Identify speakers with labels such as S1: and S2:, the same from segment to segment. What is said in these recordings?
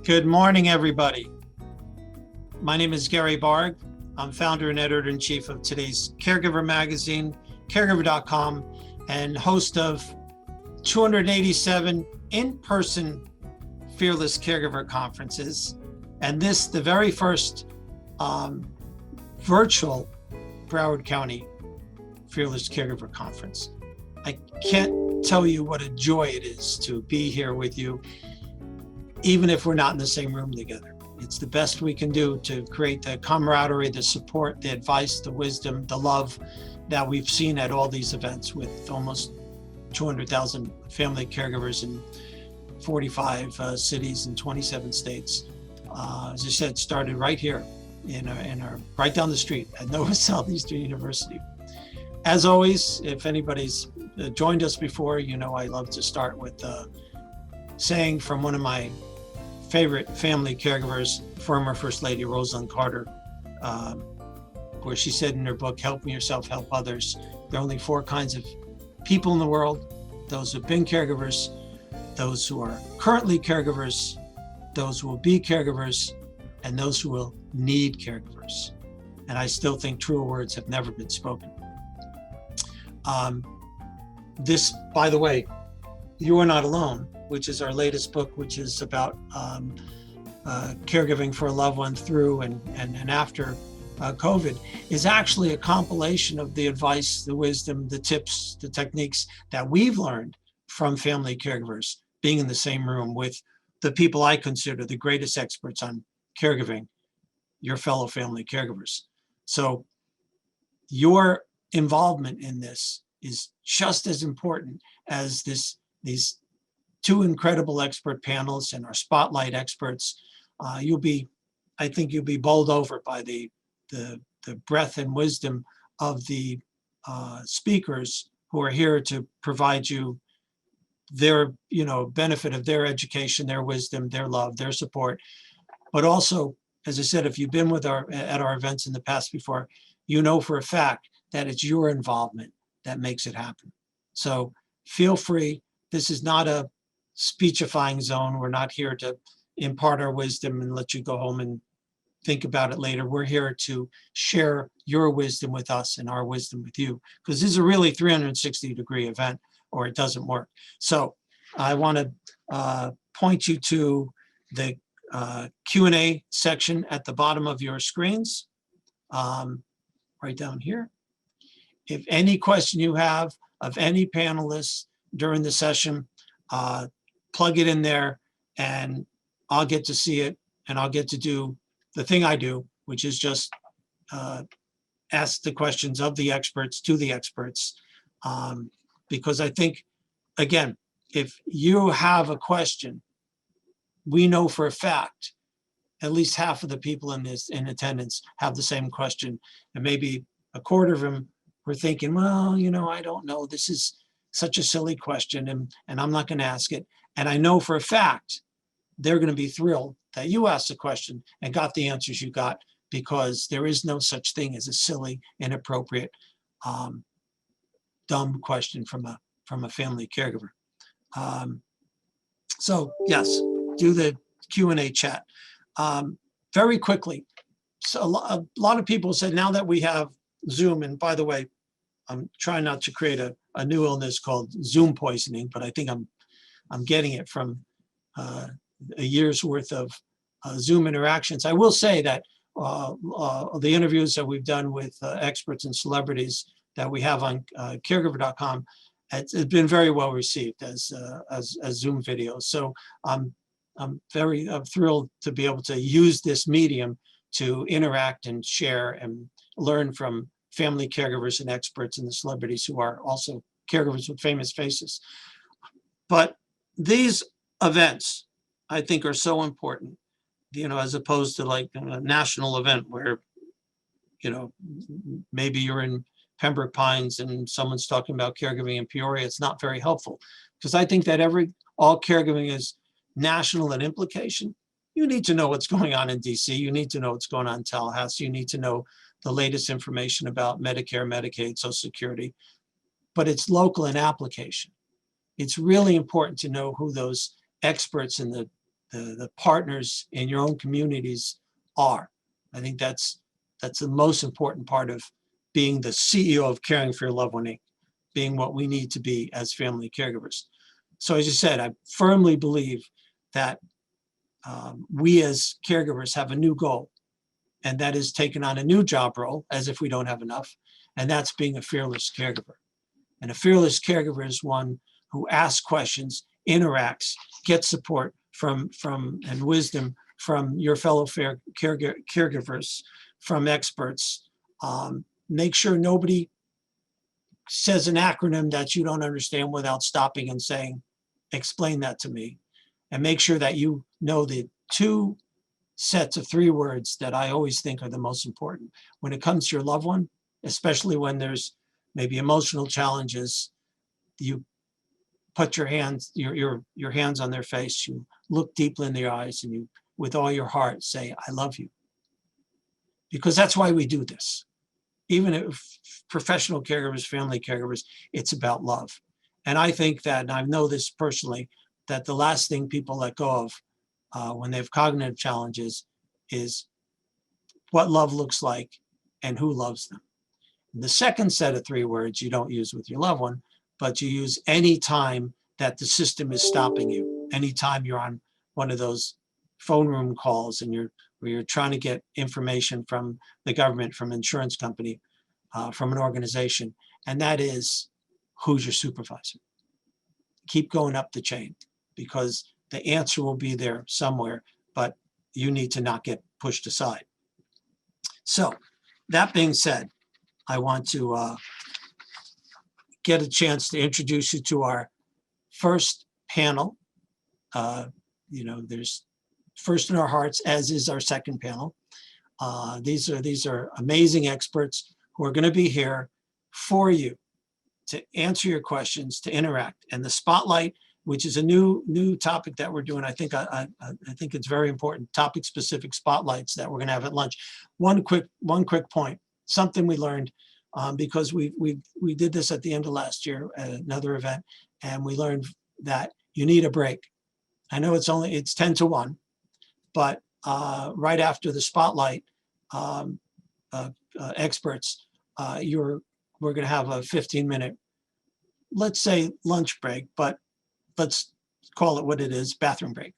S1: Good morning, everybody. My name is Gary Barg. I'm founder and editor-in-chief of today's Caregiver magazine, Caregiver.com, and host of 287 in-person Fearless Caregiver conferences. And this, the very first virtual Broward County Fearless Caregiver Conference. I can't tell you what a joy it is to be here with you, even if we're not in the same room together. It's the best we can do to create the camaraderie, the support, the advice, the wisdom, the love that we've seen at all these events with almost 200,000 family caregivers in 45 cities and 27 states. As I said, started right here in our right down the street at Nova Southeastern University. As always, if anybody's joined us before, you know I love to start with saying from one of my favorite family caregivers, former First Lady Rosalind Carter, where she said in her book, Help Yourself, Help Others, there are only four kinds of people in the world: those who've been caregivers, those who are currently caregivers, those who will be caregivers, and those who will need caregivers. And I still think truer words have never been spoken. This, by the way, You Are Not Alone, which is our latest book, which is about caregiving for a loved one through and after COVID, is actually a compilation of the advice, the wisdom, the tips, the techniques that we've learned from family caregivers, being in the same room with the people I consider the greatest experts on caregiving, your fellow family caregivers. So your involvement in this is just as important as these two incredible expert panels and our spotlight experts. I think you'll be bowled over by the breadth and wisdom of the speakers who are here to provide you their benefit of their education, their wisdom, their love, their support. But also, as I said, if you've been at our events in the past before, you know for a fact that it's your involvement that makes it happen. So feel free. This is not a speechifying zone. We're not here to impart our wisdom and let you go home and think about it later. We're here to share your wisdom with us and our wisdom with you, because this is a really 360-degree event, or it doesn't work. So I want to point you to the Q&A section at the bottom of your screens, right down here. If any question you have of any panelists during the session, plug it in there and I'll get to see it, and I'll get to do the thing I do, which is just ask the questions of the experts to the experts. Because I think, again, if you have a question, we know for a fact at least half of the people in attendance have the same question, and maybe a quarter of them were thinking, well, I don't know, this is such a silly question, and I'm not going to ask it. And I know for a fact they're going to be thrilled that you asked the question and got the answers you got, because there is no such thing as a silly, inappropriate, dumb question from a family caregiver. So yes, do the Q&A chat. Very quickly, so a lot of people said, now that we have Zoom, and by the way, I'm trying not to create a new illness called Zoom poisoning, but I think I'm getting it from a year's worth of Zoom interactions. I will say that the interviews that we've done with experts and celebrities that we have on Caregiver.com, it's been very well received as Zoom videos. So I'm very thrilled to be able to use this medium to interact and share and learn from family caregivers and experts and the celebrities who are also caregivers with famous faces. But these events, I think, are so important, as opposed to like a national event where, maybe you're in Pembroke Pines and someone's talking about caregiving in Peoria. It's not very helpful, because I think that all caregiving is national in implication. You need to know what's going on in DC. You need to know what's going on in Tallahassee. You need to know the latest information about Medicare, Medicaid, Social Security, but it's local in application. It's really important to know who those experts in the the partners in your own communities are. I think that's the most important part of being the CEO of Caring for Your Loved One Inc., being what we need to be as family caregivers. So as you said, I firmly believe that we as caregivers have a new goal, and that is taking on a new job role, as if we don't have enough, and that's being a fearless caregiver. And a fearless caregiver is one who asks questions, interacts, gets support from and wisdom from your fellow caregivers, from experts. Make sure nobody says an acronym that you don't understand without stopping and saying, explain that to me. And make sure that you know the 2 sets of 3 words that I always think are the most important. When it comes to your loved one, especially when there's maybe emotional challenges, you put your hands on their face, you look deeply in their eyes, and you, with all your heart, say, I love you. Because that's why we do this. Even if professional caregivers, family caregivers, it's about love. And I think that, and I know this personally, that the last thing people let go of when they have cognitive challenges is what love looks like and who loves them. And the second set of 3 words you don't use with your loved one, but you use any time that the system is stopping you. Anytime you're on one of those phone room calls and where you're trying to get information from the government, from an insurance company, from an organization, and that is, who's your supervisor? Keep going up the chain, because the answer will be there somewhere, but you need to not get pushed aside. So that being said, I want to get a chance to introduce you to our first panel. There's first in our hearts, as is our second panel. These are amazing experts who are going to be here for you to answer your questions, to interact. And the spotlight, which is a new topic that we're doing, I think it's very important. Topic-specific spotlights that we're going to have at lunch. One quick point. Something we learned, because we did this at the end of last year at another event, and we learned that you need a break. I know it's 10 to 1, but right after the spotlight experts, we're going to have a 15-minute, let's say, lunch break, but let's call it what it is, bathroom break.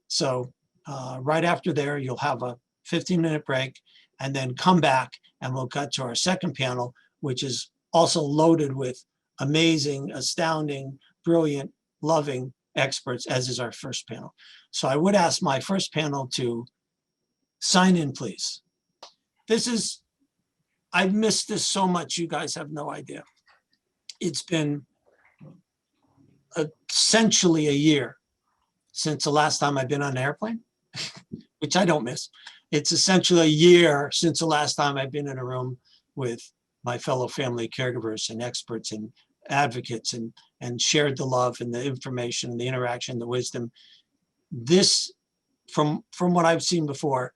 S1: So right after there, you'll have a 15-minute break, and then come back and we'll cut to our second panel, which is also loaded with amazing, astounding, brilliant, loving experts, as is our first panel. So I would ask my first panel to sign in, please. I've missed this so much, you guys have no idea. It's been essentially a year since the last time I've been on an airplane, which I don't miss. It's essentially a year since the last time I've been in a room with my fellow family caregivers and experts and advocates and shared the love and the information and the interaction, the wisdom. This, from what I've seen before,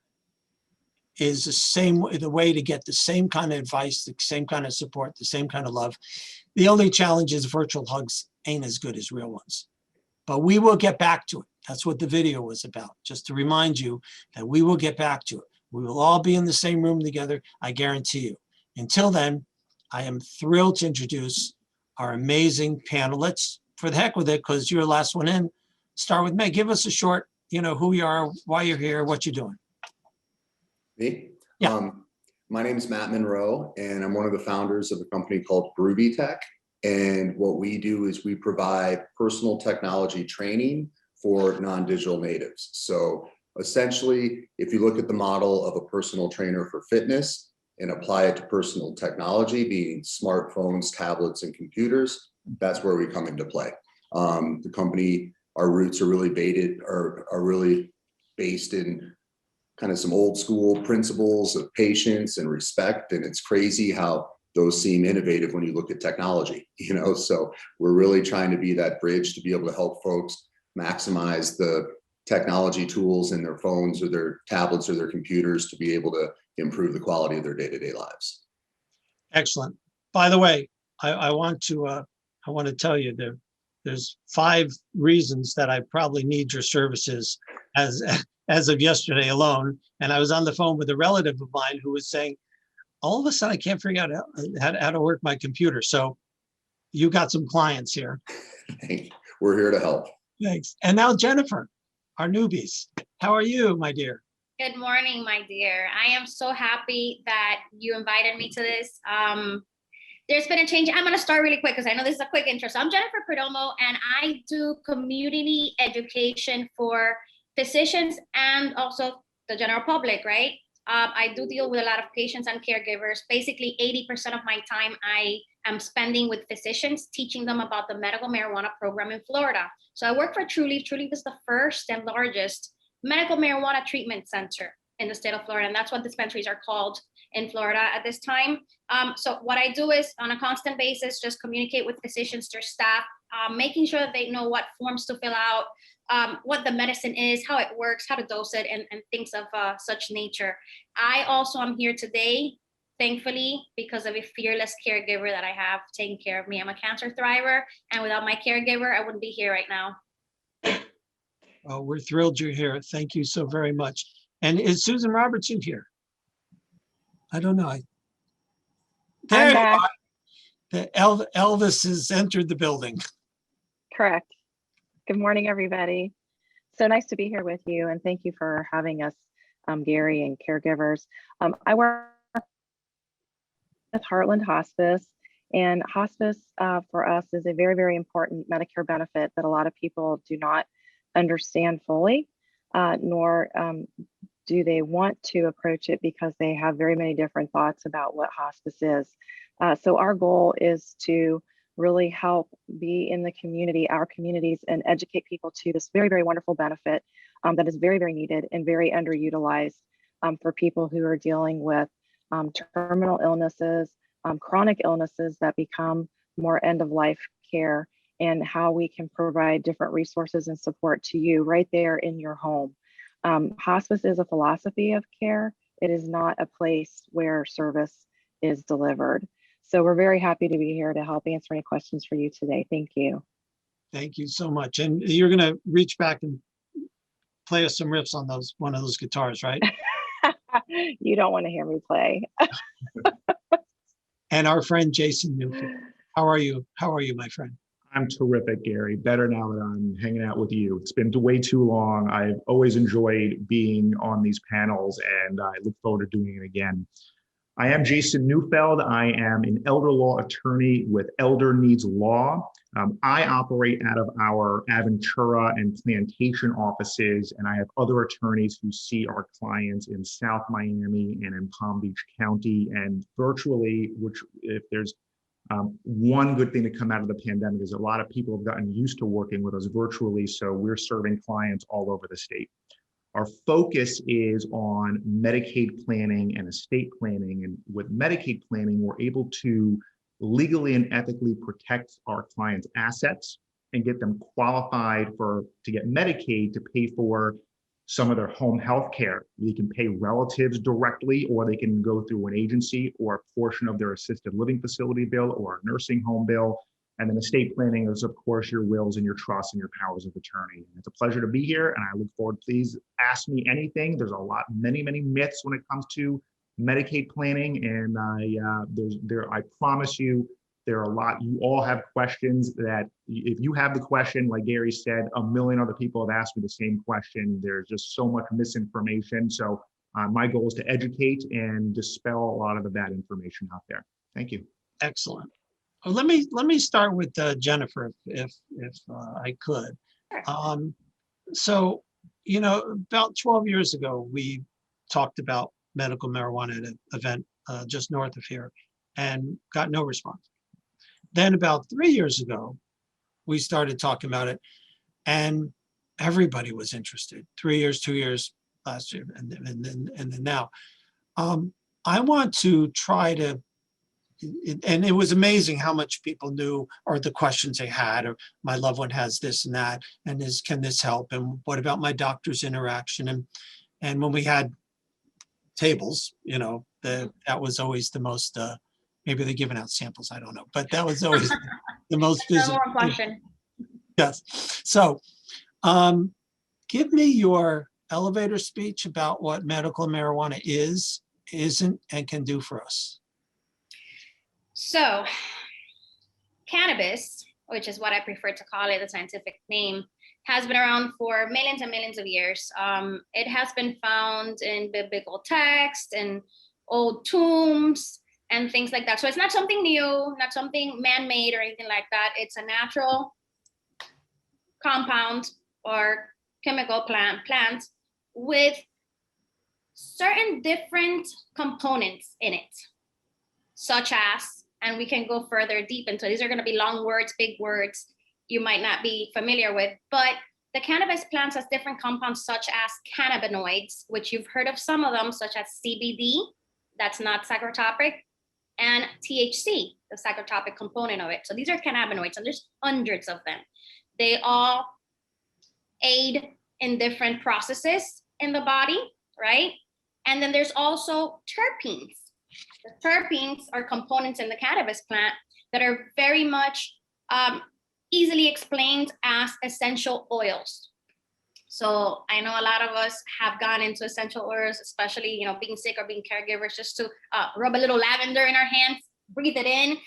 S1: is the way to get the same kind of advice, the same kind of support, the same kind of love. The only challenge is virtual hugs ain't as good as real ones. But we will get back to it. That's what the video was about, just to remind you that we will get back to it. We will all be in the same room together, I guarantee you. Until then, I am thrilled to introduce our amazing panel. Let's, for the heck with it, because you're the last one in, start with Meg. Give us a short, who you are, why you're here, what you're doing.
S2: Me?
S1: Yeah.
S2: My name is Matt Monroe, and I'm one of the founders of a company called Groovy Tech. And what we do is we provide personal technology training for non-digital natives. So essentially, if you look at the model of a personal trainer for fitness and apply it to personal technology, being smartphones, tablets, and computers, that's where we come into play. The company, our roots are really really based in kind of some old school principles of patience and respect. And it's crazy how those seem innovative when you look at technology, so we're really trying to be that bridge to be able to help folks maximize the technology tools in their phones or their tablets or their computers to be able to improve the quality of their day-to-day lives.
S1: Excellent. By the way, I want to tell you there's 5 reasons that I probably need your services as as of yesterday alone. And I was on the phone with a relative of mine who was saying, all of a sudden, I can't figure out how to work my computer. So you got some clients here.
S2: Thank you. We're here to help.
S1: Thanks. And now Jennifer, our newbies. How are you, my dear?
S3: Good morning, my dear. I am so happy that you invited me to this. There's been a change. I'm going to start really quick because I know this is a quick intro. So I'm Jennifer Perdomo, and I do community education for physicians and also the general public, right? I do deal with a lot of patients and caregivers. Basically, 80% of my time I am spending with physicians, teaching them about the medical marijuana program in Florida. So I work for Trulieve. Trulieve is the first and largest medical marijuana treatment center in the state of Florida. And that's what dispensaries are called in Florida at this time. So what I do is on a constant basis, just communicate with physicians, their staff, making sure that they know what forms to fill out, what the medicine is, how it works, how to dose it, and things of such nature. I also am here today, thankfully, because of a fearless caregiver that I have taking care of me. I'm a cancer thriver, and without my caregiver, I wouldn't be here right now.
S1: Oh, we're thrilled you're here. Thank you so very much. And is Susan Robertson here? I don't know. There you are. Elvis has entered the building.
S4: Correct. Good morning, everybody. So nice to be here with you, and thank you for having us, Gary and caregivers. I work with Heartland Hospice, and hospice for us is a very, very important Medicare benefit that a lot of people do not understand fully, nor do they want to approach it because they have very many different thoughts about what hospice is. So our goal is to really help be in the community, our communities, and educate people to this very, very wonderful benefit that is very, very needed and very underutilized for people who are dealing with terminal illnesses, chronic illnesses that become more end-of-life care, and how we can provide different resources and support to you right there in your home. Hospice is a philosophy of care. It is not a place where service is delivered. So we're very happy to be here to help answer any questions for you today. Thank you.
S1: Thank you so much. And you're going to reach back and play us some riffs on one of those guitars, right?
S4: You don't want to hear me play.
S1: And our friend Jason Neufeld. How are you? How are you, my friend?
S5: I'm terrific, Gary. Better now that I'm hanging out with you. It's been way too long. I've always enjoyed being on these panels, and I look forward to doing it again. I am Jason Neufeld. I am an elder law attorney with Elder Needs Law. I operate out of our Aventura and Plantation offices, and I have other attorneys who see our clients in South Miami and in Palm Beach County, and virtually, which if there's one good thing to come out of the pandemic is a lot of people have gotten used to working with us virtually, so we're serving clients all over the state. Our focus is on Medicaid planning and estate planning, and with Medicaid planning, we're able to legally and ethically protect our clients' assets and get them qualified to get Medicaid to pay for some of their home health care. They can pay relatives directly, or they can go through an agency or a portion of their assisted living facility bill or a nursing home bill. And then estate planning is, of course, your wills and your trusts and your powers of attorney. And it's a pleasure to be here, and I look forward. Please ask me anything. There's many myths when it comes to Medicaid planning, and I promise you, there are a lot. You all have questions that if you have the question, like Gary said, a million other people have asked me the same question. There's just so much misinformation. So my goal is to educate and dispel a lot of the bad information out there. Thank you.
S1: Excellent. Well, let me start with Jennifer, if I could. So, about 12 years ago, we talked about medical marijuana at an event just north of here and got no response. Then about 3 years ago, we started talking about it, and everybody was interested. 3 years, 2 years, last year, and then now. I want to try to, and it was amazing how much people knew, or the questions they had, or my loved one has this and that, and can this help? And what about my doctor's interaction? And when we had tables, that was always the most, maybe they're giving out samples, I don't know, but that was always the most busy.
S3: No more question.
S1: Yes. So Give me your elevator speech about what medical marijuana is, isn't, and can do for us.
S3: So cannabis, which is what I prefer to call it, the scientific name, has been around for millions and millions of years. It has been found in biblical text and old tombs and things like that. So it's not something new, not something man-made or anything like that. It's a natural compound or chemical plant with certain different components in it, such as, and we can go further deep into, these are going to be long words, big words you might not be familiar with, but the cannabis plants has different compounds such as cannabinoids, which you've heard of some of them, such as CBD, that's not psychotropic, and THC, the psychotropic component of it. So these are cannabinoids, and there's hundreds of them. They all aid in different processes in the body, right? And then there's also terpenes. The terpenes are components in the cannabis plant that are very much easily explained as essential oils. So I know a lot of us have gone into essential oils, especially, you know, being sick or being caregivers, just to rub a little lavender in our hands, breathe it in,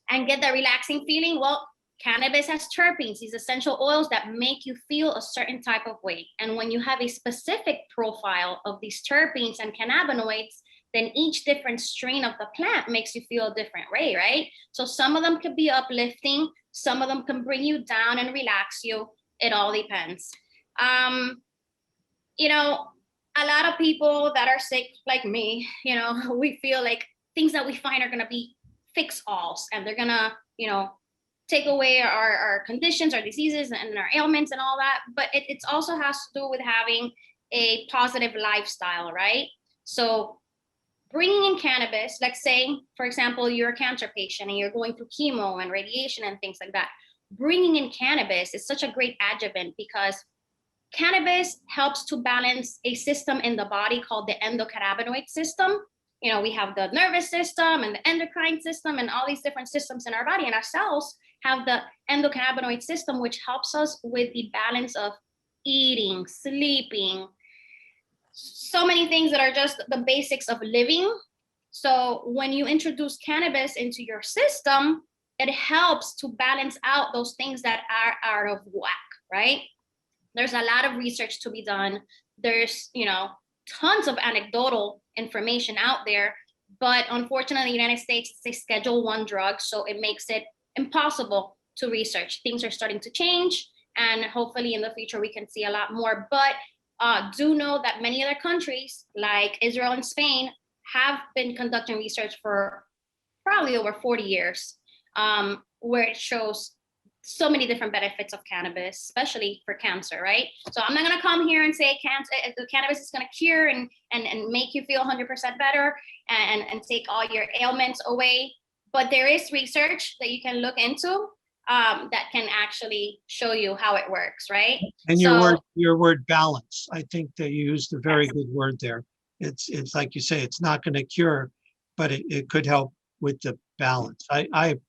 S3: and get that relaxing feeling. Well, cannabis has terpenes, these essential oils that make you feel a certain type of way. And when you have a specific profile of these terpenes and cannabinoids, then each different strain of the plant makes you feel a different way, right? So some of them could be uplifting, some of them can bring you down and relax you. It all depends. You know, a lot of people that are sick like me, you know, we feel like things that we find are going to be fix-alls, and they're going to, you know, take away our conditions, our diseases, and our ailments and all that. But it also has to do with having a positive lifestyle, right? So bringing in cannabis, let's say, for example, you're a cancer patient and you're going through chemo and radiation and things like that. Bringing in cannabis is such a great adjuvant because cannabis helps to balance a system in the body called the endocannabinoid system. You know, we have the nervous system and the endocrine system and all these different systems in our body, and our cells have the endocannabinoid system, which helps us with the balance of eating, sleeping, so many things that are just the basics of living. So when you introduce cannabis into your system, it helps to balance out those things that are out of whack, right? There's a lot of research to be done. There's, you know, tons of anecdotal information out there, but unfortunately, in the United States, it's a Schedule I drug, so it makes it impossible to research. Things are starting to change, and hopefully in the future, we can see a lot more. But do know that many other countries like Israel and Spain have been conducting research for probably over 40 years, where it shows so many different benefits of cannabis, especially for cancer, right? So I'm not gonna come here and say cannabis is gonna cure and make you feel 100% better and take all your ailments away. But there is research that you can look into that can actually show you how it works, right?
S1: And your word balance, I think that you used a very good word there. It's like you say, it's not going to cure, but it could help with the balance. I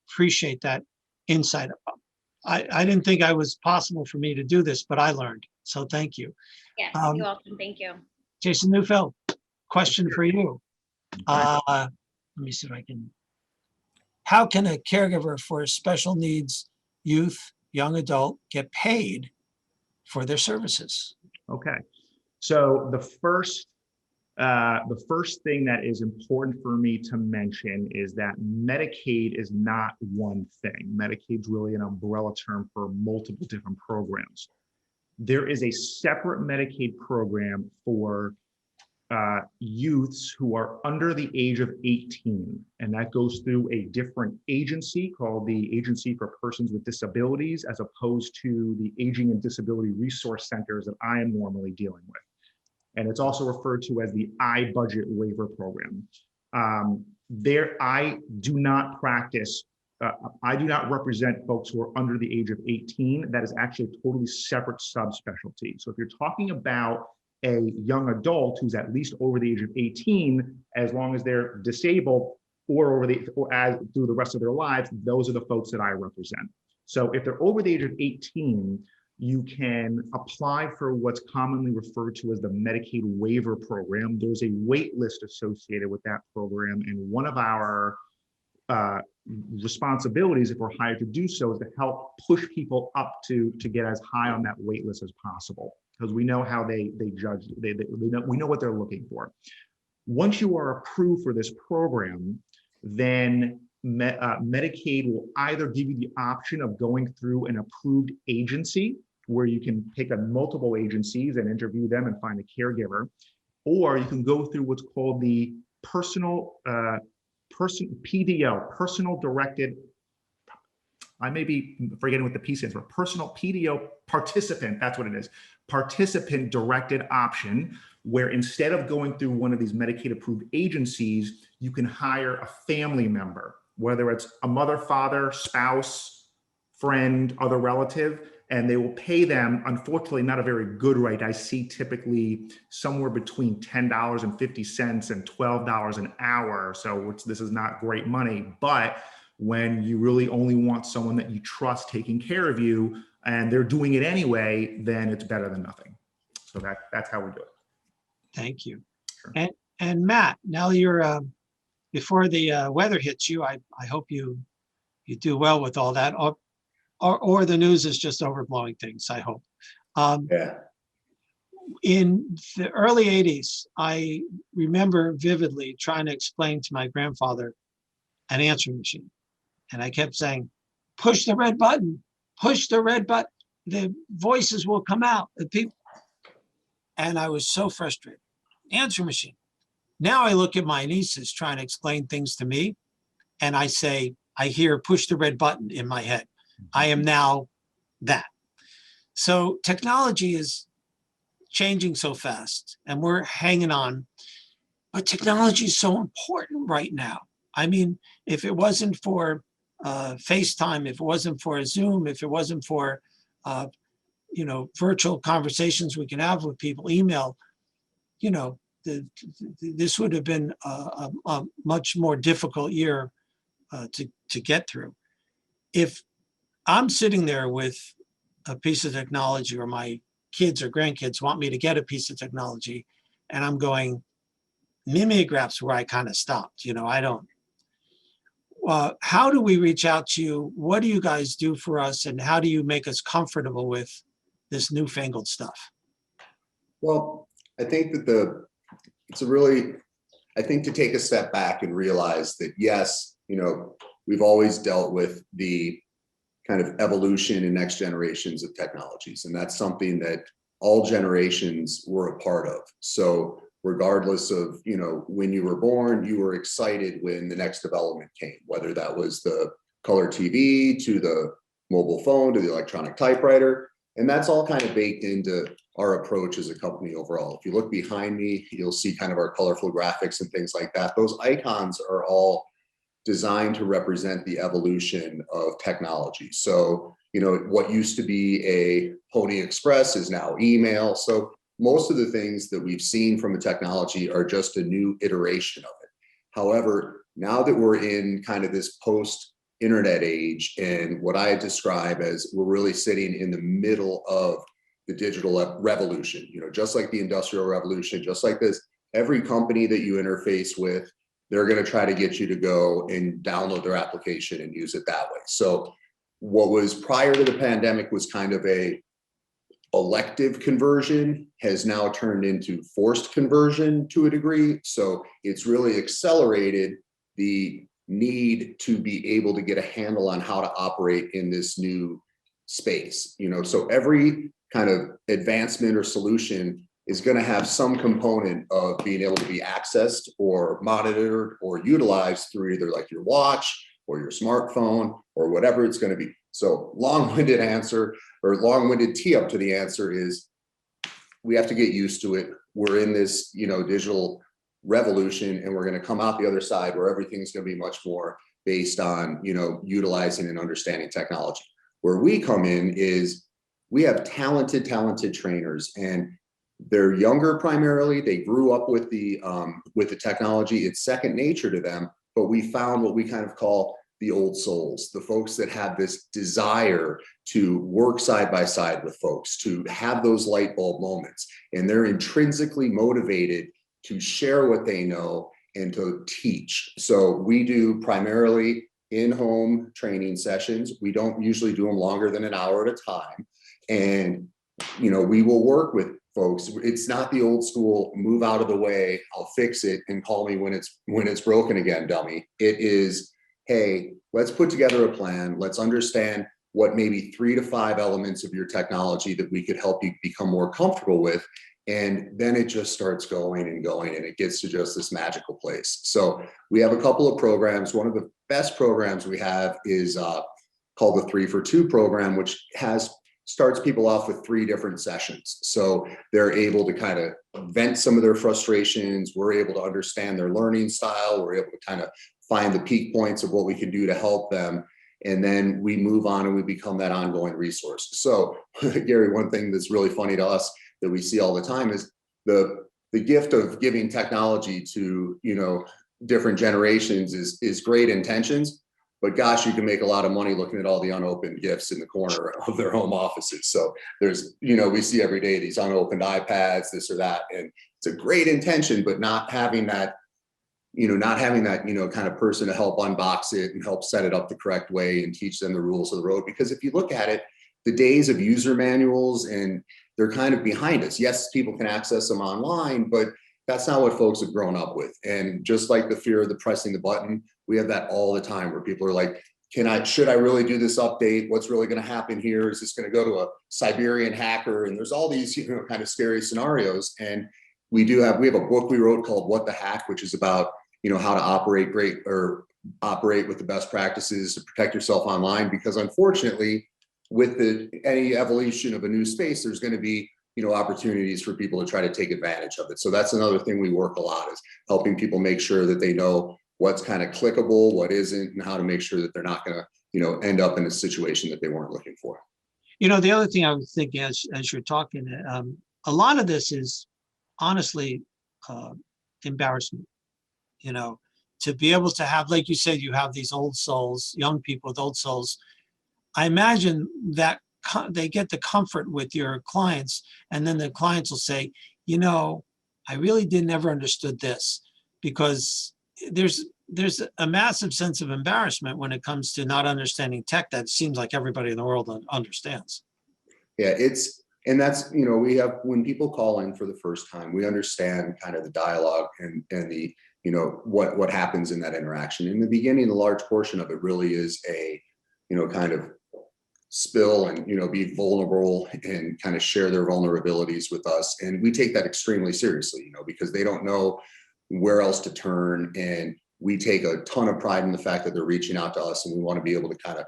S1: appreciate that insight. I didn't think it was possible for me to do this, but I learned. So thank you.
S3: Yes, you're welcome. Thank you.
S1: Jason Neufeld, question for you. Let me see if I can. How can a caregiver for a special needs youth, young adult get paid for their services?
S5: Okay, so the first thing that is important for me to mention is that Medicaid is not one thing. Medicaid's really an umbrella term for multiple different programs. There is a separate Medicaid program for youths who are under the age of 18, and that goes through a different agency called the Agency for Persons with Disabilities, as opposed to the Aging and Disability Resource Centers that I am normally dealing with. And it's also referred to as the I-Budget Waiver Program. I do not practice, I do not represent folks who are under the age of 18. That is actually a totally separate subspecialty. So if you're talking about a young adult who's at least over the age of 18, as long as they're disabled or through the rest of their lives, those are the folks that I represent. So if they're over the age of 18, you can apply for what's commonly referred to as the Medicaid waiver program. There's a wait list associated with that program, and one of our responsibilities, if we're hired to do so, is to help push people up to get as high on that wait list as possible, because we know how they judge. We know what they're looking for. Once you are approved for this program, then Medicaid will either give you the option of going through an approved agency, where you can pick on multiple agencies and interview them and find a caregiver, or you can go through what's called the PDO, personal directed. I may be forgetting what the P stands for. Personal PDO participant. That's what it is. Participant directed option, where instead of going through one of these Medicaid approved agencies, you can hire a family member, whether it's a mother, father, spouse, friend, other relative, and they will pay them, unfortunately, not a very good rate. I see typically somewhere between $10.50 and $12 an hour. So this is not great money, but when you really only want someone that you trust taking care of you and they're doing it anyway, then it's better than nothing. So that's how we do it. Thank
S1: you. Sure. And Matt, now you're, before the weather hits you, I hope you do well with all that. Or the news is just overblowing things, I hope.
S2: Yeah.
S1: In the early 80s, I remember vividly trying to explain to my grandfather an answering machine. And I kept saying, push the red button, push the red button. The voices will come out. The people. And I was so frustrated. Answering machine. Now I look at my nieces trying to explain things to me, and I say, I hear push the red button in my head. I am now that. So technology is changing so fast and we're hanging on, but technology is so important right now. I mean, if it wasn't for FaceTime, if it wasn't for a Zoom, if it wasn't for, virtual conversations we can have with people, email, this would have been a much more difficult year to get through. If I'm sitting there with a piece of technology, or my kids or grandkids want me to get a piece of technology, and I'm going, mimeographs where I kind of stopped. I don't. How do we reach out to you? What do you guys do for us, and how do you make us comfortable with this newfangled stuff?
S2: Well, I think that I think to take a step back and realize that, yes, we've always dealt with the kind of evolution in next generations of technologies. And that's something that all generations were a part of. So regardless of, when you were born, you were excited when the next development came, whether that was the color TV to the mobile phone to the electronic typewriter. And that's all kind of baked into our approach as a company overall. If you look behind me, you'll see kind of our colorful graphics and things like that. Those icons are all designed to represent the evolution of technology. So, what used to be a Pony Express is now email. So most of the things that we've seen from the technology are just a new iteration of it. However, now that we're in kind of this post-internet age, and what I describe as we're really sitting in the middle of the digital revolution, just like the Industrial Revolution, just like this, every company that you interface with, they're going to try to get you to go and download their application and use it that way. So what was prior to the pandemic was kind of a elective conversion has now turned into forced conversion to a degree. So it's really accelerated the need to be able to get a handle on how to operate in this new space. So every kind of advancement or solution is going to have some component of being able to be accessed or monitored or utilized through either like your watch or your smartphone or whatever it's going to be. So long-winded answer, or long-winded tee up to the answer, is we have to get used to it. We're in this, digital revolution, and we're going to come out the other side where everything's going to be much more based on, utilizing and understanding technology. Where we come in is we have talented trainers, and they're younger primarily. They grew up with the technology. It's second nature to them, but we found what we kind of call the old souls, the folks that have this desire to work side by side with folks, to have those light bulb moments, and they're intrinsically motivated to share what they know and to teach. So we do primarily in-home training sessions. We don't usually do them longer than an hour at a time. And, we will work with folks. It's not the old school, move out of the way, I'll fix it and call me when it's broken again, dummy. It is, hey, let's put together a plan. Let's understand what maybe 3 to 5 elements of your technology that we could help you become more comfortable with. And then it just starts going and going, and it gets to just this magical place. So we have a couple of programs. One of the best programs we have is called the 3 for 2 program, which starts people off with 3 different sessions. So they're able to kind of vent some of their frustrations. We're able to understand their learning style. We're able to kind of find the peak points of what we can do to help them. And then we move on and we become that ongoing resource. So Gary, one thing that's really funny to us that we see all the time is the gift of giving technology to, different generations is great intentions, but gosh, you can make a lot of money looking at all the unopened gifts in the corner of their home offices. So there's, we see every day these unopened iPads, this or that, and it's a great intention, but not having that, kind of person to help unbox it and help set it up the correct way and teach them the rules of the road. Because if you look at it, the days of user manuals, and they're kind of behind us. Yes, people can access them online, but that's not what folks have grown up with. And just like the fear of the pressing the button, we have that all the time where people are like, should I really do this update? What's really going to happen here? Is this going to go to a Siberian hacker? And there's all these, kind of scary scenarios. And we have a book we wrote called What the Hack, which is about, how to operate with the best practices to protect yourself online. Because unfortunately, with any evolution of a new space, there's going to be, opportunities for people to try to take advantage of it. So that's another thing we work a lot, is helping people make sure that they know what's kind of clickable, what isn't, and how to make sure that they're not going to, end up in a situation that they weren't looking for.
S1: The other thing I was thinking as you're talking, a lot of this is honestly embarrassment, to be able to have, like you said, you have these old souls, young people with old souls. I imagine that they get the comfort with your clients, and then the clients will say, I really didn't ever understood this, because there's a massive sense of embarrassment when it comes to not understanding tech that seems like everybody in the world understands.
S2: Yeah, that's, we have, when people call in for the first time, we understand kind of the dialogue and the, what happens in that interaction. In the beginning, a large portion of it really is a, kind of spill and, be vulnerable and kind of share their vulnerabilities with us. And we take that extremely seriously, because they don't know where else to turn. And we take a ton of pride in the fact that they're reaching out to us, and we want to be able to kind of,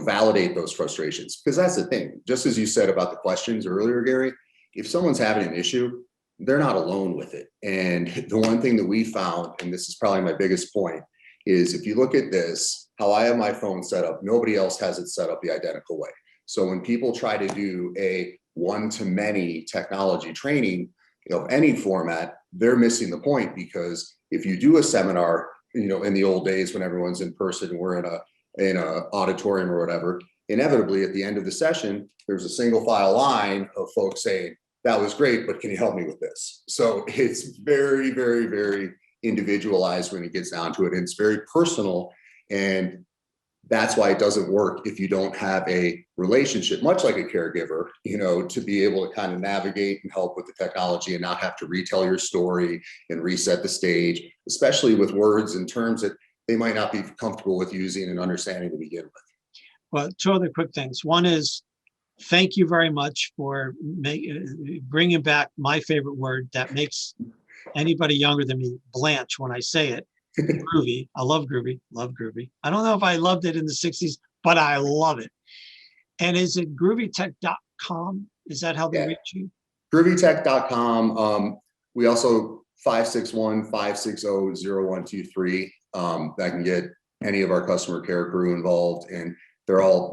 S2: validate those frustrations. Because that's the thing, just as you said about the questions earlier, Gary, if someone's having an issue, they're not alone with it. And the one thing that we found, and this is probably my biggest point, is if you look at this, how I have my phone set up, nobody else has it set up the identical way. So when people try to do a one-to-many technology training, any format, they're missing the point. Because if you do a seminar, in the old days when everyone's in person, we're in a auditorium or whatever, inevitably at the end of the session, there's a single file line of folks saying, that was great, but can you help me with this? So it's very, very, very individualized when it gets down to it. And it's very personal. And that's why it doesn't work if you don't have a relationship, much like a caregiver, to be able to kind of navigate and help with the technology and not have to retell your story and reset the stage, especially with words and terms that they might not be comfortable with using and understanding to begin with.
S1: Well, 2 other quick things. One is, thank you very much for bringing back my favorite word that makes anybody younger than me blanch when I say it. Groovy. I love Groovy. Love Groovy. I don't know if I loved it in the 60s, but I love it. And is it groovytech.com? Is that how they reach you?
S2: Groovytech.com. We also 561-560-0123. That can get any of our customer care crew involved, and they're all,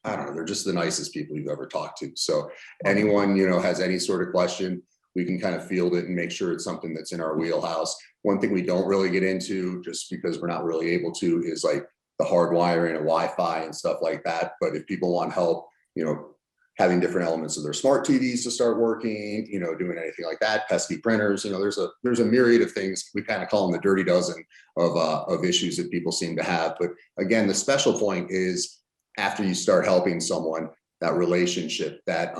S2: I don't know, they're just the nicest people you've ever talked to. So anyone, has any sort of question, we can kind of field it and make sure it's something that's in our wheelhouse. One thing we don't really get into, just because we're not really able to, is like the hardwiring and Wi-Fi and stuff like that. But if people want help, having different elements of their smart TVs to start working, doing anything like that, pesky printers, there's a myriad of things. We kind of call them the dirty dozen of issues that people seem to have. But again, the special point is after you start helping someone, that relationship, that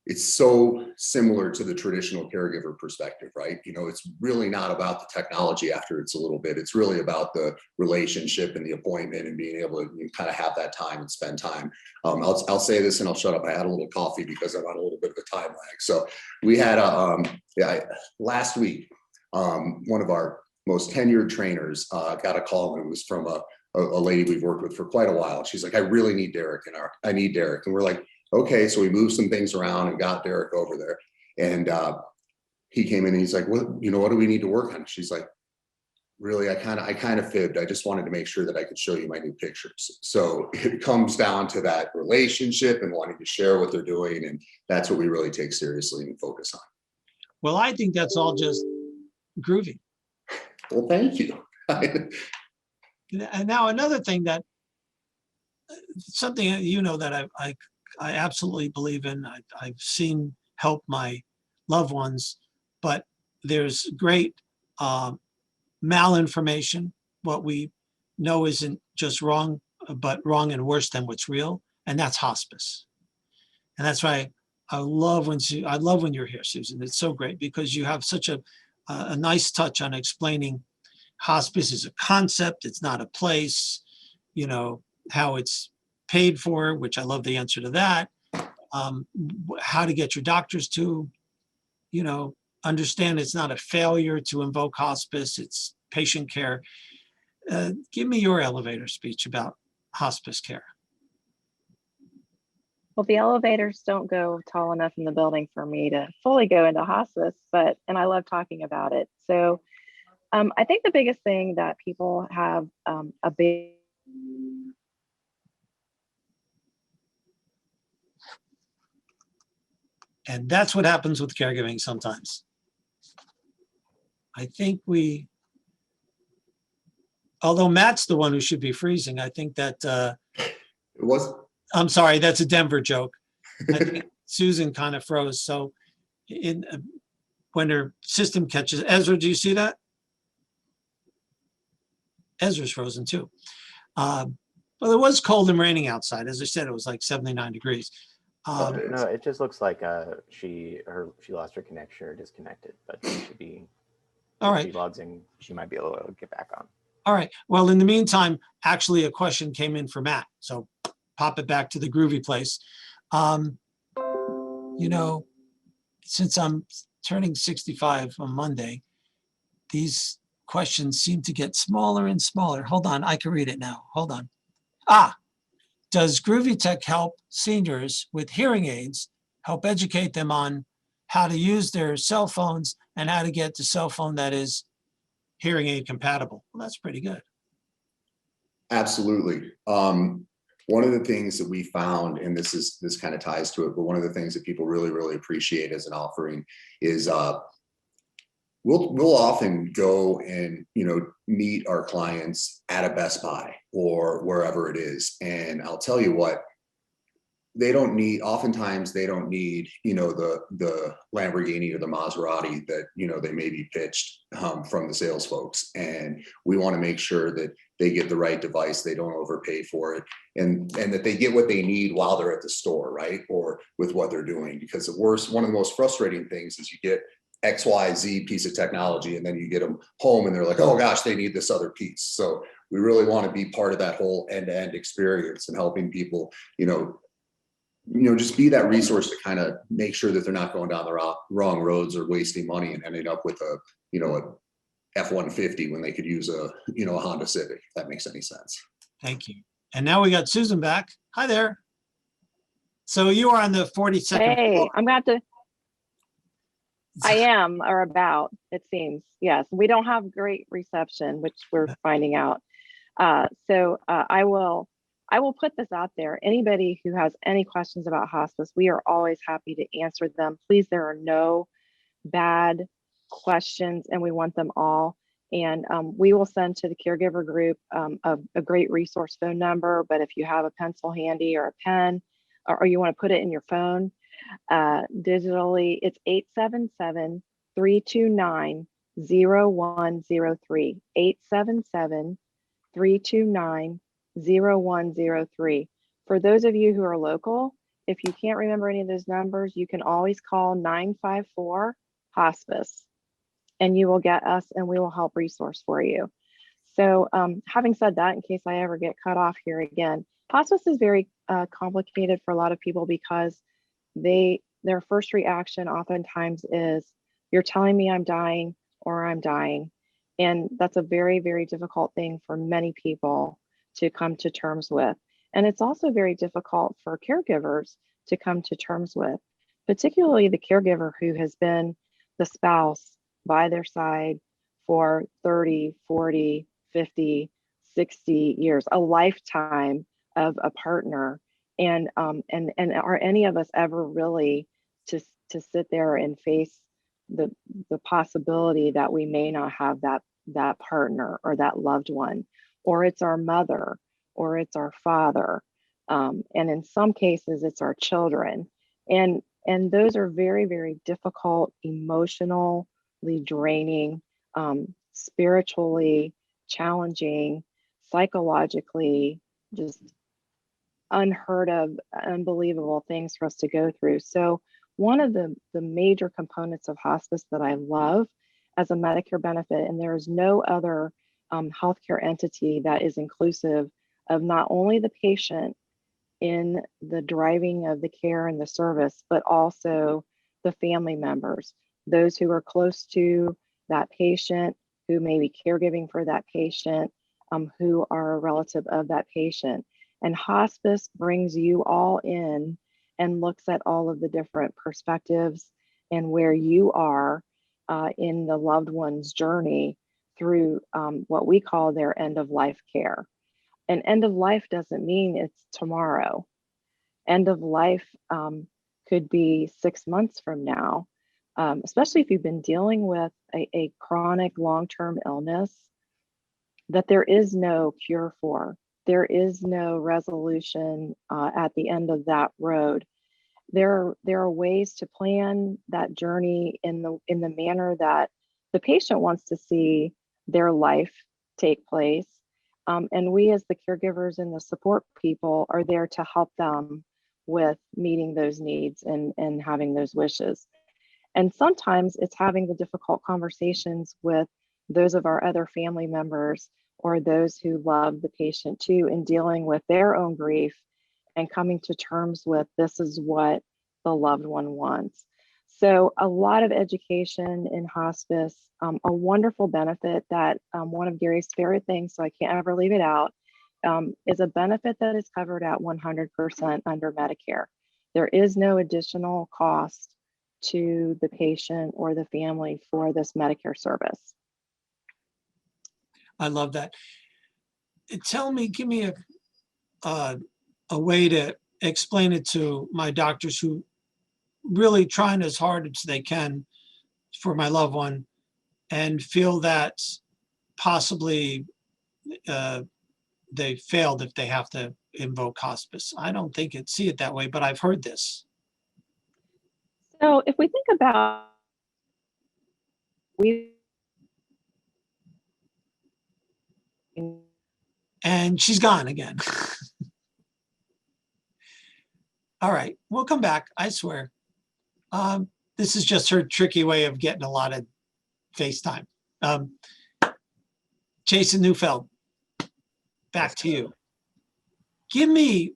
S2: it's so similar to the traditional caregiver perspective, right? It's really not about the technology after it's a little bit. It's really about the relationship and the appointment and being able to kind of have that time and spend time. I'll say this and I'll shut up. I had a little coffee because I'm on a little bit of a time lag. So we had last week, one of our most tenured trainers got a call, and it was from a lady we've worked with for quite a while. She's like, I really need Derek, I need Derek. And we're like, okay, so we moved some things around and got Derek over there. And he came in and he's like, what do we need to work on? She's like, really, I kind of fibbed. I just wanted to make sure that I could show you my new pictures. So it comes down to that relationship and wanting to share what they're doing. And that's what we really take seriously and focus on.
S1: Well, I think that's all just groovy.
S2: Well, thank you.
S1: And now another thing that something that I absolutely believe in. I've seen help my loved ones, but there's great malinformation. What we know isn't just wrong, but wrong and worse than what's real, and that's hospice. And that's why I love when you're here, Susan. It's so great because you have such a nice touch on explaining hospice is a concept. It's not a place. How it's paid for, which I love the answer to that. How to get your doctors to, understand it's not a failure to invoke hospice, it's patient care. Give me your elevator speech about hospice care.
S4: Well, the elevators don't go tall enough in the building for me to fully go into hospice, and I love talking about it. So I think the biggest thing that people have a big
S1: And that's what happens with caregiving sometimes. I think although Matt's the one who should be freezing, I think that,
S2: It was.
S1: I'm sorry, that's a Denver joke. I think Susan kind of froze. So when her system catches, Ezra, do you see that? Ezra's frozen too. Well, it was cold and raining outside. As I said, it was like 79 degrees.
S6: No, it just looks like she lost her connection or disconnected, but she should be.
S1: All right.
S6: If she logs in, she might be able to get back on.
S1: All right. Well, in the meantime, actually a question came in for Matt. So pop it back to the groovy place. Since I'm turning 65 on Monday, these questions seem to get smaller and smaller. Hold on, I can read it now. Hold on. Does Groovy Tech help seniors with hearing aids, help educate them on how to use their cell phones and how to get the cell phone that is hearing aid compatible? Well, that's pretty good.
S2: Absolutely. One of the things that we found, and this kind of ties to it, but one of the things that people really, really appreciate as an offering is we'll often go and meet our clients at a Best Buy or wherever it is. And I'll tell you what, oftentimes they don't need, the Lamborghini or the Maserati that, they may be pitched from the sales folks. And we want to make sure that they get the right device, they don't overpay for it, and that they get what they need while they're at the store, right? Or with what they're doing. Because one of the most frustrating things is you get XYZ piece of technology and then you get them home and they're like, oh gosh, they need this other piece. So we really want to be part of that whole end-to-end experience and helping people, just be that resource to kind of make sure that they're not going down the wrong roads or wasting money and ending up with a F-150 when they could use a Honda Civic, if that makes any sense.
S1: Thank you. And now we got Susan back. Hi there. So you are on the 42nd
S4: Hey,
S1: floor.
S4: I'm going to have to. I am, or about, it seems. Yes, we don't have great reception, which we're finding out. So I will I will put this out there. Anybody who has any questions about hospice, we are always happy to answer them. Please, there are no bad questions, and we want them all. And we will send to the caregiver group a great resource phone number. But if you have a pencil handy or a pen, or you want to put it in your phone digitally, it's 877-329-0103. 877-329-0103. For those of you who are local, if you can't remember any of those numbers, you can always call 954 hospice, and you will get us and we will help resource for you. So having said that, in case I ever get cut off here again, hospice is very complicated for a lot of people because their first reaction oftentimes is, you're telling me I'm dying or I'm dying. And that's a very, very difficult thing for many people to come to terms with. And it's also very difficult for caregivers to come to terms with, particularly the caregiver who has been the spouse by their side for 30, 40, 50, 60 years, a lifetime of a partner. And are any of us ever really to sit there and face the possibility that we may not have that partner or that loved one, or it's our mother, or it's our father, and in some cases it's our children, and those are very, very difficult, emotionally draining, spiritually challenging, psychologically just unheard of, unbelievable things for us to go through. So one of the major components of hospice that I love as a Medicare benefit, and there is no other healthcare entity that is inclusive of not only the patient in the driving of the care and the service, but also the family members, those who are close to that patient, who may be caregiving for that patient, who are a relative of that patient. And hospice brings you all in and looks at all of the different perspectives and where you are in the loved one's journey through what we call their end of life care. And end of life doesn't mean it's tomorrow. End of life could be 6 months from now, especially if you've been dealing with a chronic long-term illness that there is no cure for. There is no resolution at the end of that road. There are ways to plan that journey in the manner that the patient wants to see their life take place. And we as the caregivers and the support people are there to help them with meeting those needs and having those wishes. And sometimes it's having the difficult conversations with those of our other family members or those who love the patient too, in dealing with their own grief and coming to terms with, this is what the loved one wants. So a lot of education in hospice, a wonderful benefit that one of Gary's favorite things, so I can't ever leave it out, is a benefit that is covered at 100% under Medicare. There is no additional cost to the patient or the family for this Medicare service.
S1: I love that. Tell me, give me a way to explain it to my doctors who really trying as hard as they can for my loved one and feel that possibly they failed if they have to invoke hospice. I don't see it that way, but I've heard this.
S4: So if we think about,
S1: And she's gone again. All right, we'll come back, I swear. This is just her tricky way of getting a lot of FaceTime. Jason Neufeld, back to you. Give me,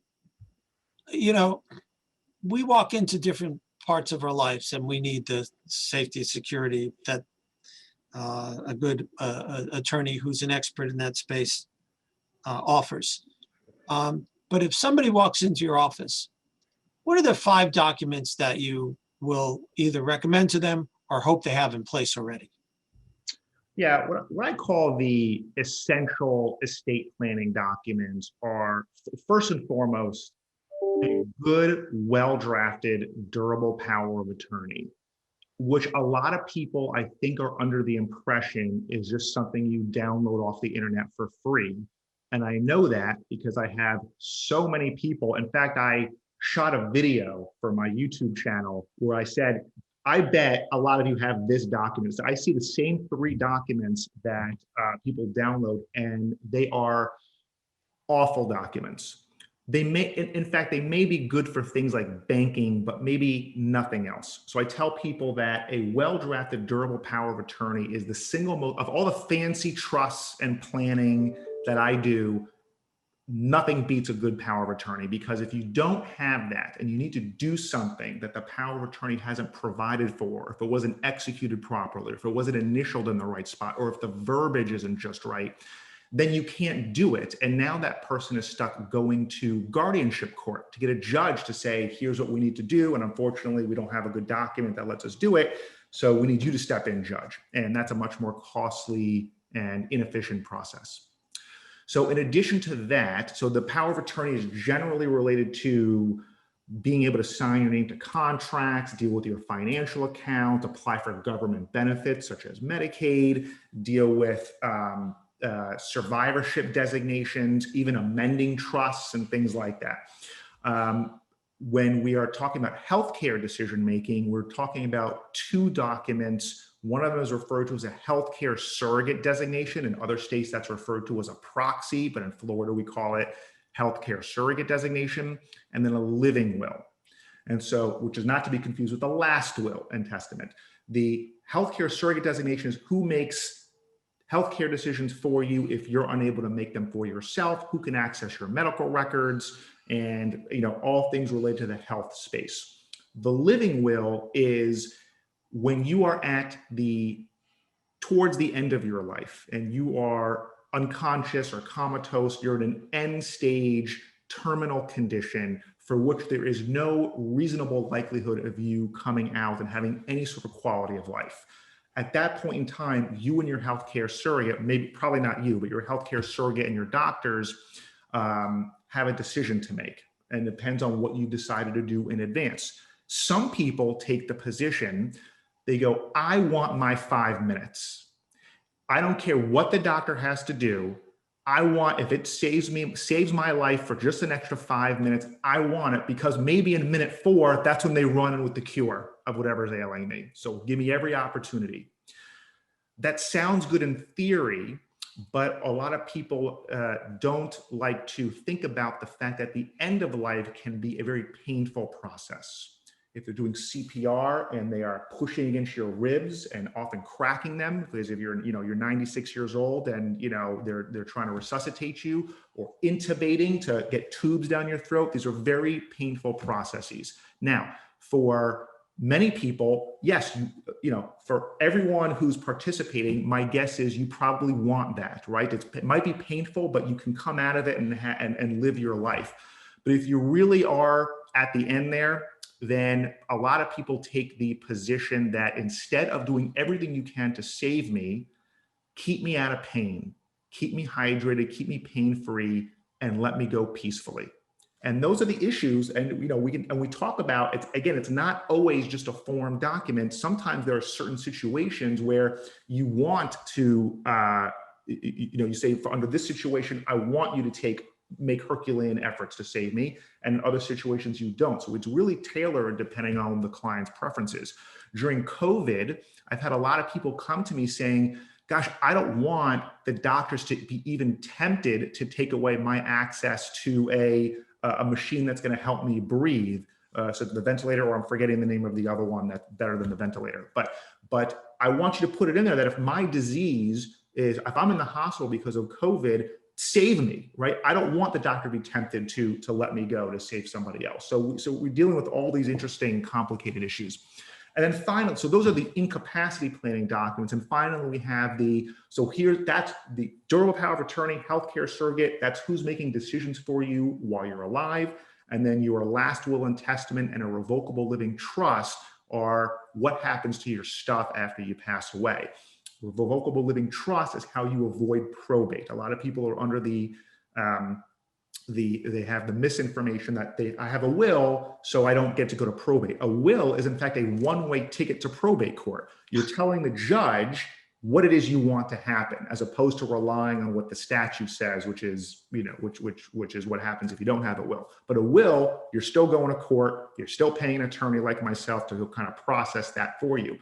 S1: we walk into different parts of our lives and we need the safety and security that a good attorney who's an expert in that space offers. But if somebody walks into your office, what are the 5 documents that you will either recommend to them or hope they have in place already?
S5: Yeah, what I call the essential estate planning documents are, first and foremost, a good, well-drafted, durable power of attorney, which a lot of people, I think, are under the impression is just something you download off the internet for free. And I know that because I have so many people. In fact, I shot a video for my YouTube channel where I said, I bet a lot of you have this document. So I see the same 3 documents that people download, and they are awful documents. They may, in fact, they may be good for things like banking, but maybe nothing else. So I tell people that a well-drafted, durable power of attorney is the single most, of all the fancy trusts and planning that I do, nothing beats a good power of attorney, because if you don't have that and you need to do something that the power of attorney hasn't provided for, if it wasn't executed properly, if it wasn't initialed in the right spot, or if the verbiage isn't just right, then you can't do it. And now that person is stuck going to guardianship court to get a judge to say, here's what we need to do. And unfortunately, we don't have a good document that lets us do it. So we need you to step in, judge. And that's a much more costly and inefficient process. So in addition to that, so the power of attorney is generally related to being able to sign your name to contracts, deal with your financial account, apply for government benefits such as Medicaid, deal with survivorship designations, even amending trusts and things like that. When we are talking about healthcare decision-making, we're talking about 2 documents. One of them is referred to as a healthcare surrogate designation. In other states, that's referred to as a proxy, but in Florida, we call it healthcare surrogate designation, and then a living will. And so, which is not to be confused with the last will and testament. The healthcare surrogate designation is who makes healthcare decisions for you if you're unable to make them for yourself, who can access your medical records, and all things related to the health space. The living will is when you are towards the end of your life and you are unconscious or comatose, you're in an end stage terminal condition for which there is no reasonable likelihood of you coming out and having any sort of quality of life. At that point in time, you and your healthcare surrogate, maybe probably not you, but your healthcare surrogate and your doctors have a decision to make, and it depends on what you decided to do in advance. Some people take the position, they go, I want my 5 minutes. I don't care what the doctor has to do. I want, if it saves my life for just an extra 5 minutes, I want it, because maybe in minute 4, that's when they run in with the cure of whatever's ailing me. So give me every opportunity. That sounds good in theory, but a lot of people don't like to think about the fact that the end of life can be a very painful process. If they're doing CPR and they are pushing against your ribs and often cracking them, because if you're 96 years old and they're trying to resuscitate you, or intubating to get tubes down your throat, these are very painful processes. Now, for many people, yes, for everyone who's participating, my guess is you probably want that, right? It might be painful, but you can come out of it and live your life. But if you really are at the end there, then a lot of people take the position that instead of doing everything you can to save me, keep me out of pain, keep me hydrated, keep me pain-free, and let me go peacefully. And those are the issues. And we talk about it. Again, it's not always just a form document. Sometimes there are certain situations where you want to, you say, under this situation, I want you to make Herculean efforts to save me, and in other situations you don't. So it's really tailored depending on the client's preferences. During COVID, I've had a lot of people come to me saying, gosh, I don't want the doctors to be even tempted to take away my access to a machine that's going to help me breathe. So the ventilator, or I'm forgetting the name of the other one that's better than the ventilator. But I want you to put it in there that if my disease is, if I'm in the hospital because of COVID, save me, right? I don't want the doctor to be tempted to let me go to save somebody else. So we're dealing with all these interesting, complicated issues. And then finally, so those are the incapacity planning documents. And finally, we have that's the durable power of attorney, healthcare surrogate. That's who's making decisions for you while you're alive. And then your last will and testament and a revocable living trust are what happens to your stuff after you pass away. Revocable living trust is how you avoid probate. A lot of people are under they have the misinformation that I have a will, so I don't get to go to probate. A will is in fact a one-way ticket to probate court. You're telling the judge what it is you want to happen, as opposed to relying on what the statute says, which is, which is what happens if you don't have a will. But a will, you're still going to court, you're still paying an attorney like myself to kind of process that for you.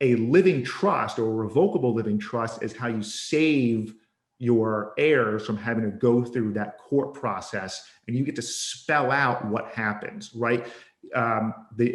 S5: A living trust, or a revocable living trust, is how you save your heirs from having to go through that court process, and you get to spell out what happens, right? One of the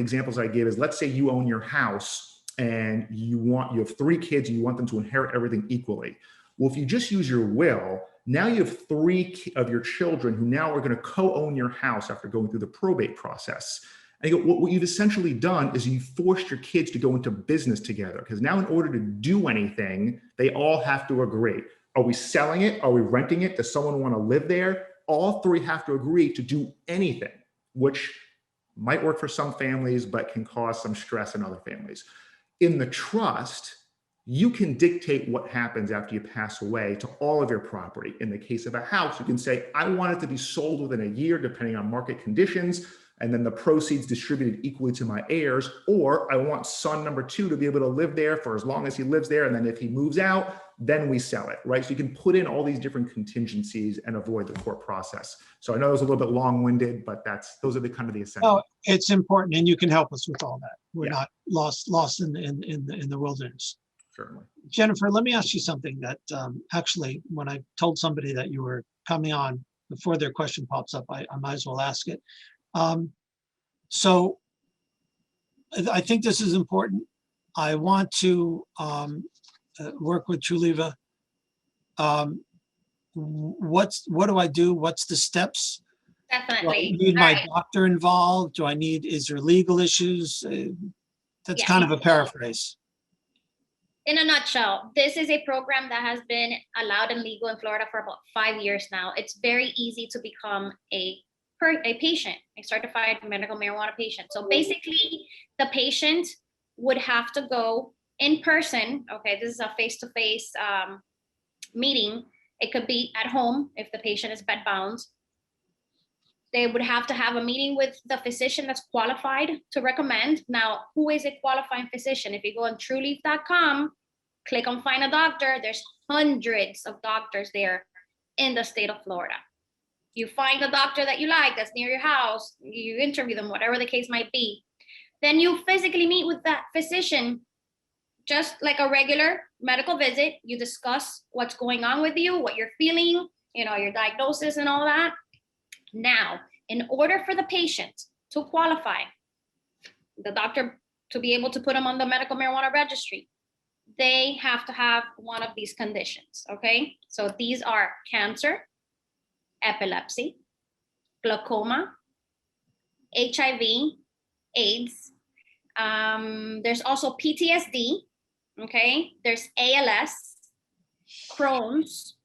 S5: examples I give is, let's say you own your house and you have 3 kids and you want them to inherit everything equally. Well, if you just use your will, now you have 3 of your children who now are going to co-own your house after going through the probate process. And what you've essentially done is you forced your kids to go into business together, because now in order to do anything, they all have to agree. Are we selling it? Are we renting it? Does someone want to live there? All 3 have to agree to do anything, which might work for some families, but can cause some stress in other families. In the trust, you can dictate what happens after you pass away to all of your property. In the case of a house, you can say, I want it to be sold within a year, depending on market conditions, and then the proceeds distributed equally to my heirs. Or I want son number 2 to be able to live there for as long as he lives there. And then if he moves out, then we sell it, right? So you can put in all these different contingencies and avoid the court process. So I know it was a little bit long-winded, but those are the kind of the essential.
S1: Oh, it's important, and you can help us with all that. We're
S5: Yeah.
S1: not lost in the wilderness.
S5: Certainly.
S1: Jennifer, let me ask you something that actually, when I told somebody that you were coming on, before their question pops up, I might as well ask it. So I think this is important. I want to work with Truliva. What do I do? What's the steps? Do I
S3: Definitely.
S1: need
S3: All
S1: my
S3: right.
S1: doctor involved? Is there legal issues? That's
S3: Yeah.
S1: kind of a paraphrase.
S3: In a nutshell, this is a program that has been allowed and legal in Florida for about 5 years now. It's very easy to become a patient, a certified medical marijuana patient. So basically, the patient would have to go in person. Okay, this is a face-to-face meeting. It could be at home if the patient is bedbound. They would have to have a meeting with the physician that's qualified to recommend. Now, who is a qualifying physician? If you go on trueleaf.com, click on find a doctor, there's hundreds of doctors there in the state of Florida. You find a doctor that you like that's near your house, you interview them, whatever the case might be. Then you physically meet with that physician, just like a regular medical visit. You discuss what's going on with you, what you're feeling, your diagnosis and all that. Now, in order for the patient to qualify, the doctor to be able to put them on the medical marijuana registry, they have to have one of these conditions, okay? So these are cancer, epilepsy, glaucoma, HIV, AIDS. There's also PTSD, okay? There's ALS, Crohn's,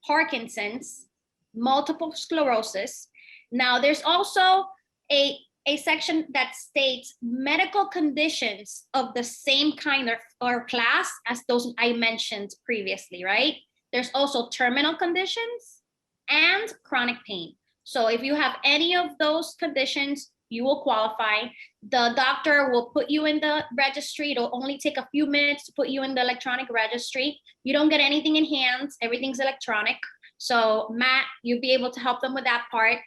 S3: Parkinson's, multiple sclerosis. Now, there's also a section that states medical conditions of the same kind or class as those I mentioned previously, right? There's also terminal conditions and chronic pain. So if you have any of those conditions, you will qualify. The doctor will put you in the registry. It'll only take a few minutes to put you in the electronic registry. You don't get anything in hands. Everything's electronic. So Matt, you'll be able to help them with that part.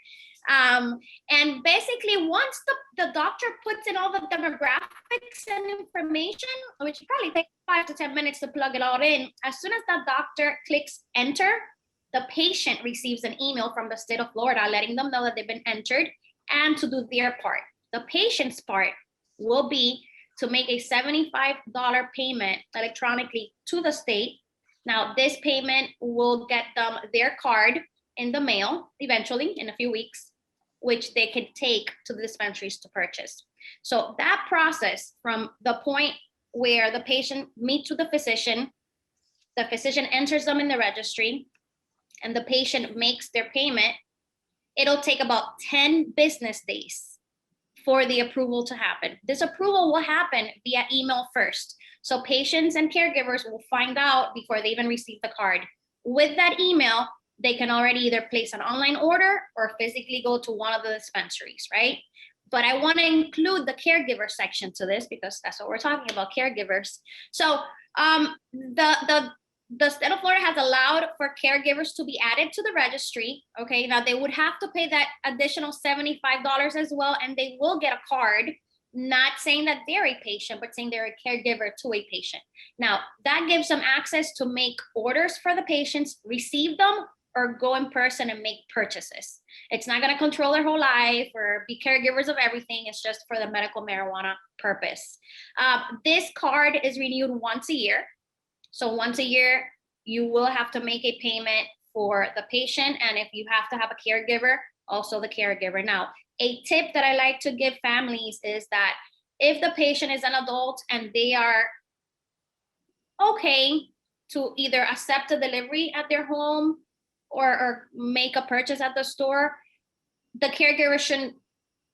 S3: And basically, once the doctor puts in all the demographics and information, which probably takes 5 to 10 minutes to plug it all in, as soon as the doctor clicks enter, the patient receives an email from the state of Florida letting them know that they've been entered and to do their part. The patient's part will be to make a $75 payment electronically to the state. Now, this payment will get them their card in the mail eventually in a few weeks, which they can take to the dispensaries to purchase. So that process from the point where the patient meets with the physician enters them in the registry, and the patient makes their payment, it'll take about 10 business days for the approval to happen. This approval will happen via email first. So patients and caregivers will find out before they even receive the card. With that email, they can already either place an online order or physically go to one of the dispensaries, right? But I want to include the caregiver section to this because that's what we're talking about, caregivers. So the state of Florida has allowed for caregivers to be added to the registry. Okay, now they would have to pay that additional $75 as well, and they will get a card, not saying that they're a patient, but saying they're a caregiver to a patient. Now, that gives them access to make orders for the patients, receive them, or go in person and make purchases. It's not going to control their whole life or be caregivers of everything. It's just for the medical marijuana purpose. This card is renewed once a year. So once a year, you will have to make a payment for the patient. And if you have to have a caregiver, also the caregiver. Now, a tip that I like to give families is that if the patient is an adult and they are okay to either accept a delivery at their home or make a purchase at the store, the caregiver shouldn't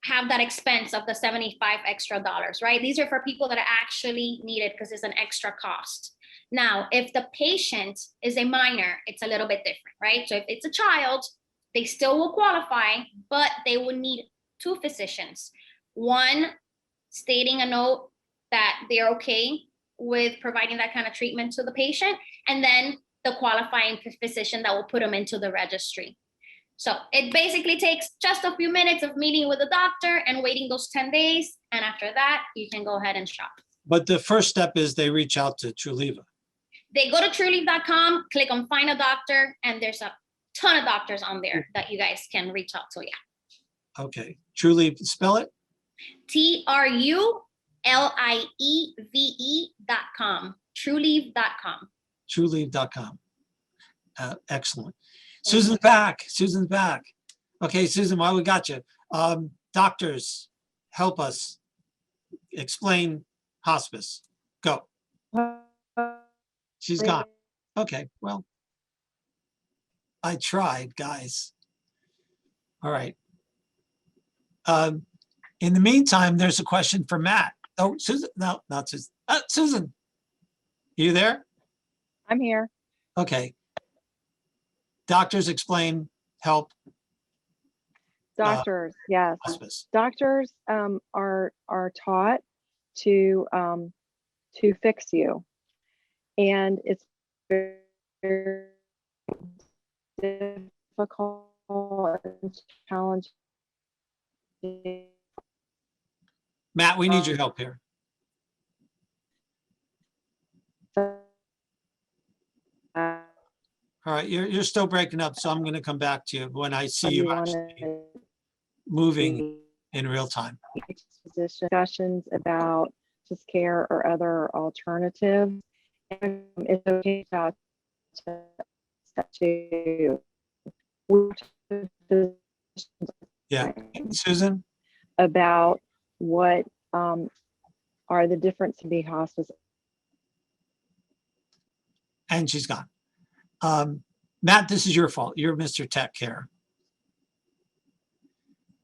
S3: have that expense of the $75 extra, right? These are for people that actually need it because it's an extra cost. Now, if the patient is a minor, it's a little bit different, right? So if it's a child, they still will qualify, but they would need two physicians. One stating a note that they're okay with providing that kind of treatment to the patient, and then the qualifying physician that will put them into the registry. So it basically takes just a few minutes of meeting with the doctor and waiting those 10 days. And after that, you can go ahead and shop.
S1: But the first step is they reach out to Truliva.
S3: They go to trueleave.com, click on find a doctor, and there's a ton of doctors on there that you guys can reach out to. Yeah.
S1: Okay. Trulieve, spell it.
S3: TRULIEVE.com. Trulieve.com.
S1: Trulieve.com. Excellent. Susan's back. Susan's back. Okay, Susan, while we got you, doctors, help us explain hospice. Go. She's gone. Okay, well, I tried, guys. All right. In the meantime, there's a question for Matt. Oh, Susan, no, not Susan. Susan, you there?
S4: I'm here.
S1: Okay. Doctors explain, help.
S4: Doctors, yes.
S1: Hospice.
S4: Doctors are taught to fix you, and it's very difficult and challenging.
S1: Matt, we need your help here. All right, you're still breaking up, so I'm going to come back to you when I see you actually moving in real time.
S4: Discussions about just care or other alternatives. And it's okay to
S1: Yeah, Susan?
S4: About what are the difference to be hospice.
S1: And she's gone. Matt, this is your fault. You're Mr. Tech Care.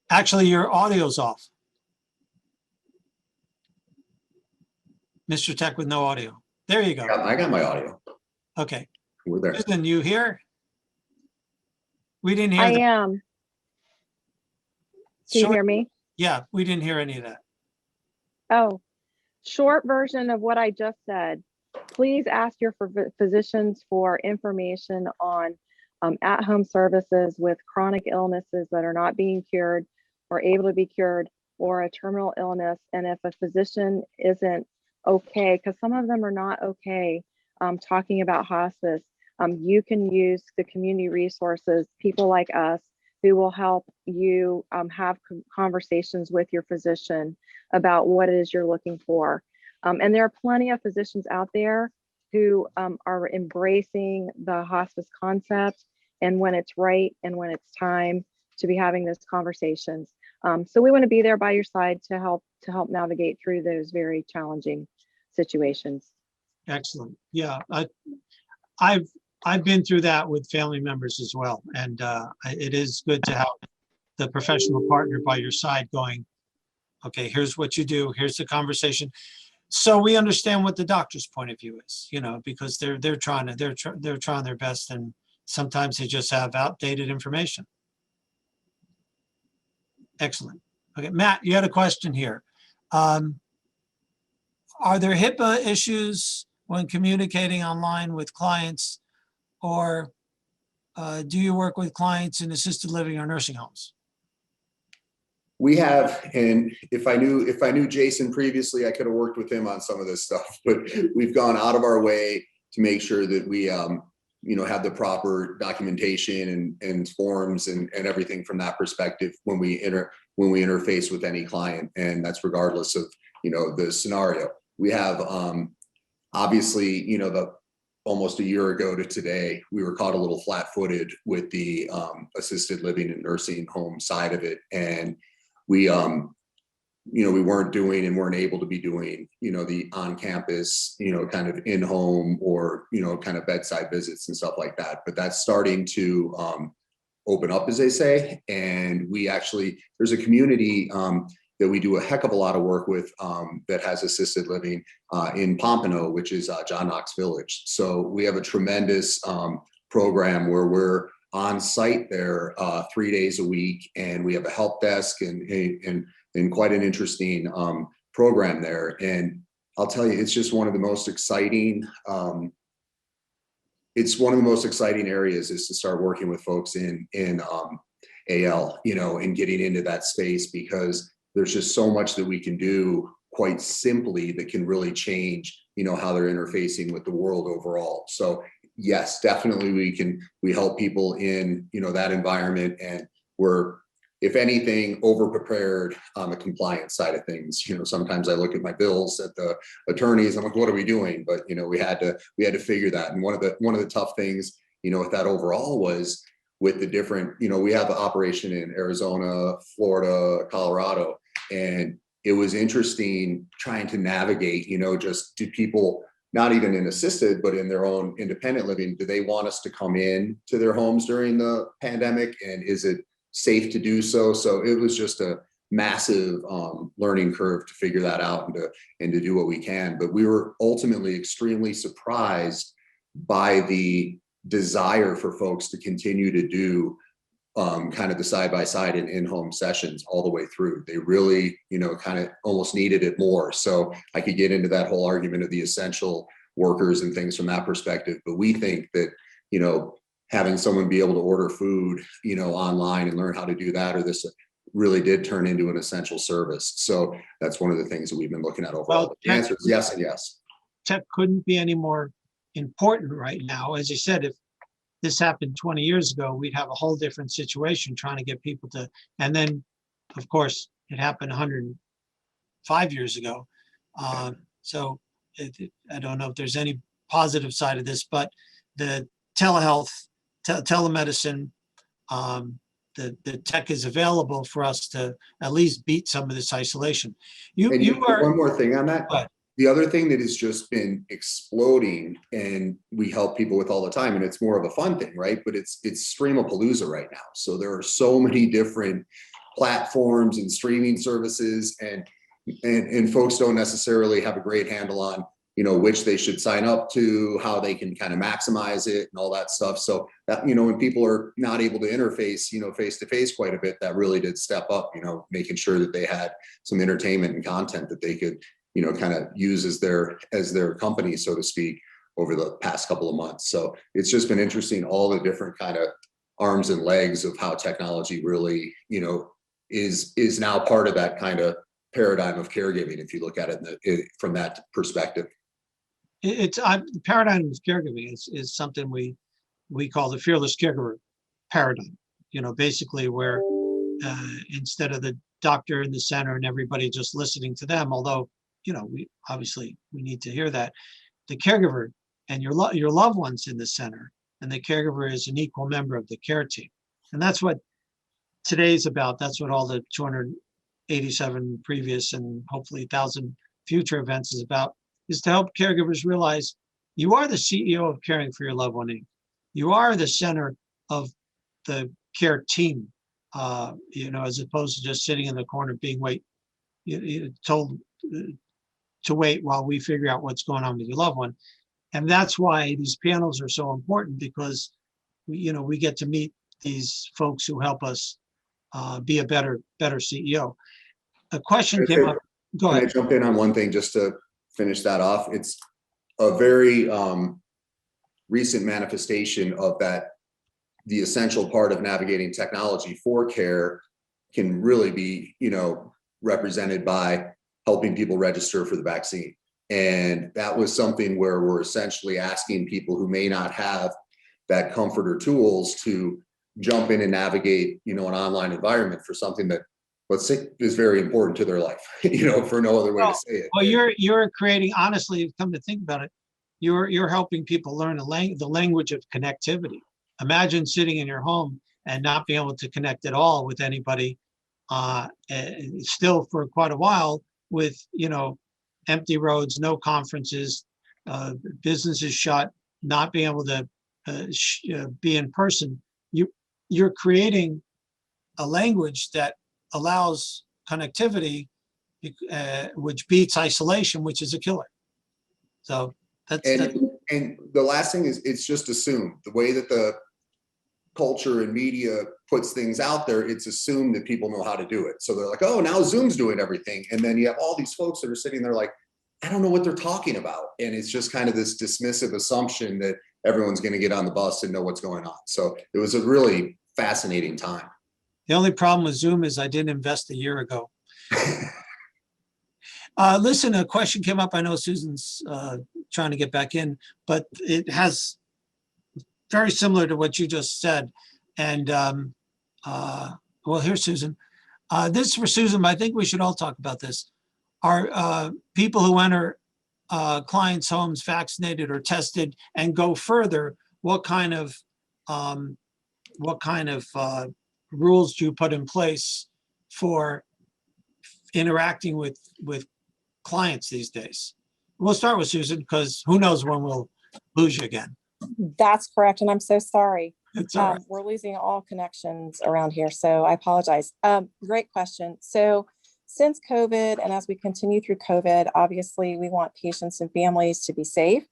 S1: Actually, your audio's off. Mr. Tech with no audio. There you go.
S2: I got my audio.
S1: Okay.
S2: We're there.
S1: Susan, you here? We didn't hear
S4: I
S1: that.
S4: am. Can you hear me?
S1: Yeah, we didn't hear any of that.
S4: Oh, short version of what I just said. Please ask your physicians for information on at-home services with chronic illnesses that are not being cured or able to be cured, or a terminal illness. And if a physician isn't okay, because some of them are not okay talking about hospice, you can use the community resources, people like us, who will help you have conversations with your physician about what it is you're looking for. And there are plenty of physicians out there who are embracing the hospice concept, and when it's right and when it's time to be having those conversations. So we want to be there by your side to help navigate through those very challenging situations.
S1: Excellent. Yeah, I've been through that with family members as well, and it is good to have the professional partner by your side going, okay, here's what you do, here's the conversation. so we understand what the doctor's point of view is, because they're trying their best, and sometimes they just have outdated information. Excellent. Okay, Matt, you had a question here. Are there HIPAA issues when communicating online with clients, or do you work with clients in assisted living or nursing homes?
S2: We have, and if I knew Jason previously, I could have worked with him on some of this stuff, but we've gone out of our way to make sure that we have the proper documentation and forms and everything from that perspective when we interface with any client, and that's regardless of the scenario. We have obviously almost a year ago to today, we were caught a little flat-footed with the assisted living and nursing home side of it, and we weren't doing and weren't able to be doing the on-campus kind of in-home or kind of bedside visits and stuff like that. But that's starting to open up, as they say, and there's a community that we do a heck of a lot of work with that has assisted living in Pompano, which is John Knox Village. So we have a tremendous program where we're on site there 3 days a week, and we have a help desk and quite an interesting program there. And I'll tell you, it's just one of the most exciting. It's one of the most exciting areas is to start working with folks in AL, and getting into that space, because there's just so much that we can do quite simply that can really change, how they're interfacing with the world overall. So yes, definitely we help people in, that environment, and we're, if anything, over prepared on the compliance side of things. Sometimes I look at my bills at the attorneys, I'm like, what are we doing? But we had to figure that. And one of the tough things, with that overall was with the different, we have an operation in Arizona, Florida, Colorado, and it was interesting trying to navigate, just do people, not even in assisted, but in their own independent living, do they want us to come in to their homes during the pandemic? And is it safe to do so? So it was just a massive learning curve to figure that out and to do what we can. But we were ultimately extremely surprised by the desire for folks to continue to do kind of the side-by-side and in-home sessions all the way through. They really, kind of almost needed it more. So I could get into that whole argument of the essential workers and things from that perspective. But we think that, having someone be able to order food, online and learn how to do that, or this really did turn into an essential service. So that's one of the things that we've been looking at overall.
S1: Well,
S2: the answer is yes and yes.
S1: Tech couldn't be any more important right now. As you said, if this happened 20 years ago, we'd have a whole different situation trying to get people to, and then of course it happened 105 years ago. So I don't know if there's any positive side of this, but the telehealth, telemedicine, the tech is available for us to at least beat some of this isolation.
S2: One more thing on that.
S1: What?
S2: The other thing that has just been exploding, and we help people with all the time, and it's more of a fun thing, right? But it's Streamopalooza right now. So there are so many different platforms and streaming services, and folks don't necessarily have a great handle on, which they should sign up to, how they can kind of maximize it and all that stuff. So that, when people are not able to interface, face to face quite a bit, that really did step up, making sure that they had some entertainment and content that they could, kind of use as their company, so to speak, over the past couple of months. So it's just been interesting, all the different kind of arms and legs of how technology really, is now part of that kind of paradigm of caregiving, if you look at it from that perspective.
S1: The paradigm of caregiving is something we call the fearless caregiver paradigm. Basically where instead of the doctor in the center and everybody just listening to them, although we need to hear that, the caregiver and your loved ones in the center, and the caregiver is an equal member of the care team. And that's what today's about. That's what all the 287 previous and hopefully 1,000 future events is about, is to help caregivers realize you are the CEO of caring for your loved one. You are the center of the care team, as opposed to just sitting in the corner being told to wait while we figure out what's going on with your loved one. And that's why these panels are so important, because we get to meet these folks who help us be a better CEO. A question came up. Go
S2: Can I
S1: ahead.
S2: jump in on one thing just to finish that off? It's a very recent manifestation of that. The essential part of navigating technology for care can really be, represented by helping people register for the vaccine. And that was something where we're essentially asking people who may not have that comfort or tools to jump in and navigate, an online environment for something that, let's say, is very important to their life, for no other way to say it.
S1: Well, you're creating, honestly, come to think about it, you're helping people learn the language of connectivity. Imagine sitting in your home and not being able to connect at all with anybody, still for quite a while, with empty roads, no conferences, businesses shut, not being able to be in person. You're creating a language that allows connectivity, which beats isolation, which is a killer. So
S2: and the last thing is, it's just assumed the way that the culture and media puts things out there, it's assumed that people know how to do it. So they're like, oh, now Zoom's doing everything. And then you have all these folks that are sitting there like, I don't know what they're talking about. And it's just kind of this dismissive assumption that everyone's going to get on the bus and know what's going on. So it was a really fascinating time.
S1: The only problem with Zoom is I didn't invest a year ago. Listen, a question came up. I know Susan's trying to get back in, but it has very similar to what you just said. And well, here's Susan. This is for Susan, but I think we should all talk about this. Are people who enter clients' homes vaccinated or tested, and go further, what kind of rules do you put in place for interacting with clients these days? We'll start with Susan, because who knows when we'll lose you again.
S7: That's correct. And I'm so sorry.
S1: It's all right.
S7: We're losing all connections around here. So I apologize. Great question. So since COVID, and as we continue through COVID, obviously we want patients and families to be safe.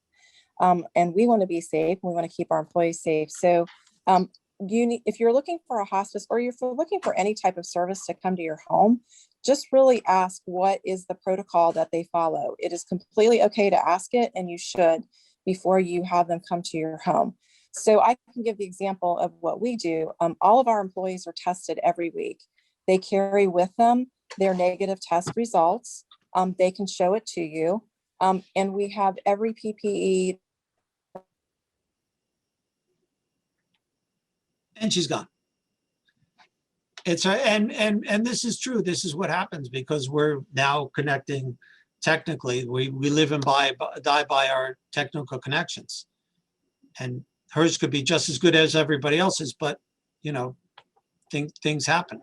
S7: And we want to be safe. We want to keep our employees safe. So if you're looking for a hospice, or if you're looking for any type of service to come to your home, just really ask, what is the protocol that they follow? It is completely okay to ask it, and you should, before you have them come to your home. So I can give the example of what we do. All of our employees are tested every week. They carry with them their negative test results. They can show it to you. And we have every PPE.
S1: And she's gone. It's and this is true. This is what happens because we're now connecting. Technically, we live and die by our technical connections, and hers could be just as good as everybody else's, but things happen.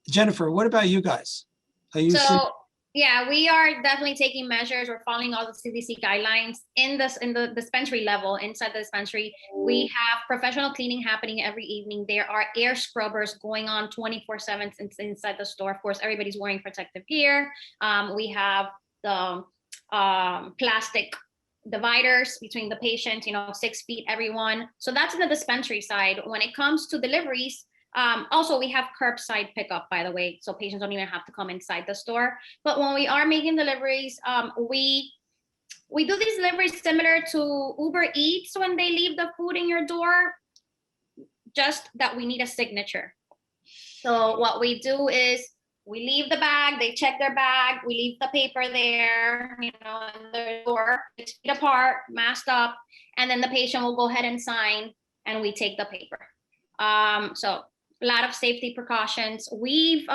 S1: Jennifer, what about you guys? Are you
S3: Yeah, we are definitely taking measures. We're following all the CDC guidelines in the dispensary level. Inside the dispensary, we have professional cleaning happening every evening. There are air scrubbers going on 24/7 inside the store. Of course, everybody's wearing protective gear. We have the plastic dividers between the patient, 6 feet everyone. So that's in the dispensary side. When it comes to deliveries, also, we have curbside pickup, by the way, so patients don't even have to come inside the store. But when we are making deliveries, we do these deliveries similar to Uber Eats when they leave the food in your door, just that we need a signature. So what we do is we leave the bag, they check their bag, we leave the paper there, in the door, 6 feet apart, masked up, and then the patient will go ahead and sign, and we take the paper. So a lot of safety precautions. We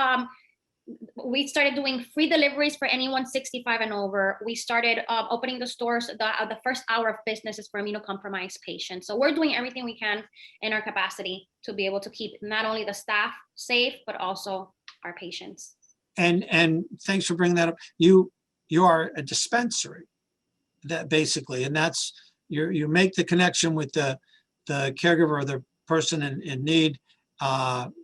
S3: started doing free deliveries for anyone 65 and over. We started opening the stores. The first hour of business is for immunocompromised patients. So we're doing everything we can in our capacity to be able to keep not only the staff safe, but also our patients.
S1: And thanks for bringing that up. You are a dispensary, that basically, and that's you make the connection with the caregiver or the person in need.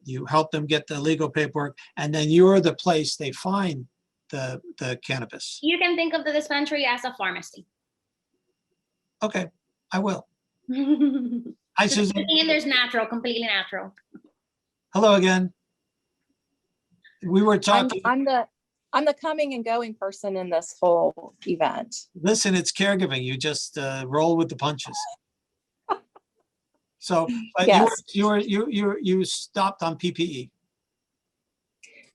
S1: You help them get the legal paperwork, and then you're the place they find the cannabis?
S3: You can think of the dispensary as a pharmacy.
S1: Okay, I will.
S3: And
S1: Hi, Susan.
S3: there's natural, completely natural.
S1: Hello again. We were
S7: I'm,
S1: talking,
S7: I'm the coming and going person in this whole event.
S1: listen, it's caregiving. You just roll with the punches. So, but
S7: Yes.
S1: you stopped on PPE.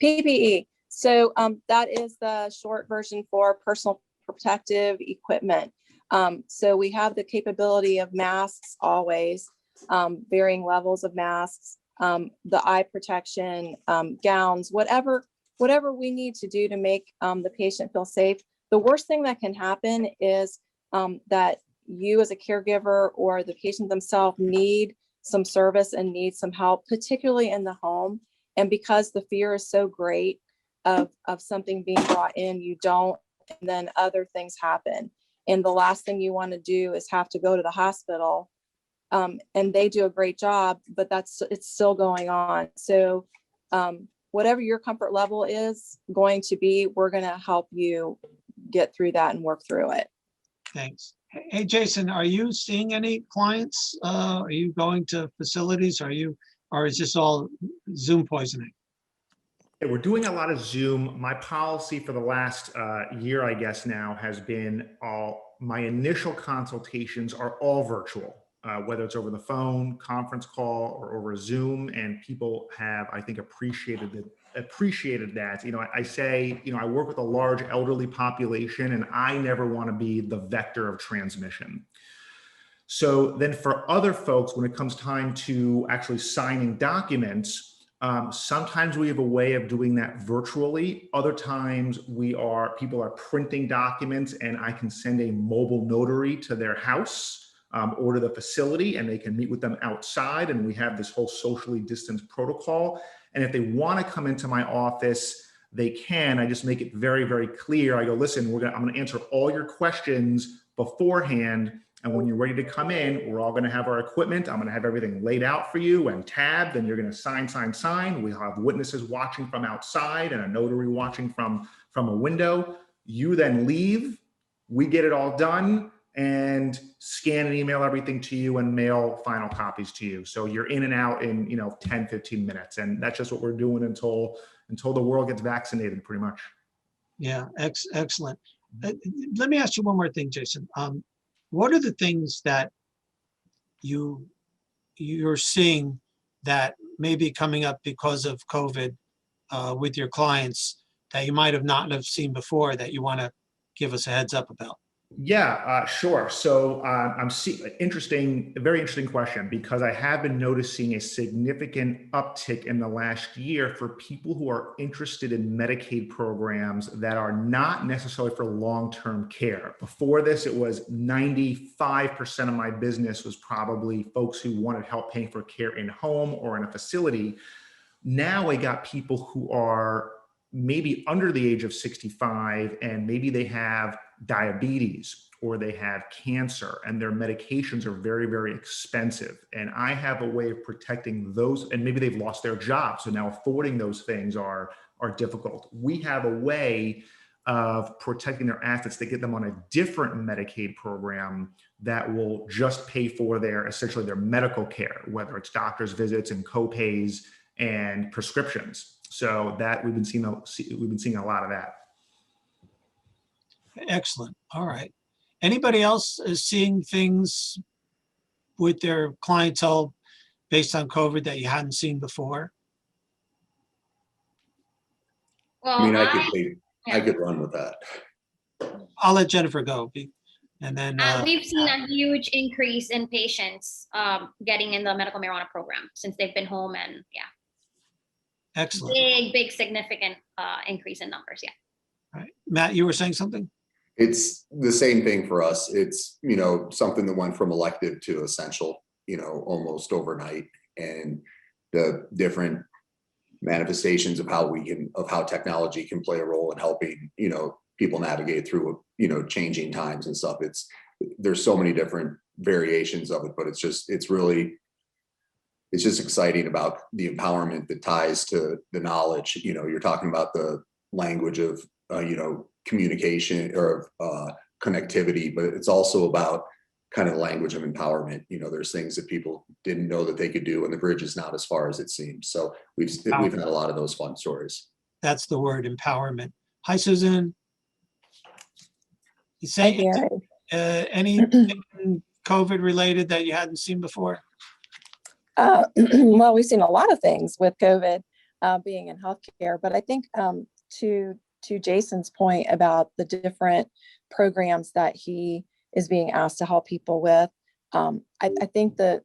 S7: PPE. So that is the short version for personal protective equipment. So we have the capability of masks always, varying levels of masks, the eye protection, gowns, whatever we need to do to make the patient feel safe. The worst thing that can happen is that you as a caregiver or the patient themselves need some service and need some help, particularly in the home. And because the fear is so great of something being brought in, you don't, and then other things happen. And the last thing you want to do is have to go to the hospital. And they do a great job, but it's still going on. So whatever your comfort level is going to be, we're going to help you get through that and work through it.
S1: Thanks. Hey, Jason, are you seeing any clients? Are you going to facilities? Or is this all Zoom poisoning?
S5: Yeah, we're doing a lot of Zoom. My policy for the last year, I guess now, has been my initial consultations are all virtual, whether it's over the phone, conference call, or over Zoom. And people have, I think, appreciated that. You know, I say, you know, I work with a large elderly population, and I never want to be the vector of transmission. So then for other folks, when it comes time to actually signing documents, sometimes we have a way of doing that virtually. Other times people are printing documents, and I can send a mobile notary to their house or to the facility, and they can meet with them outside. And we have this whole socially distanced protocol. And if they want to come into my office, they can. I just make it very, very clear. I go, listen, I'm going to answer all your questions beforehand. And when you're ready to come in, we're all going to have our equipment. I'm going to have everything laid out for you and tabbed, and you're going to sign. We'll have witnesses watching from outside and a notary watching from a window. You then leave, we get it all done, and scan and email everything to you and mail final copies to you. So you're in and out in 10, 15 minutes. And that's just what we're doing until the world gets vaccinated, pretty much.
S1: Yeah, excellent. Let me ask you one more thing, Jason. What are the things that you're seeing that may be coming up because of COVID with your clients that you might have not have seen before that you want to give us a heads up about?
S5: Yeah, sure. So I'm seeing a very interesting question, because I have been noticing a significant uptick in the last year for people who are interested in Medicaid programs that are not necessarily for long-term care. Before this, it was 95% of my business was probably folks who wanted help paying for care in home or in a facility. Now I got people who are maybe under the age of 65, and maybe they have diabetes or they have cancer, and their medications are very, very expensive. And I have a way of protecting those, and maybe they've lost their job, so now affording those things are difficult. We have a way of protecting their assets to get them on a different Medicaid program that will just pay for essentially their medical care, whether it's doctor's visits and co-pays and prescriptions. So that we've been seeing a lot of that.
S1: Excellent. All right. Anybody else is seeing things with their clientele based on COVID that you hadn't seen before?
S3: Well,
S2: I mean, I could run with that.
S1: I'll let Jennifer go. And then
S3: we've seen a huge increase in patients getting in the medical marijuana program since they've been home, and
S1: excellent.
S3: Big significant increase in numbers. Yeah.
S1: All right. Matt, you were saying something?
S2: It's the same thing for us. It's, something that went from elective to essential, almost overnight, and the different manifestations of how technology can play a role in helping, people navigate through, changing times and stuff. There's so many different variations of it, but it's just exciting about the empowerment that ties to the knowledge. You're talking about language of, communication or connectivity, but it's also about kind of the language of empowerment. There's things that people didn't know that they could do, and the bridge is not as far as it seems. So we've had a lot of those fun stories.
S1: That's the word, empowerment. Hi, Susan. You
S7: Hi,
S1: say
S7: Gary.
S1: anything COVID related that you hadn't seen before?
S7: Well, we've seen a lot of things with COVID being in healthcare, but I think to Jason's point about the different programs that he is being asked to help people with, I think the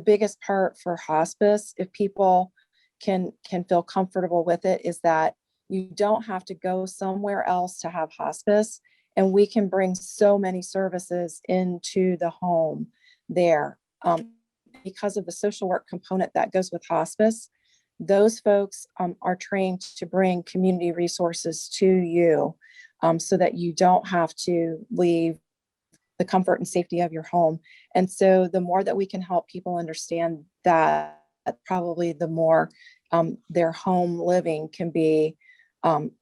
S7: biggest part for hospice, if people can feel comfortable with it, is that you don't have to go somewhere else to have hospice, and we can bring so many services into the home there. Because of the social work component that goes with hospice, those folks are trained to bring community resources to you, so that you don't have to leave the comfort and safety of your home. And so the more that we can help people understand that, probably the more their home living can be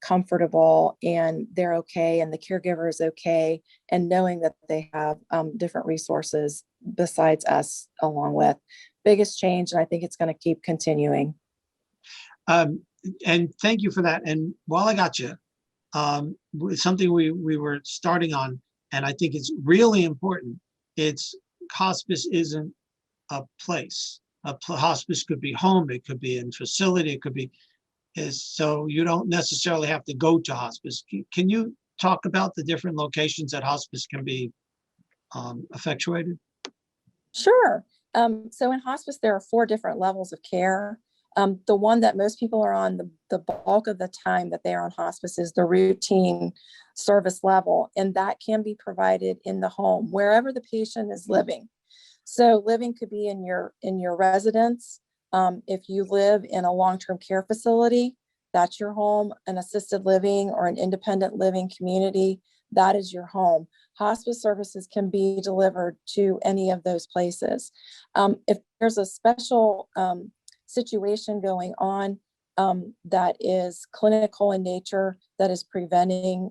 S7: comfortable, and they're okay, and the caregiver is okay, and knowing that they have different resources besides us along with. Biggest change, and I think it's going to keep continuing.
S1: And thank you for that. And while I got you, something we were starting on, and I think it's really important. It's hospice isn't a place. Hospice could be home, it could be in facility, it could be so you don't necessarily have to go to hospice. Can you talk about the different locations that hospice can be effectuated?
S7: Sure. So in hospice, there are 4 different levels of care. The one that most people are on the bulk of the time that they are on hospice is the routine service level, and that can be provided in the home, wherever the patient is living. So living could be in your residence. If you live in a long-term care facility, that's your home. An assisted living or an independent living community, that is your home. Hospice services can be delivered to any of those places. If there's a special situation going on that is clinical in nature, that is preventing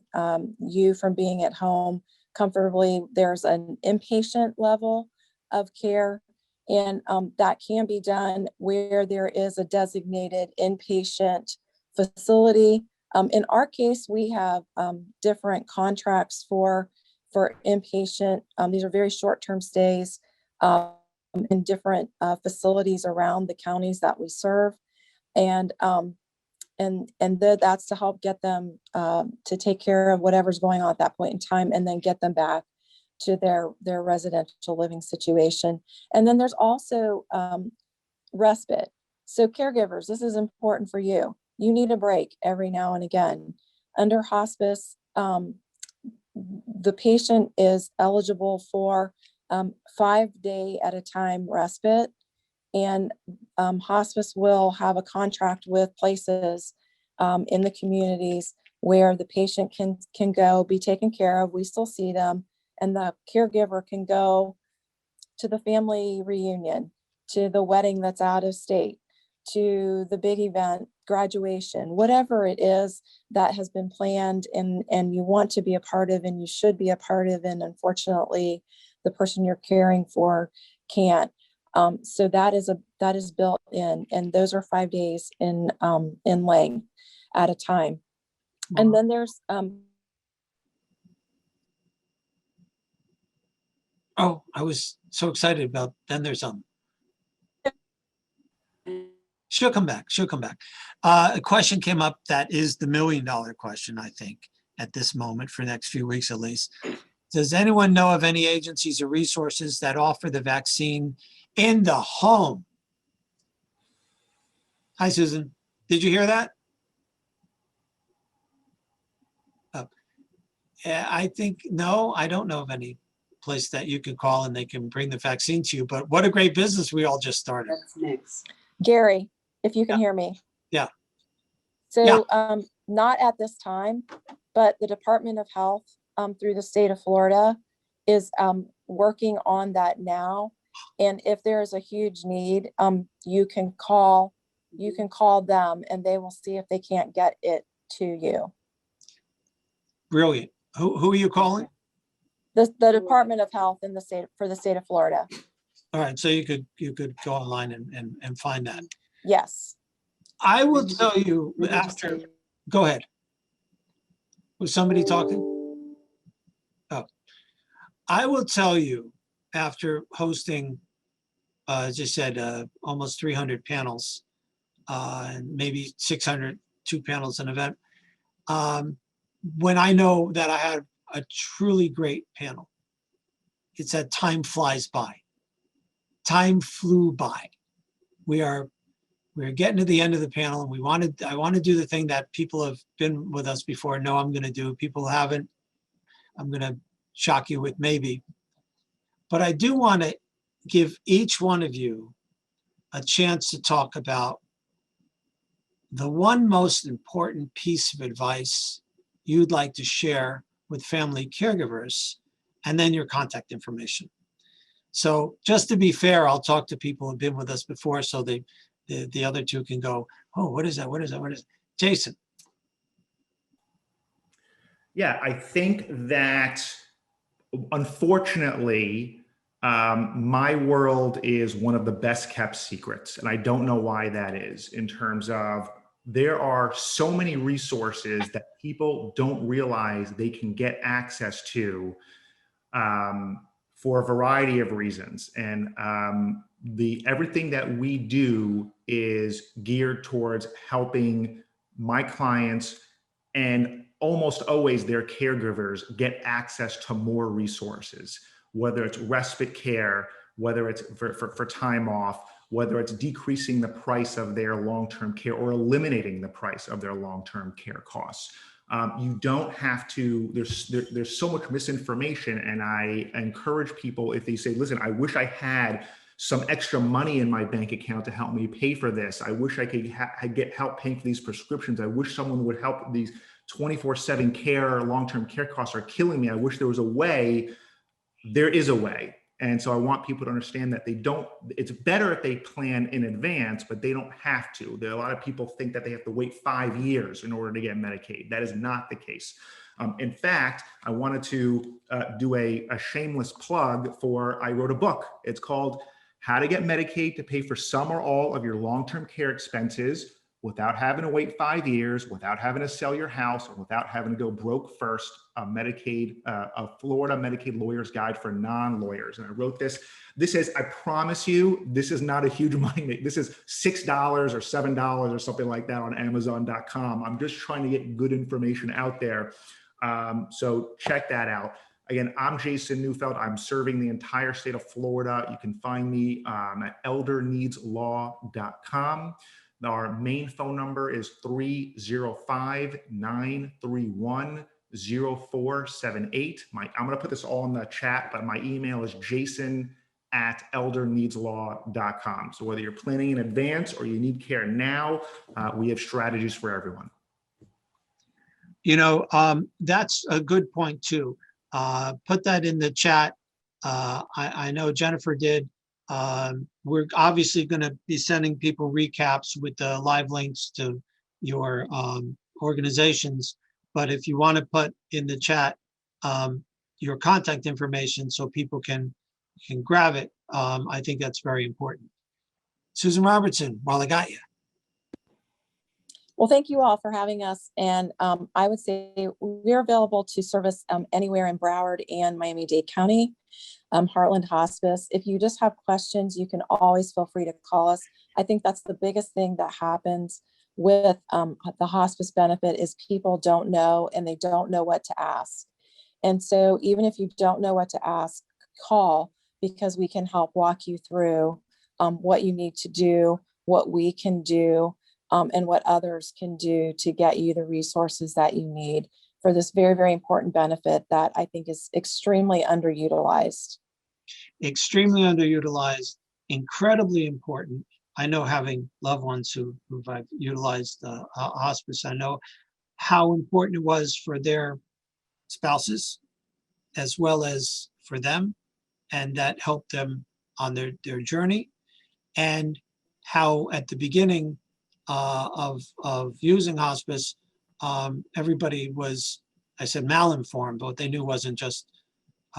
S7: you from being at home comfortably, there's an inpatient level of care, and that can be done where there is a designated inpatient facility. In our case, we have different contracts for inpatient. These are very short-term stays in different facilities around the counties that we serve, and that's to help get them to take care of whatever's going on at that point in time, and then get them back to their residential living situation. And then there's also respite. So caregivers, this is important for you. You need a break every now and again. Under hospice, the patient is eligible for 5-day at a time respite, and hospice will have a contract with places in the communities where the patient can go be taken care of. We still see them, and the caregiver can go to the family reunion, to the wedding that's out of state, to the big event, graduation, whatever it is that has been planned and you want to be a part of, and you should be a part of, and unfortunately the person you're caring for can't. So that is built in, and those are 5 days in length at a time. And then there's
S1: Oh, I was so excited about, then there's she'll come back. A question came up that is the $1 million question, I think, at this moment, for the next few weeks at least. Does anyone know of any agencies or resources that offer the vaccine in the home? Hi, Susan. Did you hear that? I think, no, I don't know of any place that you can call and they can bring the vaccine to you, but what a great business we all just started.
S8: That's next.
S7: Gary, if you can hear me.
S1: Yeah.
S7: So not at this time, but the Department of Health through the state of Florida is working on that now. And if there is a huge need, you can call them, and they will see if they can't get it to you.
S1: Brilliant. Who are you calling?
S7: The Department of Health in the state, for the state of Florida.
S1: All right, so you could go online and find that.
S7: Yes.
S1: I will tell you after, go ahead. Was somebody talking? Oh, I will tell you after hosting, as I said, almost 300 panels, and maybe 602 panels an event. When I know that I had a truly great panel, it's that time flies by. Time flew by. We're getting to the end of the panel, and I want to do the thing that people have been with us before know I'm going to do. People haven't. I'm going to shock you with maybe. But I do want to give each one of you a chance to talk about the one most important piece of advice you'd like to share with family caregivers, and then your contact information. So just to be fair, I'll talk to people who've been with us before, so the other two can go, oh, what is that? What is that? What is it? Jason.
S5: Yeah, I think that unfortunately, my world is one of the best kept secrets. And I don't know why that is, in terms of there are so many resources that people don't realize they can get access to for a variety of reasons. And everything that we do is geared towards helping my clients and almost always their caregivers get access to more resources, whether it's respite care, whether it's for time off, whether it's decreasing the price of their long-term care or eliminating the price of their long-term care costs. You don't have to, there's so much misinformation, and I encourage people, if they say, listen, I wish I had some extra money in my bank account to help me pay for this. I wish I could get help paying for these prescriptions. I wish someone would help. These 24/7 care, long-term care costs are killing me. I wish there was a way. There is a way. And so I want people to understand that it's better if they plan in advance, but they don't have to. A lot of people think that they have to wait 5 years in order to get Medicaid. That is not the case. In fact, I wanted to do a shameless plug I wrote a book. It's called How to Get Medicaid to Pay for Some or All of Your Long-Term Care Expenses without having to wait 5 years, without having to sell your house, or without having to go broke first, a Florida Medicaid lawyer's guide for non-lawyers. And I wrote this. This is, I promise you, this is not a huge money. This is $6 or $7 or something like that on Amazon.com. I'm just trying to get good information out there. So check that out. Again, I'm Jason Neufeld. I'm serving the entire state of Florida. You can find me at elderneedslaw.com. Our main phone number is 305-931-0478. I'm going to put this all in the chat, but my email is jason@elderneedslaw.com. So whether you're planning in advance or you need care now, we have strategies for everyone.
S1: You know, that's a good point too. Put that in the chat. I know Jennifer did. We're obviously going to be sending people recaps with the live links to your organizations. But if you want to put in the chat your contact information so people can grab it, I think that's very important. Susan Robertson, while I got you.
S7: Well, thank you all for having us. And I would say we're available to service anywhere in Broward and Miami-Dade County, Heartland Hospice. If you just have questions, you can always feel free to call us. I think that's the biggest thing that happens with the hospice benefit is people don't know, and they don't know what to ask. And so even if you don't know what to ask, call, because we can help walk you through what you need to do, what we can do, and what others can do to get you the resources that you need for this very, very important benefit that I think is extremely underutilized.
S1: Extremely underutilized, incredibly important. I know, having loved ones who've utilized hospice, I know how important it was for their spouses as well as for them, and that helped them on their journey, and how at the beginning of using hospice, everybody was, I said malinformed, but what they knew wasn't just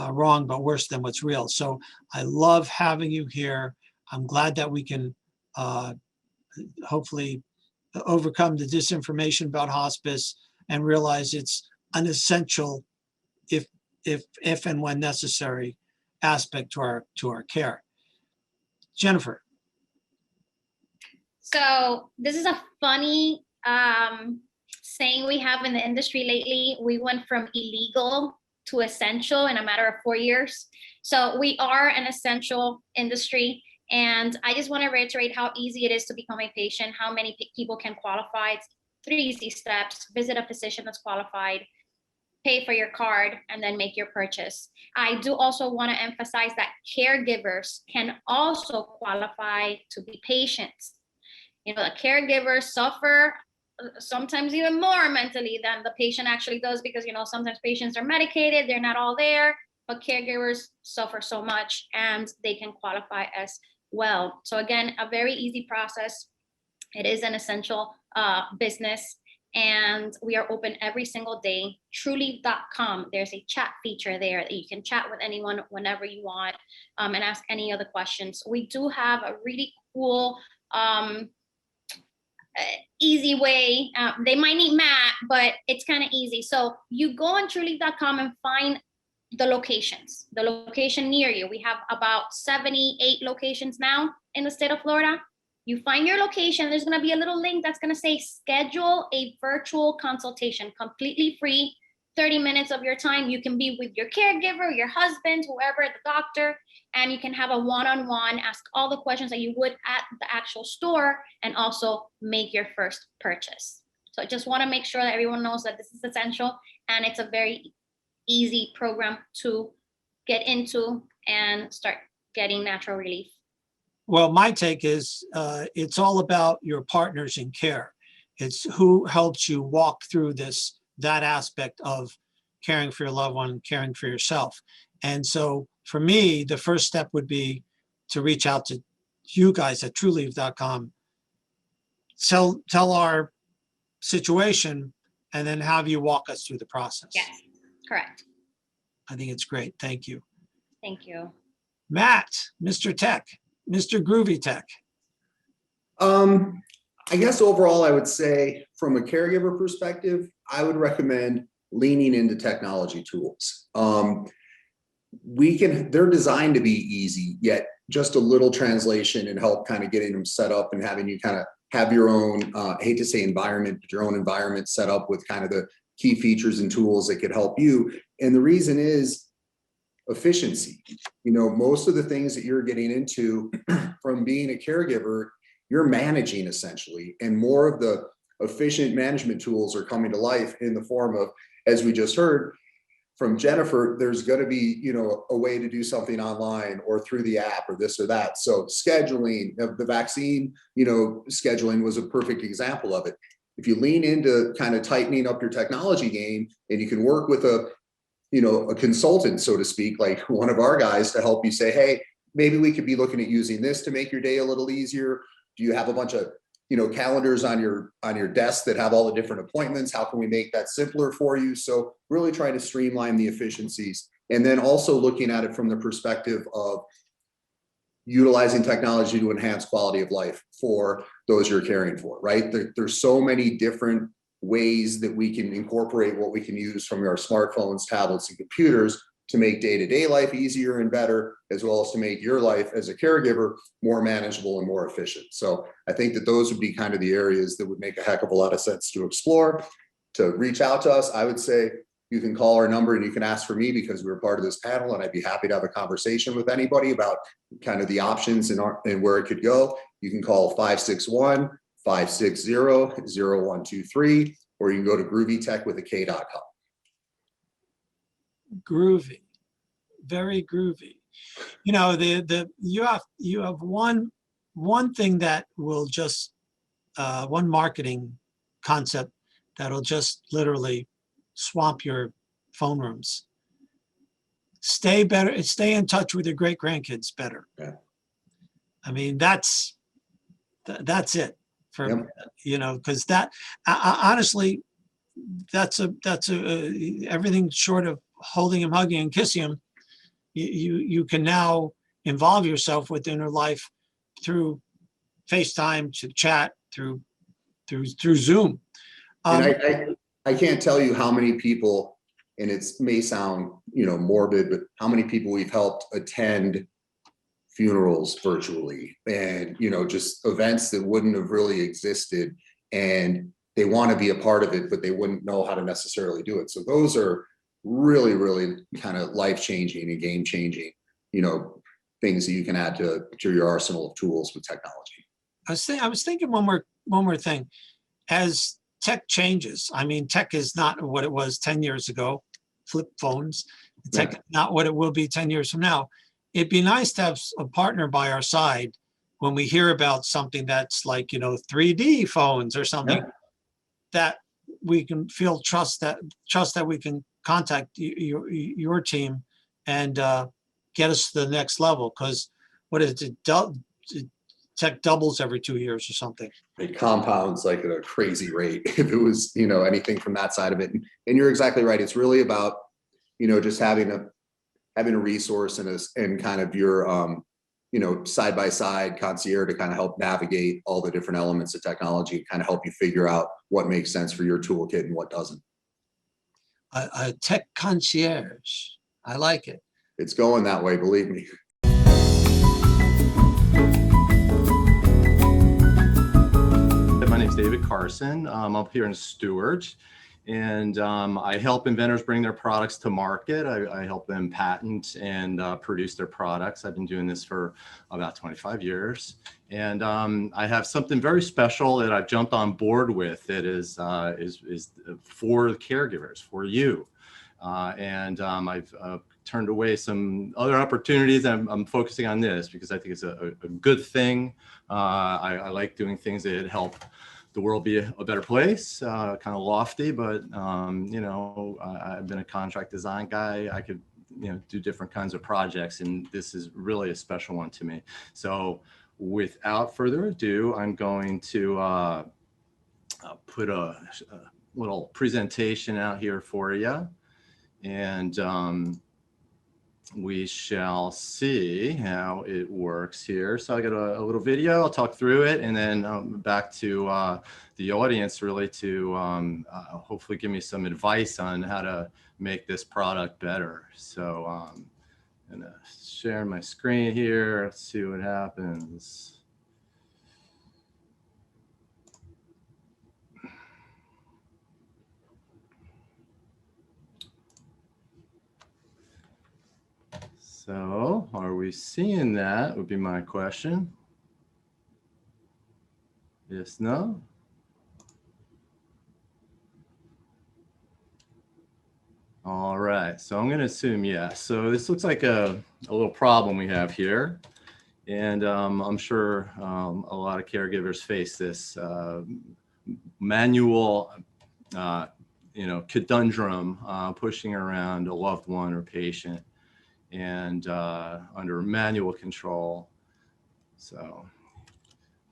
S1: wrong, but worse than what's real. So I love having you here. I'm glad that we can hopefully overcome the disinformation about hospice and realize it's an essential, if and when necessary, aspect to our care. Jennifer.
S3: So this is a funny saying we have in the industry lately. We went from illegal to essential in a matter of 4 years. So we are an essential industry. And I just want to reiterate how easy it is to become a patient, how many people can qualify. It's 3 easy steps: visit a physician that's qualified, pay for your card, and then make your purchase. I do also want to emphasize that caregivers can also qualify to be patients. You know, the caregivers suffer sometimes even more mentally than the patient actually does, because, you know, sometimes patients are medicated, they're not all there, but caregivers suffer so much and they can qualify as well. So again, a very easy process. It is an essential business, and we are open every single day. Trueleave.com, there's a chat feature there that you can chat with anyone whenever you want, and ask any other questions. We do have a really cool easy way. They might need Matt, but it's kind of easy. So you go on Trueleave.com and find the location near you. We have about 78 locations now in the state of Florida. You find your location, there's going to be a little link that's going to say schedule a virtual consultation, completely free, 30 minutes of your time. You can be with your caregiver, your husband, whoever, the doctor, and you can have a one-on-one, ask all the questions that you would at the actual store, and also make your first purchase. So I just want to make sure that everyone knows that this is essential, and it's a very easy program to get into and start getting natural relief.
S1: Well, my take is it's all about your partners in care. It's who helps you walk through that aspect of caring for your loved one, caring for yourself. And so for me, the first step would be to reach out to you guys at trueleave.com, tell our situation, and then have you walk us through the process.
S3: Yes, correct.
S1: I think it's great. Thank you.
S3: Thank you.
S1: Matt, Mr. Tech, Mr. Groovy Tech.
S2: I guess overall, I would say from a caregiver perspective, I would recommend leaning into technology tools. They're designed to be easy, yet just a little translation and help kind of getting them set up and having you kind of have your own, I hate to say environment, but your own environment set up with kind of the key features and tools that could help you. And the reason is efficiency. You know, most of the things that you're getting into from being a caregiver, you're managing essentially, and more of the efficient management tools are coming to life in the form of, as we just heard from Jennifer, there's going to be, you know, a way to do something online or through the app or this or that. So scheduling of the vaccine, you know, scheduling was a perfect example of it. If you lean into kind of tightening up your technology game, and you can work with a consultant, so to speak, like one of our guys, to help you say, hey, maybe we could be looking at using this to make your day a little easier. Do you have a bunch of, you know, calendars on your desk that have all the different appointments? How can we make that simpler for you? So really trying to streamline the efficiencies, and then also looking at it from the perspective of utilizing technology to enhance quality of life for those you're caring for, right? There's so many different ways that we can incorporate what we can use from our smartphones, tablets, and computers to make day-to-day life easier and better, as well as to make your life as a caregiver more manageable and more efficient. So I think that those would be kind of the areas that would make a heck of a lot of sense to explore. To reach out to us, I would say you can call our number and you can ask for me, because we're part of this panel, and I'd be happy to have a conversation with anybody about kind of the options and where it could go. You can call 561-560-0123, or you can go to groovytech.com.
S1: Groovy, very groovy. You know, you have one thing that will just one marketing concept that'll just literally swamp your phone rooms. Stay in touch with your great grandkids better.
S2: Yeah.
S1: I mean, that's it for,
S2: yep.
S1: You know, because that honestly, that's everything short of holding him, hugging and kissing him. You can now involve yourself within her life through FaceTime, to chat, through Zoom.
S2: And I can't tell you how many people, and it may sound, morbid, but how many people we've helped attend funerals virtually, and, just events that wouldn't have really existed, and they want to be a part of it, but they wouldn't know how to necessarily do it. So those are really, really kind of life-changing and game-changing, things that you can add to your arsenal of tools with technology.
S1: I was thinking one more thing. As tech changes, I mean, tech is not what it was 10 years ago, flip phones. Tech is not what it will be 10 years from now. It'd be nice to have a partner by our side when we hear about something that's like, 3D phones or something, that we can feel trust that we can contact your team and get us to the next level. Because what is it? Tech doubles every 2 years or something.
S2: It compounds like at a crazy rate if it was, anything from that side of it. And you're exactly right. It's really about, just having a resource and kind of your, side by side concierge to kind of help navigate all the different elements of technology, kind of help you figure out what makes sense for your toolkit and what doesn't.
S1: A tech concierge. I like it.
S2: It's going that way, believe me.
S8: My name is David Carson. I'm up here in Stuart, and I help inventors bring their products to market. I help them patent and produce their products. I've been doing this for about 25 years. And I have something very special that I've jumped on board with that is for the caregivers, for you. I've turned away some other opportunities. I'm focusing on this because I think it's a good thing. I like doing things that help the world be a better place, kind of lofty, but I've been a contract design guy. I could, do different kinds of projects, and this is really a special one to me. So without further ado, I'm going to put a little presentation out here for you, and we shall see how it works here. So I got a little video, I'll talk through it, and then back to the audience really to hopefully give me some advice on how to make this product better. So I'm gonna share my screen here, let's see what happens. So are we seeing that would be my question. Yes, no? All right, so I'm gonna assume yes. So this looks like a little problem we have here. And I'm sure a lot of caregivers face this manual, conundrum, pushing around a loved one or patient, and under manual control. So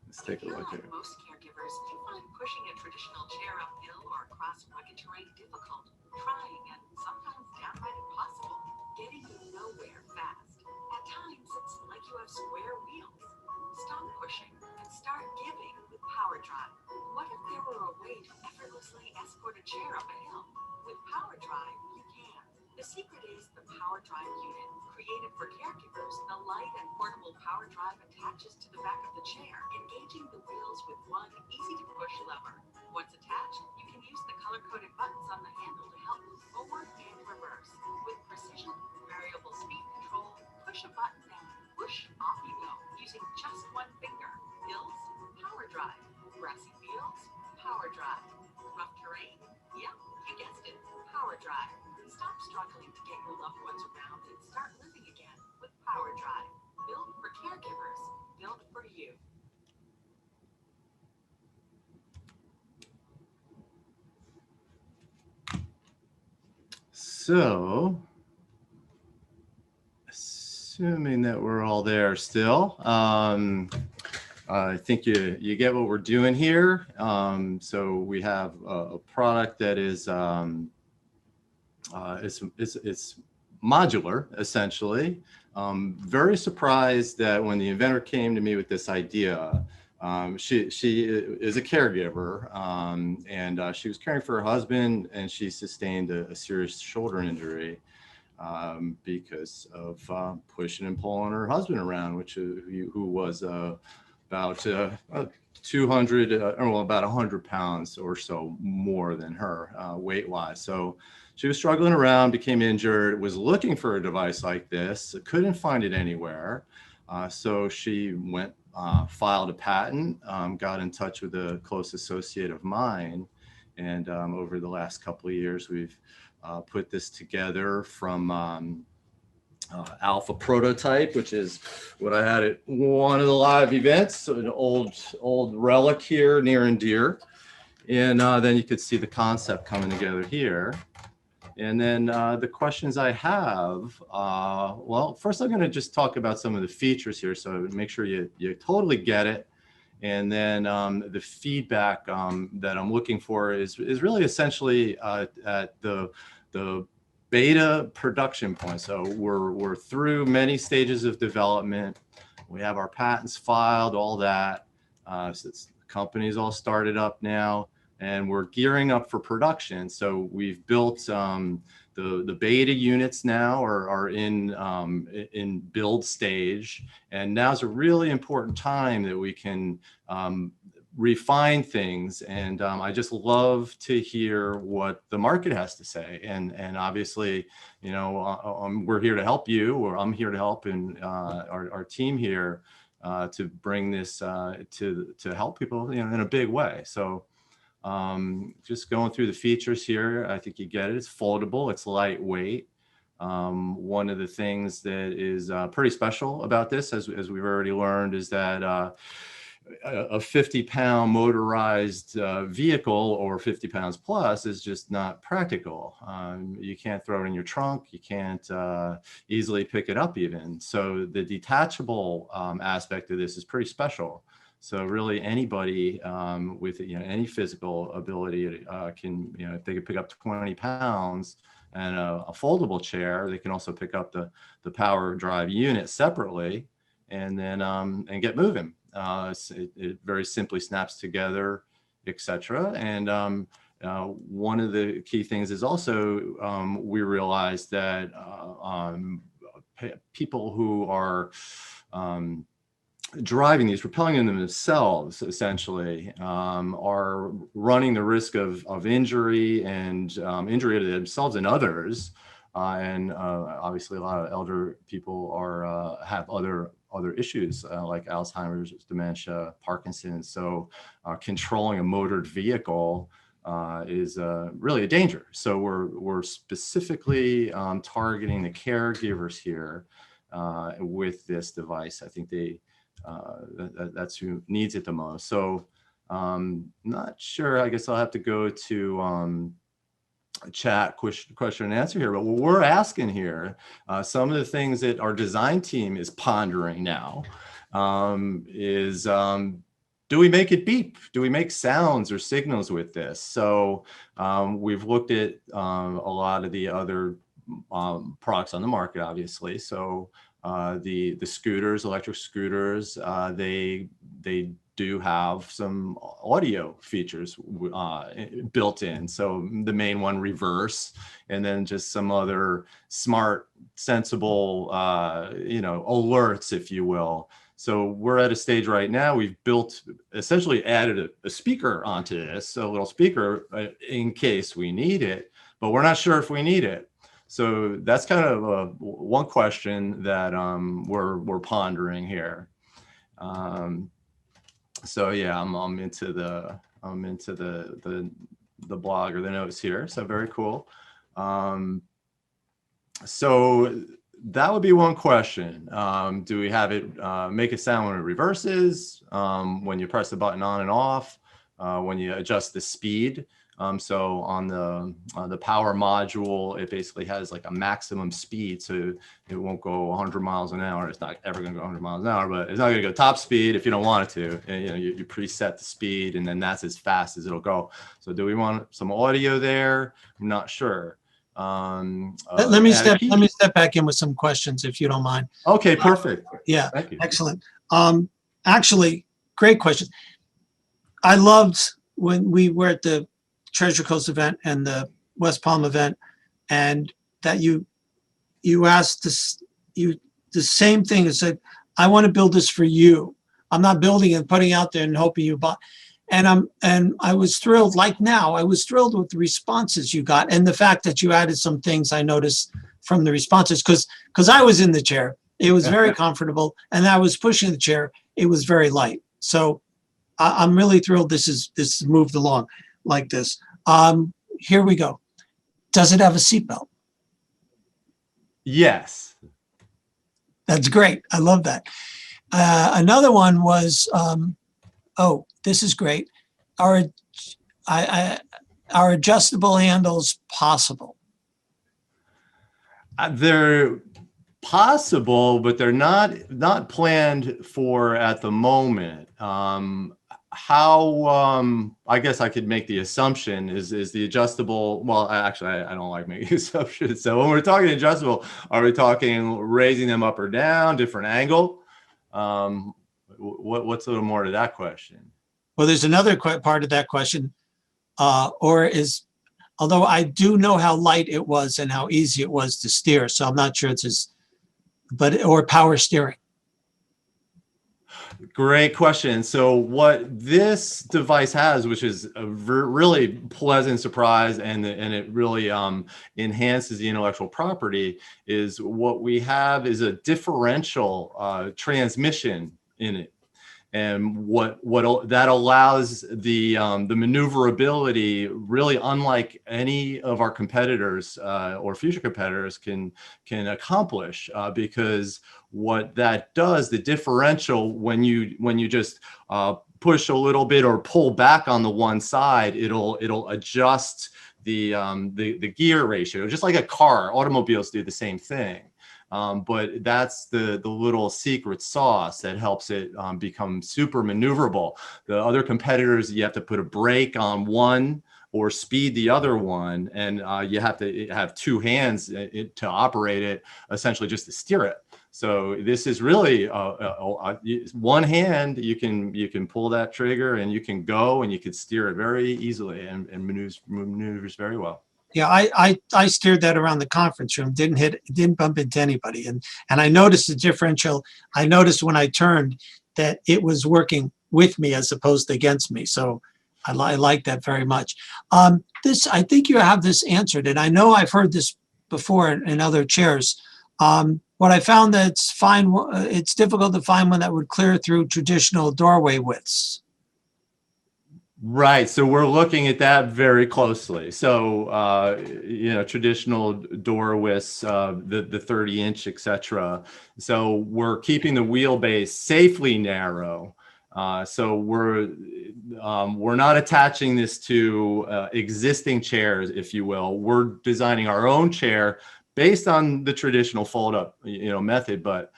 S8: let's take a look here.
S9: Most caregivers, you find pushing a traditional chair uphill or across rugged terrain difficult, trying, and sometimes downright impossible, getting you nowhere fast. At times, it's like you have square wheels. Stop pushing and start giving with Power Drive. What if there were a way to effortlessly escort a chair up a hill? With Power Drive, you can. The secret is the Power Drive unit. Created for caregivers, the light and portable Power Drive attaches to the back of the chair, engaging the wheels with one easy-to-push lever. Once attached, you can use the color-coded buttons on the handle to help move forward and reverse. With precision, variable speed control, push a button and whoosh, off you go, using just one finger. Hills, Power Drive. Grassy fields, Power Drive. Rough terrain? Yep, you guessed it, Power Drive. Stop struggling to get your loved ones around and start living again with Power Drive. Built for caregivers, built for you.
S8: So, assuming that we're all there still, I think you get what we're doing here. So we have a product that is it's modular, essentially. Very surprised that when the inventor came to me with this idea, she is a caregiver, and she was caring for her husband, and she sustained a serious shoulder injury because of pushing and pulling her husband around, who was about 200, about 100 pounds or so more than her weight-wise. So she was struggling around, became injured, was looking for a device like this, couldn't find it anywhere. So she went, filed a patent, got in touch with a close associate of mine. And over the last couple of years, we've put this together from alpha prototype, which is what I had at one of the live events, an old relic here, near and dear. And then you could see the concept coming together here. And then the questions I have, well, first I'm going to just talk about some of the features here, so make sure you totally get it. And then the feedback that I'm looking for is really essentially at the beta production point. So we're through many stages of development. We have our patents filed, all that. So the company's all started up now, and we're gearing up for production. So we've built the beta units now are in build stage, and now's a really important time that we can refine things. And I just love to hear what the market has to say. And obviously, you know, we're here to help you, or I'm here to help, and our team here to bring this to help people, you know, in a big way. So just going through the features here, I think you get it. It's foldable, it's lightweight. One of the things that is pretty special about this, as we've already learned, is that a 50-pound motorized vehicle, or 50 pounds plus, is just not practical. You can't throw it in your trunk. You can't easily pick it up even. So the detachable aspect of this is pretty special. So really anybody with, you know, any physical ability can, you know, if they can pick up 20 pounds and a foldable chair, they can also pick up the power drive unit separately, and then and get moving. It very simply snaps together, etc. And one of the key things is also we realized that people who are driving these, propelling them themselves, essentially, are running the risk of injury and injury to themselves and others. And obviously, a lot of elder people have other issues like Alzheimer's, dementia, Parkinson's. So controlling a motored vehicle is really a danger. So we're specifically targeting the caregivers here with this device. I think that's who needs it the most. So not sure, I guess I'll have to go to chat question and answer here, but what we're asking here, some of the things that our design team is pondering now is, do we make it beep? Do we make sounds or signals with this? So we've looked at a lot of the other products on the market, obviously. So the scooters, electric scooters, they do have some audio features built in. So the main one, reverse, and then just some other smart, sensible, you know, alerts, if you will. So we're at a stage right now, we've essentially added a speaker onto this, a little speaker in case we need it, but we're not sure if we need it. So that's kind of one question that we're pondering here. So yeah, I'm into the blog or the notes here. So very cool. So that would be one question. Do we have it make a sound when it reverses? When you press the button on and off? When you adjust the speed? So on the power module, it basically has like a maximum speed, so it won't go 100 miles an hour. It's not ever going to go 100 miles an hour, but it's not going to go top speed if you don't want it to. And, you preset the speed, and then that's as fast as it'll go. So do we want some audio there? I'm not sure.
S1: Let me step back in with some questions, if you don't mind.
S8: Okay, perfect.
S1: Yeah,
S8: Thank you.
S1: excellent. Actually, great question. I loved when we were at the Treasure Coast event and the West Palm event, and that you asked this, the same thing and said, I want to build this for you. I'm not building it, putting it out there and hoping you buy. And I was thrilled, like now, I was thrilled with the responses you got, and the fact that you added some things I noticed from the responses, because I was in the chair. It was very comfortable, and I was pushing the chair. It was very light. So I'm really thrilled this moved along like this. Here we go. Does it have a seatbelt?
S8: Yes.
S1: That's great. I love that. Another one was, oh, this is great. Are adjustable handles possible?
S8: They're possible, but they're not planned for at the moment. I guess I could make the assumption is the adjustable, well, actually, I don't like making assumptions. So when we're talking adjustable, are we talking raising them up or down, different angle? What's a little more to that question?
S1: Well, there's another part of that question, although I do know how light it was and how easy it was to steer, so I'm not sure or power steering.
S8: Great question. So what this device has, which is a really pleasant surprise, and it really enhances the intellectual property, is what we have is a differential transmission in it. And what that allows the maneuverability, really unlike any of our competitors or future competitors can accomplish, because what that does, the differential, when you just push a little bit or pull back on the one side, it'll adjust the gear ratio, just like a car. Automobiles do the same thing. But that's the little secret sauce that helps it become super maneuverable. The other competitors, you have to put a brake on one or speed the other one, and you have to have two hands to operate it, essentially just to steer it. So this is really one hand, you can pull that trigger and you can go and you can steer it very easily and maneuvers very well.
S1: Yeah, I steered that around the conference room, didn't bump into anybody. And I noticed the differential. I noticed when I turned that it was working with me as opposed to against me. So I like that very much. I think you have this answered, and I know I've heard this before in other chairs. What I found that it's difficult to find one that would clear through traditional doorway widths.
S8: Right. So we're looking at that very closely. So, traditional door widths, the 30-inch, et cetera. So we're keeping the wheelbase safely narrow. So we're not attaching this to existing chairs, if you will. We're designing our own chair based on the traditional fold-up, method, but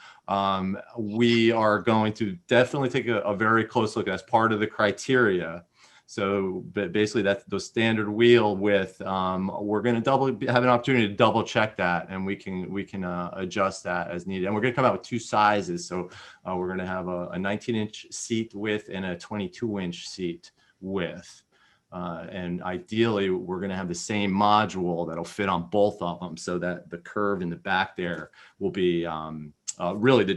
S8: we are going to definitely take a very close look as part of the criteria. So basically that's the standard wheel width. We're going to have an opportunity to double check that, and we can adjust that as needed. And we're going to come out with two sizes. So we're going to have a 19-inch seat width and a 22-inch seat width. And ideally, we're going to have the same module that'll fit on both of them, so that the curve in the back there will be really the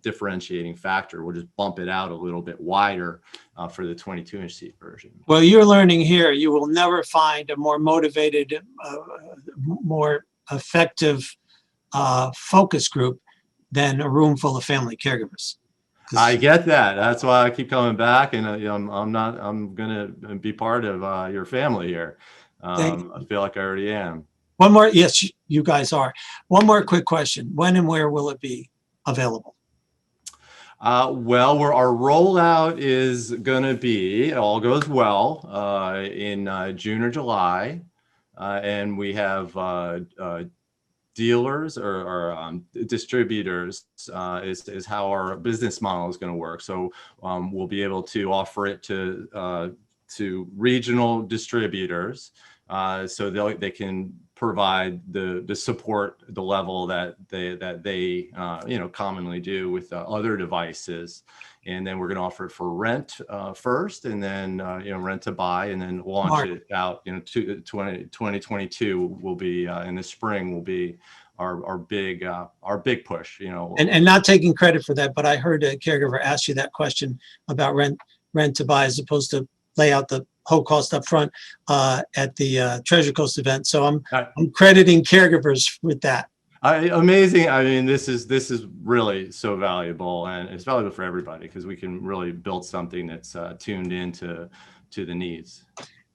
S8: differentiating factor. We'll just bump it out a little bit wider for the 22-inch seat version.
S1: Well, you're learning here. You will never find a more motivated, more effective focus group than a room full of family caregivers.
S8: I get that. That's why I keep coming back, and I'm gonna be part of your family here. I feel like I already am.
S1: One more, yes, you guys are. One more quick question: when and where will it be available?
S8: Well, where our rollout is going to be, it all goes well, in June or July. And we have dealers or distributors is how our business model is going to work. So we'll be able to offer it to regional distributors, so they can provide the support, the level that they commonly do with other devices. And then we're going to offer it for rent first, and then rent to buy, and then launch it out. 2022 will be in the spring will be our big push.
S1: And not taking credit for that, but I heard a caregiver ask you that question about rent to buy as opposed to lay out the whole cost up front at the Treasure Coast event. So I'm crediting caregivers with that.
S8: Amazing. I mean, this is really so valuable, and it's valuable for everybody because we can really build something that's tuned into the needs.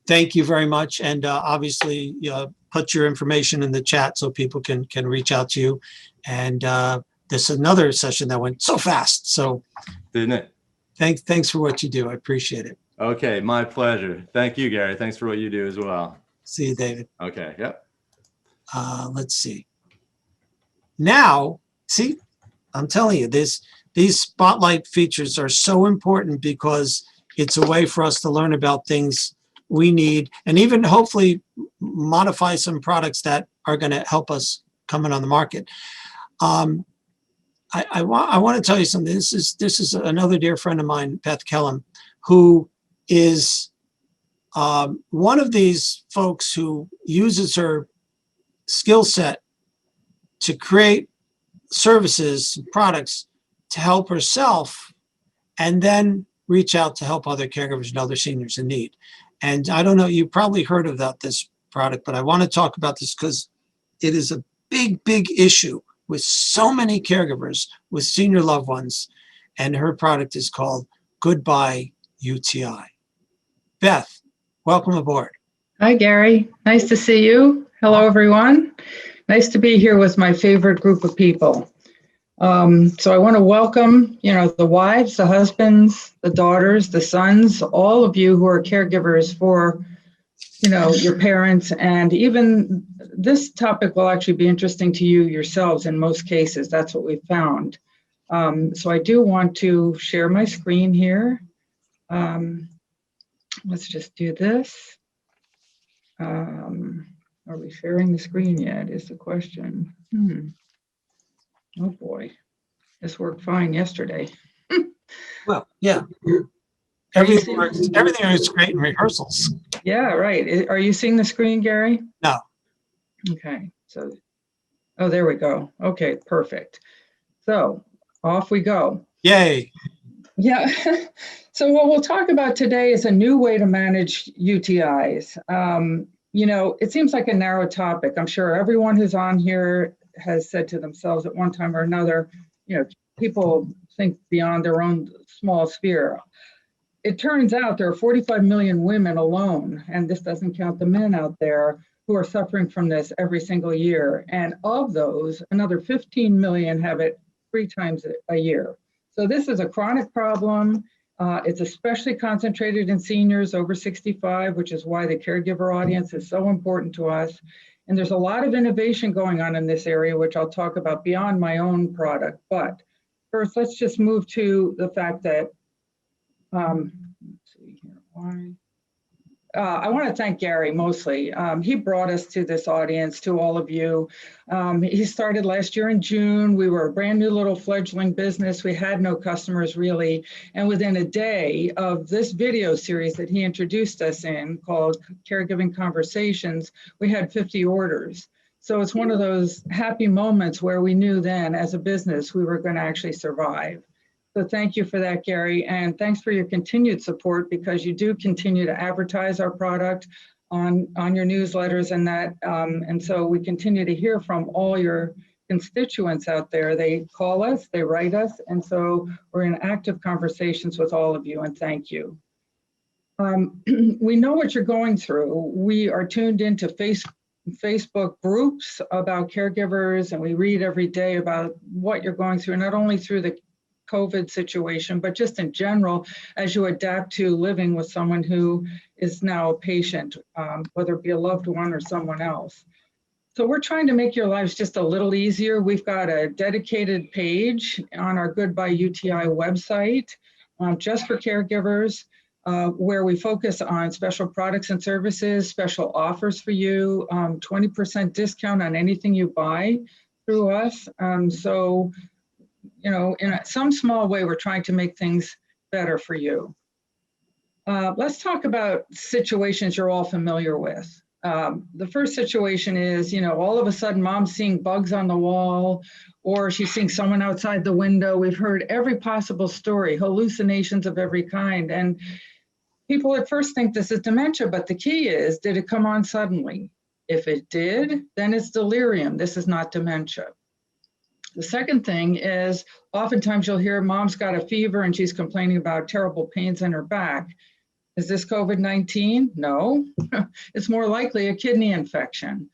S1: Thank you very much. And obviously put your information in the chat so people can reach out to you. And this is another session that went so fast. So
S8: didn't it?
S1: Thanks for what you do. I appreciate it.
S8: Okay, my pleasure. Thank you, Gary. Thanks for what you do as well.
S1: See you, David.
S8: Okay, yep.
S1: Let's see. Now, see, I'm telling you, these spotlight features are so important because it's a way for us to learn about things we need, and even hopefully modify some products that are going to help us coming on the market. I want to tell you something. This is another dear friend of mine, Beth Kellum, who is one of these folks who uses her skill set to create services, products to help herself, and then reach out to help other caregivers and other seniors in need. And I don't know, you probably heard about this product, but I want to talk about this because it is a big, big issue with so many caregivers with senior loved ones. And her product is called Goodbye UTI. Beth, welcome aboard.
S10: Hi, Gary. Nice to see you. Hello, everyone. Nice to be here with my favorite group of people. So I want to welcome, the wives, the husbands, the daughters, the sons, all of you who are caregivers for, your parents. And even this topic will actually be interesting to you yourselves in most cases. That's what we found. So I do want to share my screen here. Let's just do this. Are we sharing the screen yet is the question. Oh boy, this worked fine yesterday.
S1: Well, yeah. Everything is great in rehearsals.
S10: Yeah, right. Are you seeing the screen, Gary?
S1: No.
S10: Okay, so, oh, there we go. Okay, perfect. So off we go.
S1: Yay.
S10: Yeah. So what we'll talk about today is a new way to manage UTIs. It seems like a narrow topic. I'm sure everyone who's on here has said to themselves at one time or another, people think beyond their own small sphere. It turns out there are 45 million women alone, and this doesn't count the men out there, who are suffering from this every single year. And of those, another 15 million have it 3 times a year. So this is a chronic problem. It's especially concentrated in seniors over 65, which is why the caregiver audience is so important to us. And there's a lot of innovation going on in this area, which I'll talk about beyond my own product. But first, let's just move to the fact that, let's see here, why? I want to thank Gary mostly. He brought us to this audience, to all of you. He started last year in June. We were a brand new little fledgling business. We had no customers really. And within a day of this video series that he introduced us in called Caregiving Conversations, we had 50 orders. So it's one of those happy moments where we knew then as a business we were going to actually survive. So thank you for that, Gary, and thanks for your continued support because you do continue to advertise our product on your newsletters and that, and so we continue to hear from all your constituents out there. They call us, they write us, and so we're in active conversations with all of you, and thank you. We know what you're going through. We are tuned into Facebook groups about caregivers, and we read every day about what you're going through, not only through the COVID situation, but just in general, as you adapt to living with someone who is now a patient, whether it be a loved one or someone else. So we're trying to make your lives just a little easier. We've got a dedicated page on our Goodbye UTI website just for caregivers, where we focus on special products and services, special offers for you, 20% discount on anything you buy through us. So, you know, in some small way, we're trying to make things better for you. Let's talk about situations you're all familiar with. The first situation is, you know, all of a sudden mom's seeing bugs on the wall, or she's seeing someone outside the window. We've heard every possible story, hallucinations of every kind. And people at first think this is dementia, but the key is, did it come on suddenly? If it did, then it's delirium. This is not dementia. The second thing is, oftentimes you'll hear mom's got a fever and she's complaining about terrible pains in her back. Is this COVID-19? No, it's more likely a kidney infection.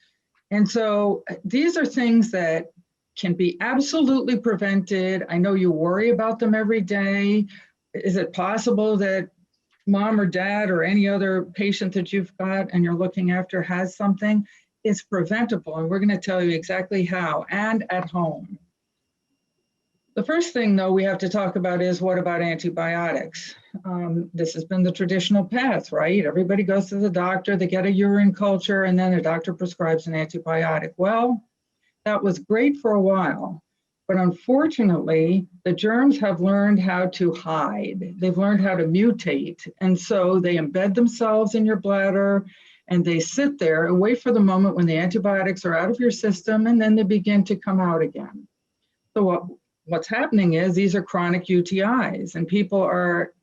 S10: And so these are things that can be absolutely prevented. I know you worry about them every day. Is it possible that mom or dad or any other patient that you've got and you're looking after has something? It's preventable, and we're going to tell you exactly how, and at home. The first thing, though, we have to talk about is, what about antibiotics? This has been the traditional path, right? Everybody goes to the doctor, they get a urine culture, and then the doctor prescribes an antibiotic. Well, that was great for a while, but unfortunately, the germs have learned how to hide. They've learned how to mutate, and so they embed themselves in your bladder, and they sit there and wait for the moment when the antibiotics are out of your system, and then they begin to come out again. So what's happening is, these are chronic UTIs, and people are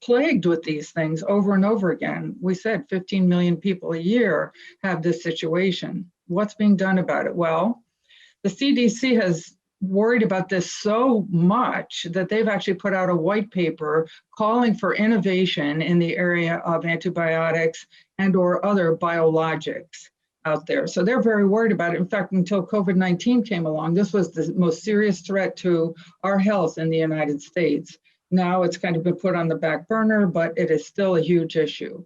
S10: plagued with these things over and over again. We said 15 million people a year have this situation. What's being done about it? Well, the CDC has worried about this so much that they've actually put out a white paper calling for innovation in the area of antibiotics and or other biologics out there. So they're very worried about it. In fact, until COVID-19 came along, this was the most serious threat to our health in the United States. Now it's kind of been put on the back burner, but it is still a huge issue.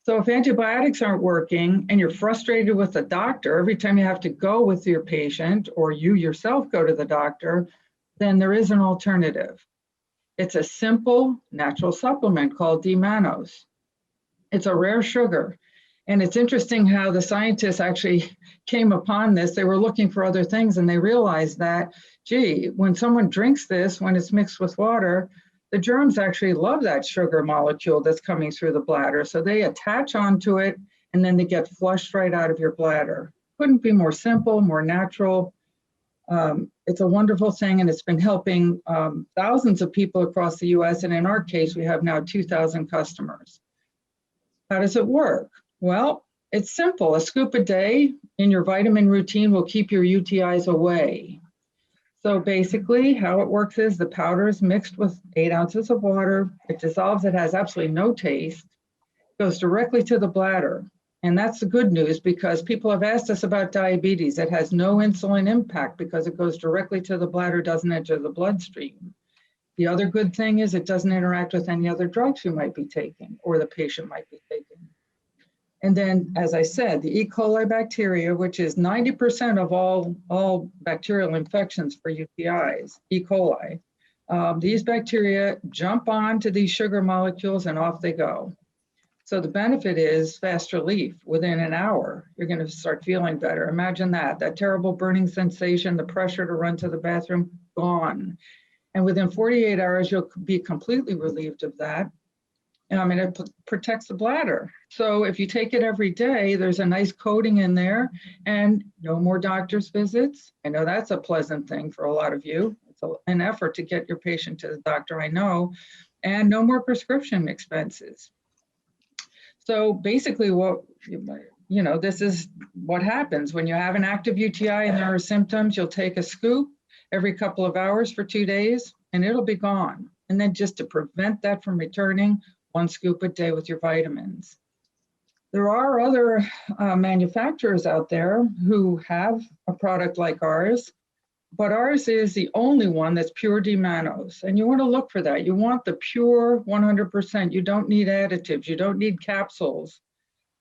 S10: So if antibiotics aren't working and you're frustrated with the doctor every time you have to go with your patient, or you yourself go to the doctor, then there is an alternative. It's a simple natural supplement called D-mannose. It's a rare sugar. And it's interesting how the scientists actually came upon this. They were looking for other things, and they realized that, gee, when someone drinks this, when it's mixed with water, the germs actually love that sugar molecule that's coming through the bladder. So they attach onto it, and then they get flushed right out of your bladder. Couldn't be more simple, more natural. It's a wonderful thing, and it's been helping thousands of people across the US. And in our case, we have now 2,000 customers. How does it work? Well, it's simple. A scoop a day in your vitamin routine will keep your UTIs away. So basically how it works is, the powder is mixed with 8 ounces of water. It dissolves. It has absolutely no taste. Goes directly to the bladder. And that's the good news, because people have asked us about diabetes. It has no insulin impact because it goes directly to the bladder, doesn't enter the bloodstream. The other good thing is it doesn't interact with any other drugs you might be taking or the patient might be taking. And then, as I said, the E. coli bacteria, which is 90% of all bacterial infections for UTIs, E. coli, these bacteria jump onto these sugar molecules and off they go. So the benefit is fast relief. Within an hour, you're going to start feeling better. Imagine that terrible burning sensation, the pressure to run to the bathroom, gone. And within 48 hours, you'll be completely relieved of that. I mean, it protects the bladder. So if you take it every day, there's a nice coating in there, and no more doctor's visits. I know that's a pleasant thing for a lot of you. It's an effort to get your patient to the doctor, I know, and no more prescription expenses. So basically this is what happens when you have an active UTI and there are symptoms. You'll take a scoop every couple of hours for 2 days, and it'll be gone. And then just to prevent that from returning, 1 scoop a day with your vitamins. There are other manufacturers out there who have a product like ours. but ours is the only one that's pure D-mannose. And you want to look for that. You want the pure 100%. You don't need additives. You don't need capsules.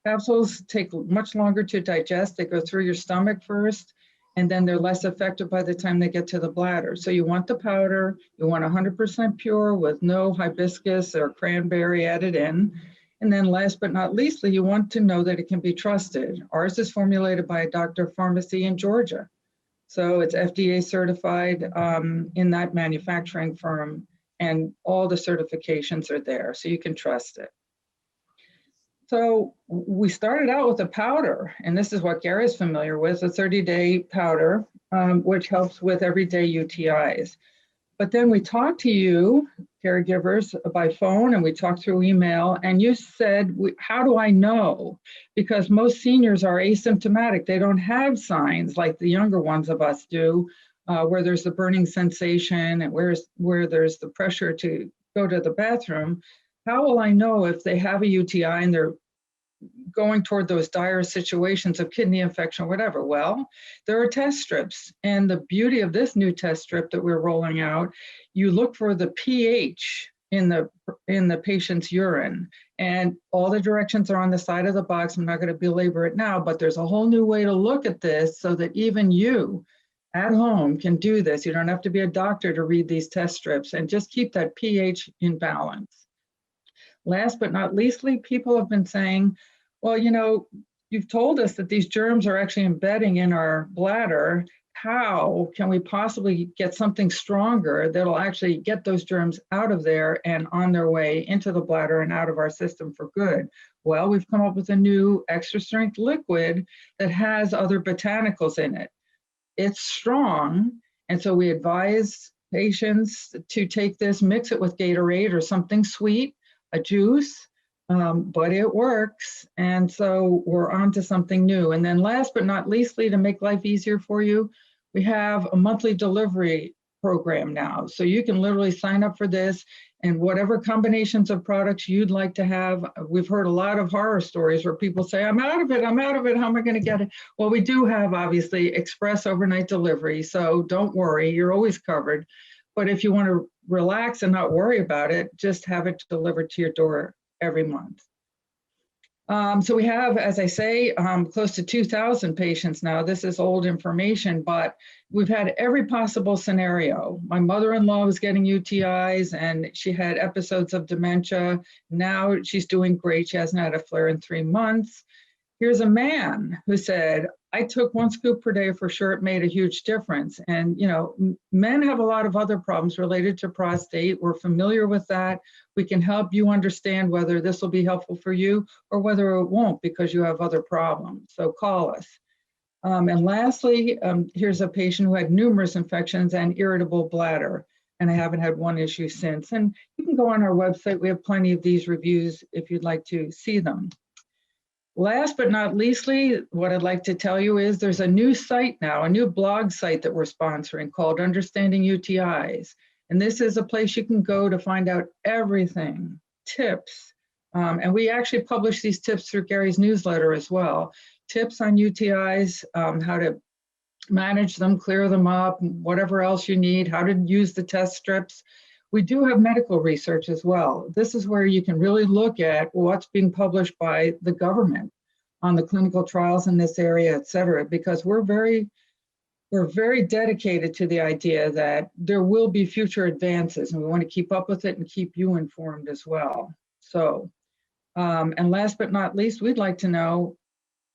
S10: Capsules take much longer to digest. They go through your stomach first, and then they're less effective by the time they get to the bladder. So you want the powder, you want 100% pure with no hibiscus or cranberry added in. And then last but not leastly, you want to know that it can be trusted. Ours is formulated by a doctor of pharmacy in Georgia. So it's FDA certified in that manufacturing firm, and all the certifications are there, so you can trust it. So we started out with a powder, and this is what Gary's familiar with, a 30-day powder, which helps with everyday UTIs. But then we talked to you, caregivers, by phone, and we talked through email, and you said, how do I know? Because most seniors are asymptomatic. They don't have signs like the younger ones of us do, where there's the burning sensation and where there's the pressure to go to the bathroom. How will I know if they have a UTI and they're going toward those dire situations of kidney infection or whatever? Well, there are test strips. And the beauty of this new test strip that we're rolling out, you look for the pH in the patient's urine. And all the directions are on the side of the box. I'm not going to belabor it now, but there's a whole new way to look at this so that even you at home can do this. You don't have to be a doctor to read these test strips, and just keep that pH in balance. Last but not leastly, people have been saying, well, you know, you've told us that these germs are actually embedding in our bladder. How can we possibly get something stronger that'll actually get those germs out of there and on their way into the bladder and out of our system for good? Well, we've come up with a new extra strength liquid that has other botanicals in it. It's strong, and so we advise patients to take this, mix it with Gatorade or something sweet, a juice, but it works. And so we're on to something new. And then last but not leastly, to make life easier for you, we have a monthly delivery program now. So you can literally sign up for this, and whatever combinations of products you'd like to have. We've heard a lot of horror stories where people say, I'm out of it, how am I going to get it? Well, we do have obviously express overnight delivery, so don't worry, you're always covered. But if you want to relax and not worry about it, just have it delivered to your door every month. So we have, as I say, close to 2,000 patients now. This is old information, but we've had every possible scenario. My mother-in-law was getting UTIs and she had episodes of dementia. Now she's doing great. She hasn't had a flare in 3 months. Here's a man who said, I took 1 scoop per day, for sure it made a huge difference. And, you know, men have a lot of other problems related to prostate. We're familiar with that. We can help you understand whether this will be helpful for you or whether it won't because you have other problems. So call us. And lastly, here's a patient who had numerous infections and irritable bladder, and I haven't had one issue since. And you can go on our website. We have plenty of these reviews if you'd like to see them. Last but not leastly, what I'd like to tell you is there's a new site now, a new blog site that we're sponsoring called Understanding UTIs. And this is a place you can go to find out everything, tips. And we actually publish these tips through Gary's newsletter as well. Tips on UTIs, how to manage them, clear them up, whatever else you need, how to use the test strips. We do have medical research as well. This is where you can really look at what's being published by the government on the clinical trials in this area, et cetera, because we're very dedicated to the idea that there will be future advances, and we want to keep up with it and keep you informed as well. So, and last but not least, we'd like to know,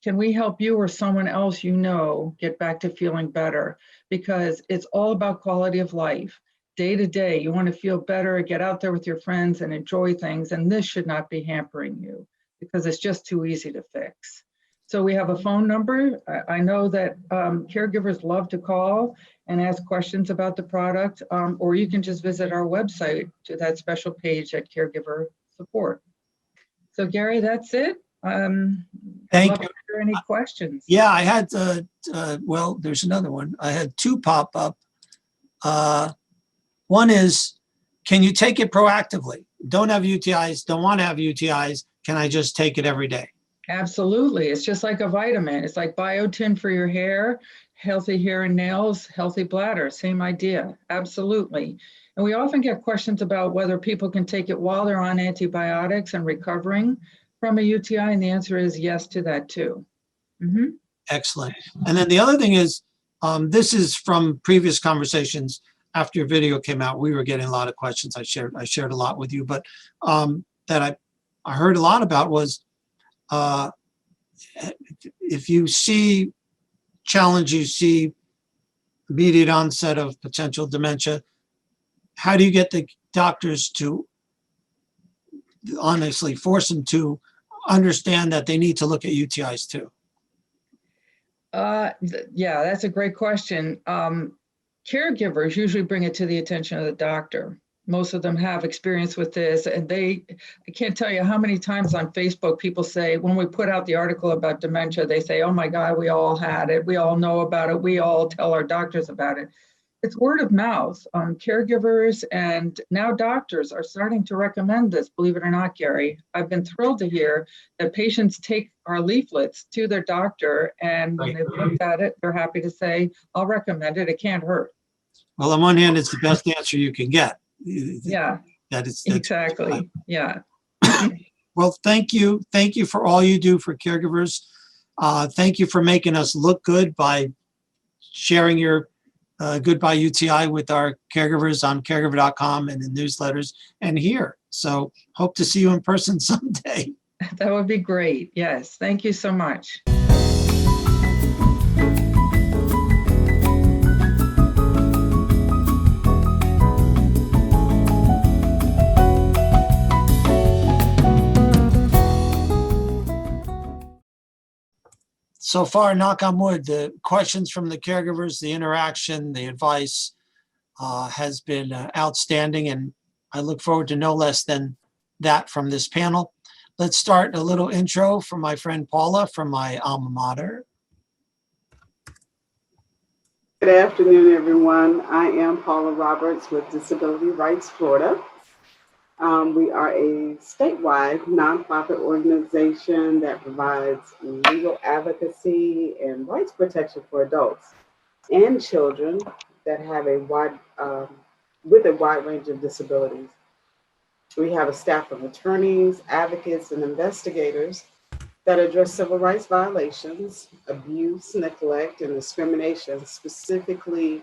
S10: can we help you or someone else you know get back to feeling better? Because it's all about quality of life. Day to day, you want to feel better, get out there with your friends and enjoy things. And this should not be hampering you because it's just too easy to fix. So we have a phone number. I know that caregivers love to call and ask questions about the product, or you can just visit our website to that special page at Caregiver Support. So Gary, that's it.
S1: Thank you.
S10: Are there any questions?
S1: Yeah, I had, well, there's another one. I had 2 pop up. One is, can you take it proactively? Don't have UTIs, don't want to have UTIs. Can I just take it every day?
S10: Absolutely. It's just like a vitamin. It's like biotin for your hair. Healthy hair and nails, healthy bladder, same idea, absolutely. And we often get questions about whether people can take it while they're on antibiotics and recovering from a UTI, and the answer is yes to that too. Mhm.
S1: Excellent. And then the other thing is, this is from previous conversations. After your video came out, we were getting a lot of questions. I shared a lot with you, but that I heard a lot about was if you see challenge, you see immediate onset of potential dementia, how do you get the doctors to honestly force them to understand that they need to look at UTIs too?
S10: Yeah, that's a great question. Caregivers usually bring it to the attention of the doctor. Most of them have experience with this, and I can't tell you how many times on Facebook people say, when we put out the article about dementia, they say, oh my God, we all had it. We all know about it. We all tell our doctors about it. It's word of mouth. Caregivers and now doctors are starting to recommend this, believe it or not, Gary. I've been thrilled to hear that patients take our leaflets to their doctor, and when they've looked at it, they're happy to say, I'll recommend it. It can't hurt.
S1: Well, on one hand, it's the best answer you can get.
S10: Yeah,
S1: that's
S10: exactly. Yeah.
S1: Well, thank you. Thank you for all you do for caregivers. Thank you for making us look good by sharing your Goodbye UTI with our caregivers on caregiver.com and in newsletters and here. So hope to see you in person someday.
S10: That would be great. Yes. Thank you so much.
S1: So far, knock on wood, the questions from the caregivers, the interaction, the advice has been outstanding, and I look forward to no less than that from this panel. Let's start a little intro from my friend Paula from my alma mater.
S11: Good afternoon, everyone. I am Paula Roberts with Disability Rights Florida. We are a statewide nonprofit organization that provides legal advocacy and rights protection for adults and children that have with a wide range of disabilities. We have a staff of attorneys, advocates, and investigators that address civil rights violations, abuse, neglect, and discrimination, specifically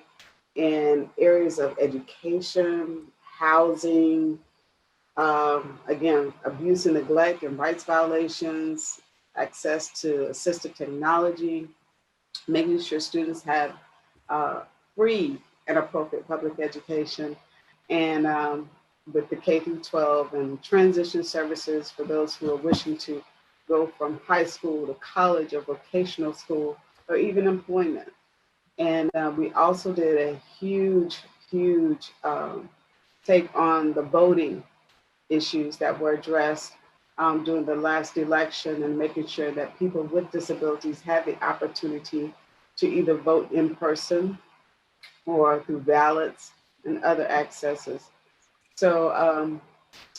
S11: in areas of education, housing, again, abuse and neglect and rights violations, access to assistive technology, making sure students have free and appropriate public education, and with the K through 12 and transition services for those who are wishing to go from high school to college or vocational school or even employment. And we also did a huge take on the voting issues that were addressed during the last election, and making sure that people with disabilities had the opportunity to either vote in person or through ballots and other accesses. So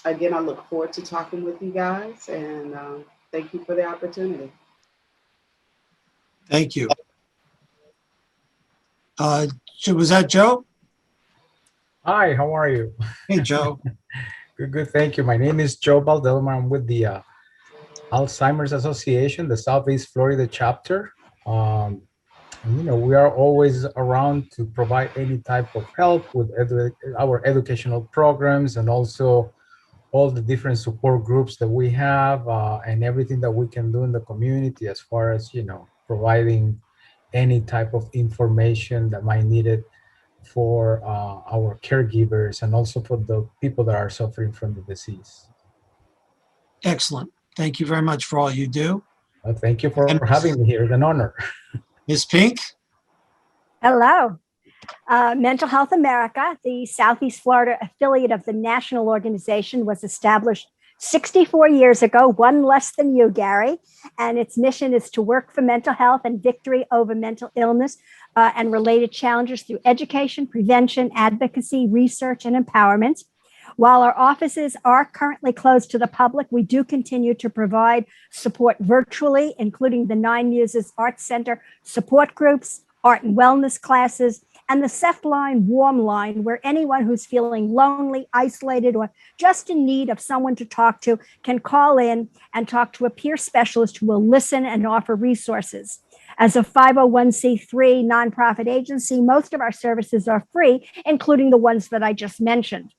S11: again, I look forward to talking with you guys, and thank you for the opportunity.
S1: Thank you. Was that Joe?
S12: Hi, how are you?
S1: Hey, Joe.
S12: Good, thank you. My name is Joe Baldwin. I'm with the Alzheimer's Association, the Southeast Florida chapter. We are always around to provide any type of help with our educational programs, and also all the different support groups that we have, and everything that we can do in the community as far as, providing any type of information that might need it for our caregivers and also for the people that are suffering from the disease.
S1: Excellent. Thank you very much for all you do.
S12: Thank you for having me here. It's an honor.
S1: Ms. Pink?
S13: Hello. Mental Health America, the Southeast Florida affiliate of the national organization, was established 64 years ago, one less than you, Gary. And its mission is to work for mental health and victory over mental illness and related challenges through education, prevention, advocacy, research, and empowerment. While our offices are currently closed to the public, we do continue to provide support virtually, including the 9 Muses Arts Center support groups, art and wellness classes, and the Seth Line Warm Line, where anyone who's feeling lonely, isolated, or just in need of someone to talk to can call in and talk to a peer specialist who will listen and offer resources. As a 501c3 nonprofit agency, most of our services are free, including the ones that I just mentioned.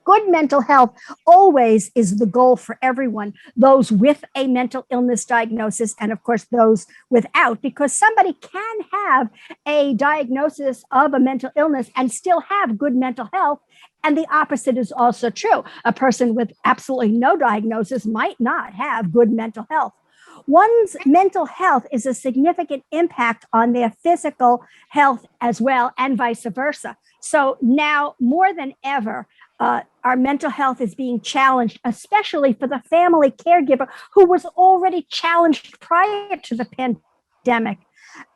S13: Good mental health always is the goal for everyone, those with a mental illness diagnosis, and of course, those without, because somebody can have a diagnosis of a mental illness and still have good mental health. And the opposite is also true. A person with absolutely no diagnosis might not have good mental health. One's mental health is a significant impact on their physical health as well, and vice versa. So now more than ever, our mental health is being challenged, especially for the family caregiver who was already challenged prior to the pandemic.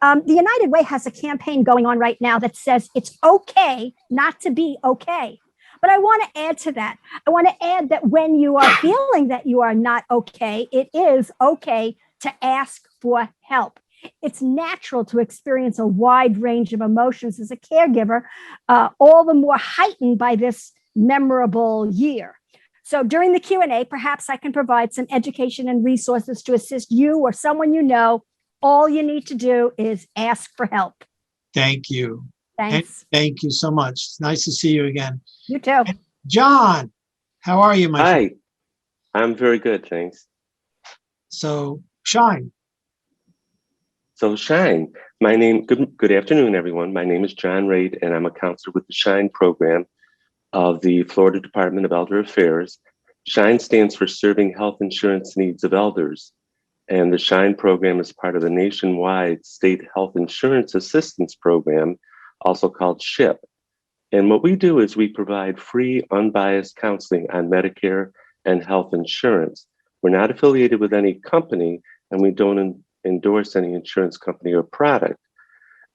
S13: The United Way has a campaign going on right now that says it's okay not to be okay. But I want to add to that. I want to add that when you are feeling that you are not okay, it is okay to ask for help. It's natural to experience a wide range of emotions as a caregiver, all the more heightened by this memorable year. So during the Q&A, perhaps I can provide some education and resources to assist you or someone you know. All you need to do is ask for help.
S1: Thank you.
S13: Thanks.
S1: Thank you so much. It's nice to see you again.
S13: You too.
S1: And John, how are you, my friend?
S14: Hi, I'm very good, thanks.
S1: So shine.
S14: So Shine, good afternoon, everyone. My name is John Raid, and I'm a counselor with the Shine program of the Florida Department of Elder Affairs. SHINE stands for Serving Health Insurance Needs of Elders. And the SHINE program is part of the nationwide State Health Insurance Assistance Program, also called SHIP. And what we do is we provide free, unbiased counseling on Medicare and health insurance. We're not affiliated with any company, and we don't endorse any insurance company or product.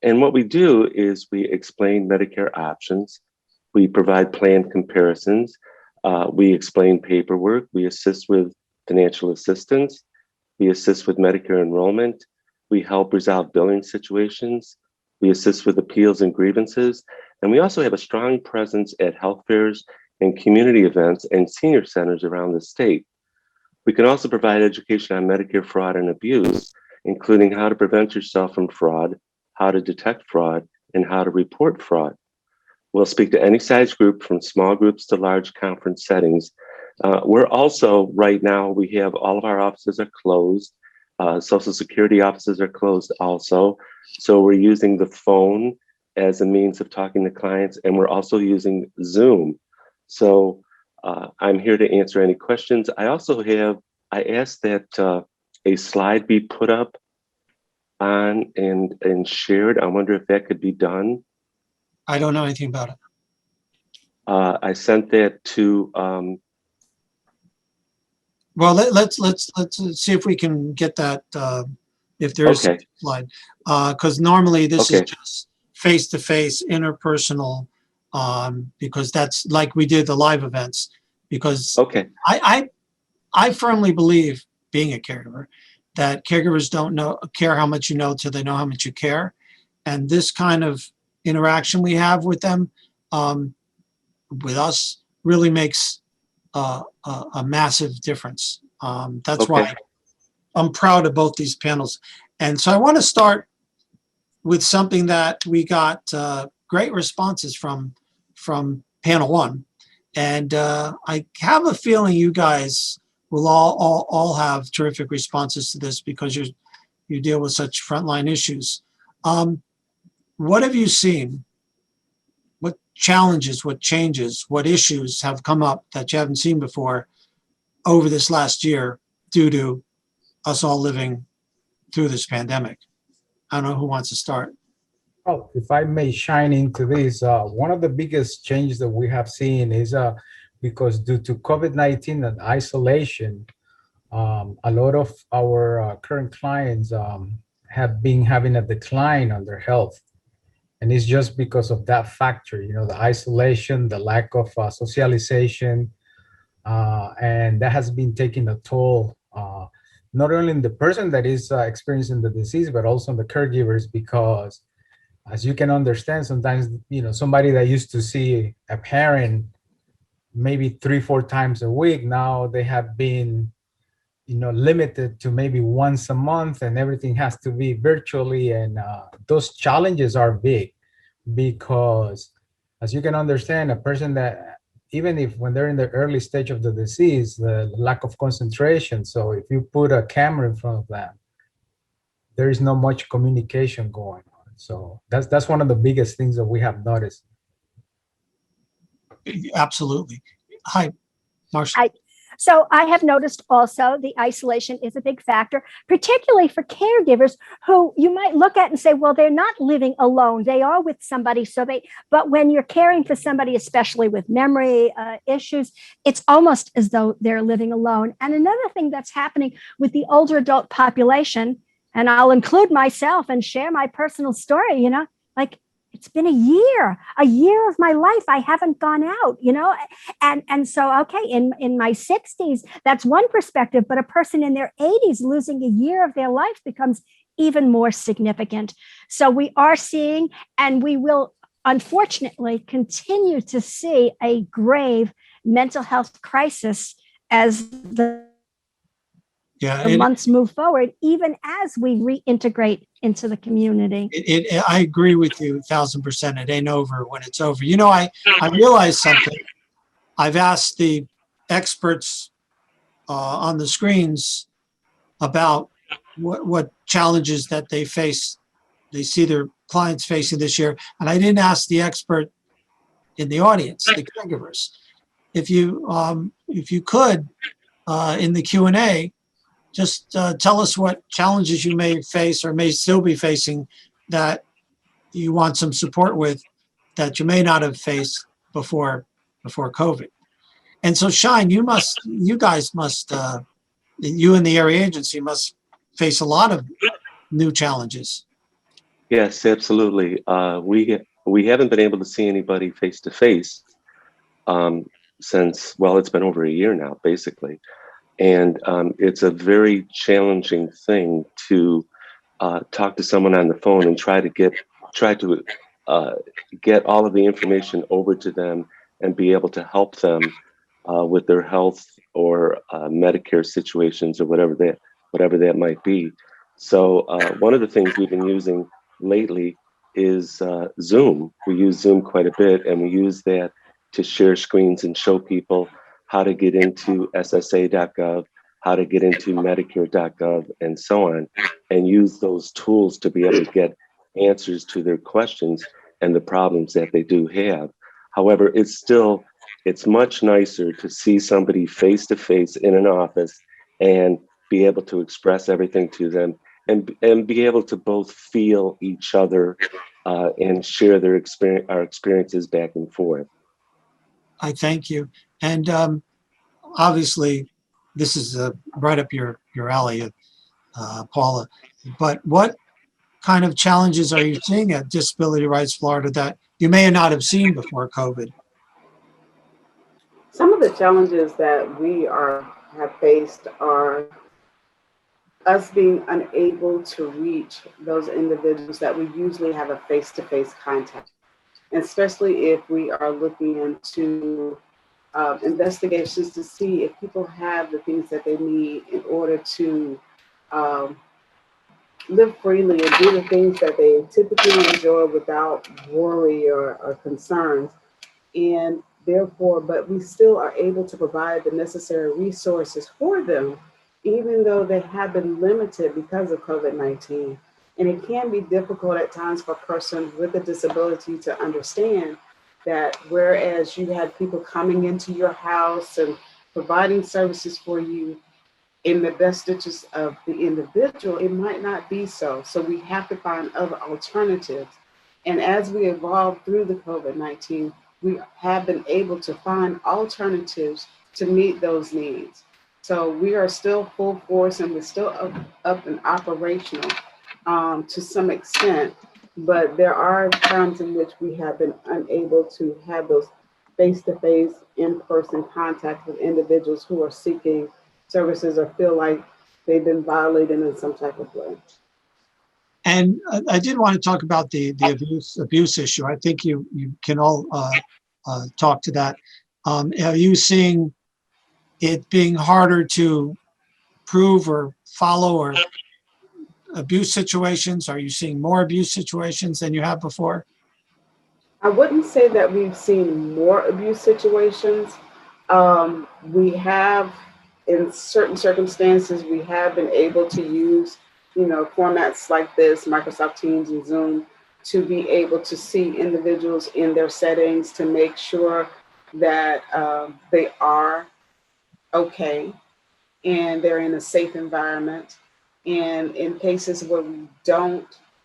S14: And what we do is we explain Medicare options. We provide plan comparisons. We explain paperwork. We assist with financial assistance. We assist with Medicare enrollment. We help resolve billing situations. We assist with appeals and grievances. And we also have a strong presence at health fairs and community events and senior centers around the state. We can also provide education on Medicare fraud and abuse, including how to prevent yourself from fraud, how to detect fraud, and how to report fraud. We'll speak to any size group, from small groups to large conference settings. We're also, right now, we have all of our offices are closed. Social Security offices are closed also. So we're using the phone as a means of talking to clients, and we're also using Zoom. So I'm here to answer any questions. I asked that a slide be put up on and shared. I wonder if that could be done.
S1: I don't know anything about it.
S14: I sent that to.
S1: Well, let's see if we can get that. If there's a slide, because normally this is just face-to-face, interpersonal, because that's like we did the live events. Because I firmly believe, being a caregiver, that caregivers don't care how much you know till they know how much you care, and this kind of interaction we have with them, with us, really makes a massive difference. That's why I'm proud of both these panels. And so I want to start with something that we got great responses from panel one. And I have a feeling you guys will all have terrific responses to this, because you deal with such frontline issues. What have you seen? What challenges, what changes, what issues have come up that you haven't seen before over this last year due to us all living through this pandemic? I don't know who wants to start.
S12: Oh, if I may shine into this, one of the biggest changes that we have seen is because due to COVID-19 and isolation, a lot of our current clients have been having a decline on their health. And it's just because of that factor, the isolation, the lack of socialization, and that has been taking a toll, not only in the person that is experiencing the disease, but also on the caregivers, because as you can understand, sometimes, somebody that used to see a parent maybe 3-4 times a week, now they have been, limited to maybe once a month, and everything has to be virtually. And those challenges are big because, as you can understand, a person that, even if when they're in the early stage of the disease, the lack of concentration. So if you put a camera in front of them, there is not much communication going on. So that's one of the biggest things that we have noticed.
S1: Absolutely. Hi, Marcia.
S13: So I have noticed also the isolation is a big factor, particularly for caregivers who you might look at and say, well, they're not living alone. They are with somebody. But when you're caring for somebody, especially with memory issues, it's almost as though they're living alone. And another thing that's happening with the older adult population, and I'll include myself and share my personal story, like, it's been a year of my life. I haven't gone out, and so, okay, in my 60s, that's one perspective, but a person in their 80s losing a year of their life becomes even more significant. So we are seeing, and we will unfortunately continue to see, a grave mental health crisis as the months move forward, even as we reintegrate into the community.
S1: I agree with you 1,000%. It ain't over when it's over. I realized something. I've asked the experts on the screens about what challenges that they see their clients facing this year. And I didn't ask the expert in the audience, the caregivers. If you could, in the Q&A, just tell us what challenges you may face or may still be facing that you want some support with that you may not have faced before COVID. And so, Shine, you guys must, you and the area agency must face a lot of new challenges.
S14: Yes, absolutely. We haven't been able to see anybody face to face since, well, it's been over a year now, basically. And it's a very challenging thing to talk to someone on the phone and try to get all of the information over to them and be able to help them with their health or Medicare situations or whatever that might be. So one of the things we've been using lately is Zoom. We use Zoom quite a bit, and we use that to share screens and show people how to get into SSA.gov, how to get into Medicare.gov, and so on, and use those tools to be able to get answers to their questions and the problems that they do have. However, it's much nicer to see somebody face to face in an office and be able to express everything to them and be able to both feel each other and share our experiences back and forth.
S1: I thank you. And obviously, this is right up your alley, Paula. But what kind of challenges are you seeing at Disability Rights Florida that you may not have seen before COVID?
S11: Some of the challenges that we have faced are us being unable to reach those individuals that we usually have a face-to-face contact, and especially if we are looking into investigations to see if people have the things that they need in order to live freely and do the things that they typically enjoy without worry or concerns. And therefore, but we still are able to provide the necessary resources for them, even though they have been limited because of COVID-19. And it can be difficult at times for a person with a disability to understand that whereas you had people coming into your house and providing services for you in the best interests of the individual, it might not be so. So we have to find other alternatives. And as we evolve through the COVID-19, we have been able to find alternatives to meet those needs. So we are still full force and we're still up and operational to some extent, but there are times in which we have been unable to have those face-to-face, in-person contact with individuals who are seeking services or feel like they've been violated in some type of way.
S1: And I did want to talk about the abuse issue. I think you can all talk to that. Are you seeing it being harder to prove or follow or abuse situations? Are you seeing more abuse situations than you have before?
S11: I wouldn't say that we've seen more abuse situations. We have, in certain circumstances, we have been able to use, formats like this, Microsoft Teams and Zoom, to be able to see individuals in their settings to make sure that they are okay and they're in a safe environment. And in cases where we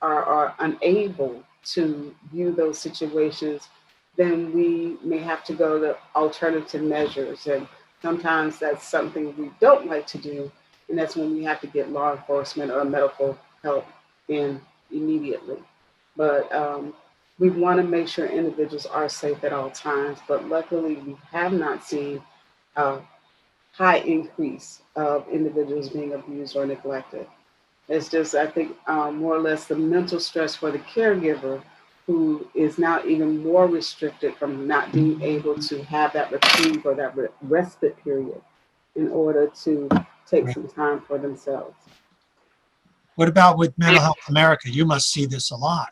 S11: are unable to view those situations, then we may have to go to alternative measures. And sometimes that's something we don't like to do. And that's when we have to get law enforcement or medical help in immediately. But we want to make sure individuals are safe at all times. But luckily, we have not seen a high increase of individuals being abused or neglected. It's just, I think, more or less the mental stress for the caregiver, who is now even more restricted from not being able to have that reprieve or that respite period in order to take some time for themselves.
S1: What about with Mental Health America? You must see this a lot.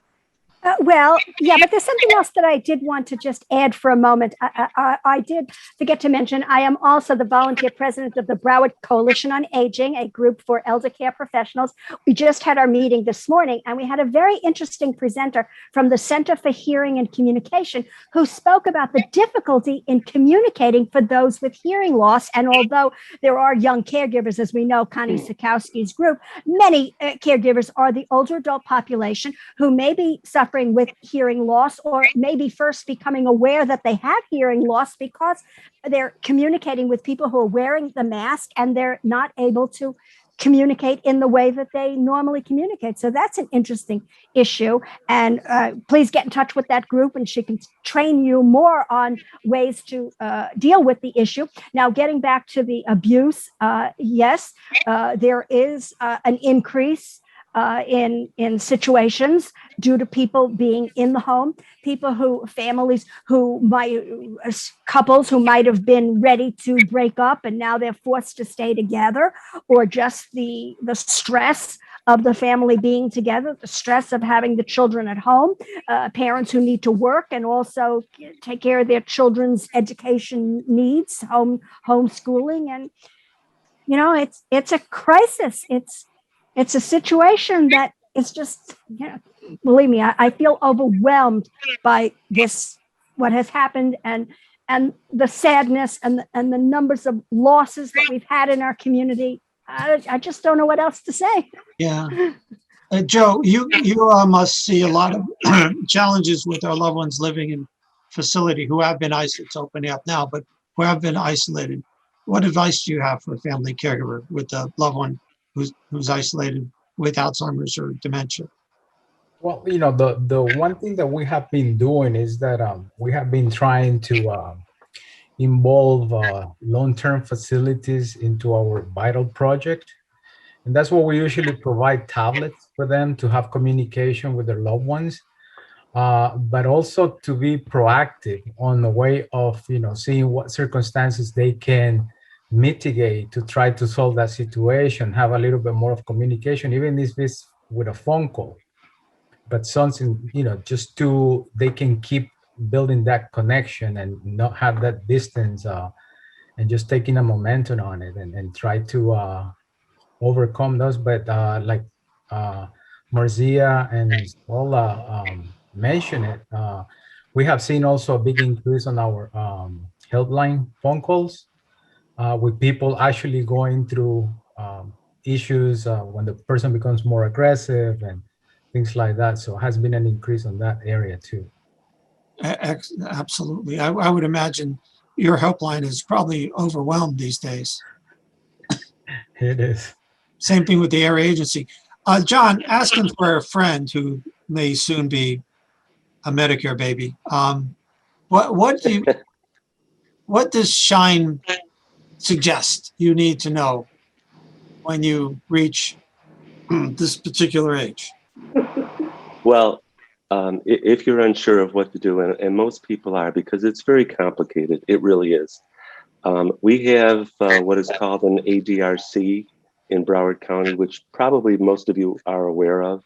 S13: Well, yeah, but there's something else that I did want to just add for a moment. I did forget to mention, I am also the volunteer president of the Broward Coalition on Aging, a group for elder care professionals. We just had our meeting this morning, and we had a very interesting presenter from the Center for Hearing and Communication who spoke about the difficulty in communicating for those with hearing loss. And although there are young caregivers, as we know, Connie Sikowski's group, many caregivers are the older adult population who may be suffering with hearing loss, or maybe first becoming aware that they have hearing loss because they're communicating with people who are wearing the mask and they're not able to communicate in the way that they normally communicate. So that's an interesting issue. And please get in touch with that group and she can train you more on ways to deal with the issue. Now, getting back to the abuse, yes, there is an increase in situations due to people being in the home, families who couples who might have been ready to break up and now they're forced to stay together, or just the stress of the family being together, the stress of having the children at home, parents who need to work and also take care of their children's education needs, homeschooling. And, it's a crisis. It's a situation that is just, believe me, I feel overwhelmed by what has happened, and the sadness and the numbers of losses that we've had in our community. I just don't know what else to say.
S1: Yeah. Joe, you must see a lot of challenges with our loved ones living in facility who have been isolated. It's opening up now, but who have been isolated. What advice do you have for a family caregiver with a loved one who's isolated with Alzheimer's or dementia?
S12: Well, the one thing that we have been doing is that we have been trying to involve long-term facilities into our Vital project. And that's what we usually provide tablets for them to have communication with their loved ones, but also to be proactive on the way of, seeing what circumstances they can mitigate to try to solve that situation, have a little bit more of communication, even if it's with a phone call, but something, just they can keep building that connection and not have that distance, and just taking a momentum on it and try to overcome those. But like Marzia and Paula mentioned it, we have seen also a big increase on our helpline phone calls, with people actually going through issues when the person becomes more aggressive and things like that. So it has been an increase on that area too.
S1: Absolutely. I would imagine your helpline is probably overwhelmed these days.
S12: It is.
S1: Same thing with the area agency. John, asking for a friend who may soon be a Medicare baby. What does Shine suggest you need to know when you reach this particular age?
S14: Well, if you're unsure of what to do, and most people are, because it's very complicated, it really is. We have what is called an ADRC in Broward County, which probably most of you are aware of.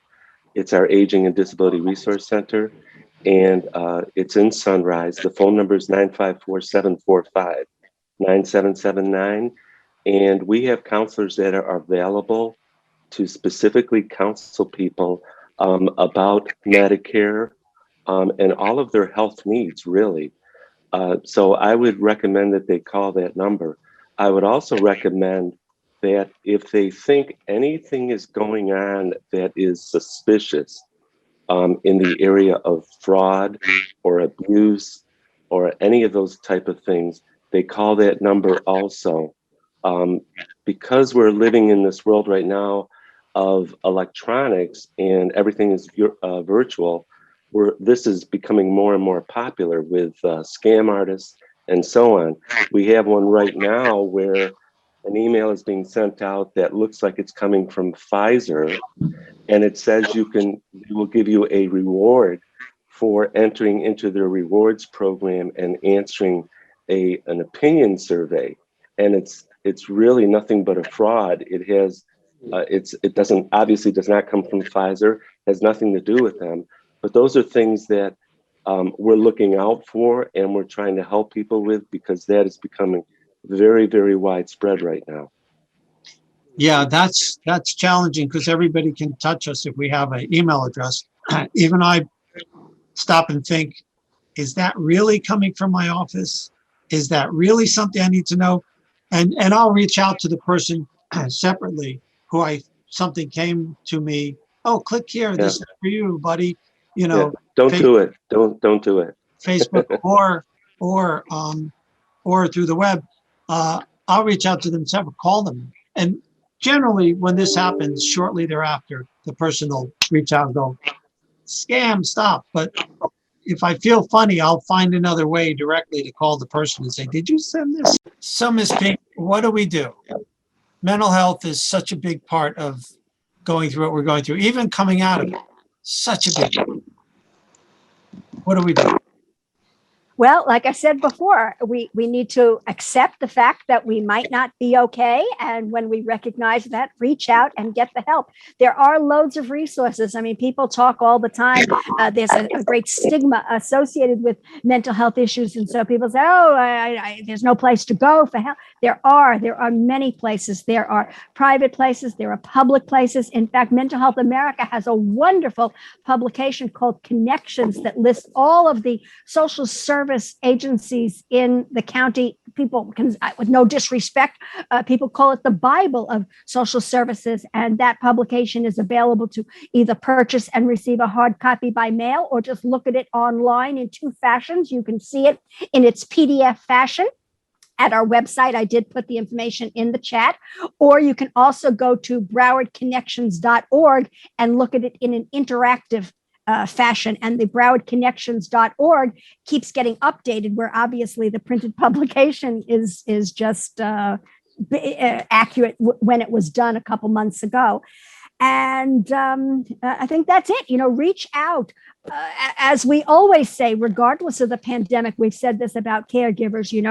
S14: It's our Aging and Disability Resource Center, and it's in Sunrise. The phone number is 954-745-9779. And we have counselors that are available to specifically counsel people about Medicare and all of their health needs, really. So I would recommend that they call that number. I would also recommend that if they think anything is going on that is suspicious in the area of fraud or abuse or any of those type of things, they call that number also. Because we're living in this world right now of electronics and everything is virtual, this is becoming more and more popular with scam artists and so on. We have one right now where an email is being sent out that looks like it's coming from Pfizer, and it says they will give you a reward for entering into their rewards program and answering an opinion survey. And it's really nothing but a fraud. It has it does not come from Pfizer, has nothing to do with them. But those are things that we're looking out for and we're trying to help people with, because that is becoming very, very widespread right now.
S1: Yeah, that's challenging because everybody can touch us if we have an email address. Even I stop and think, is that really coming from my office? Is that really something I need to know? And I'll reach out to the person separately who something came to me. Oh, click here. This is for you, buddy. You know,
S14: don't do it. Don't do it.
S1: Facebook or through the web. I'll reach out to them separately, call them. And generally, when this happens, shortly thereafter, the person will reach out and go, scam, stop. But if I feel funny, I'll find another way directly to call the person and say, did you send this? So, Ms. Pink, what do we do? Mental health is such a big part of going through what we're going through, even coming out of it. Such a big part. What do we do?
S13: Well, like I said before, we need to accept the fact that we might not be okay. And when we recognize that, reach out and get the help. There are loads of resources. I mean, people talk all the time. There's a great stigma associated with mental health issues. And so people say, oh, there's no place to go for help. There are many places. There are private places. There are public places. In fact, Mental Health America has a wonderful publication called Connections that lists all of the social service agencies in the county. People can, with no disrespect, people call it the Bible of social services. And that publication is available to either purchase and receive a hard copy by mail or just look at it online in two fashions. You can see it in its PDF fashion at our website. I did put the information in the chat, or you can also go to browardconnections.org and look at it in an interactive fashion. And the browardconnections.org keeps getting updated, where obviously the printed publication is just accurate when it was done a couple months ago. And I think that's it. Reach out. As we always say, regardless of the pandemic, we've said this about caregivers, you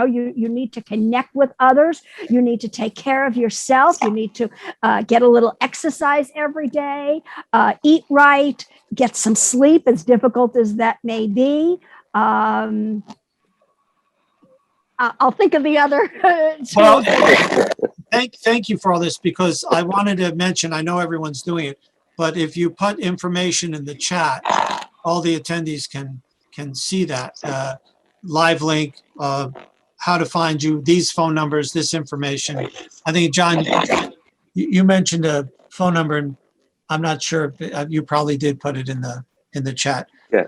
S13: need to connect with others. You need to take care of yourself. You need to get a little exercise every day, eat right, get some sleep, as difficult as that may be. I'll think of the other.
S1: Well, thank you for all this, because I wanted to mention, I know everyone's doing it, but if you put information in the chat, all the attendees can see that live link, how to find you, these phone numbers, this information. I think, John, you mentioned a phone number, and I'm not sure if you probably did put it in the chat.
S14: Yeah.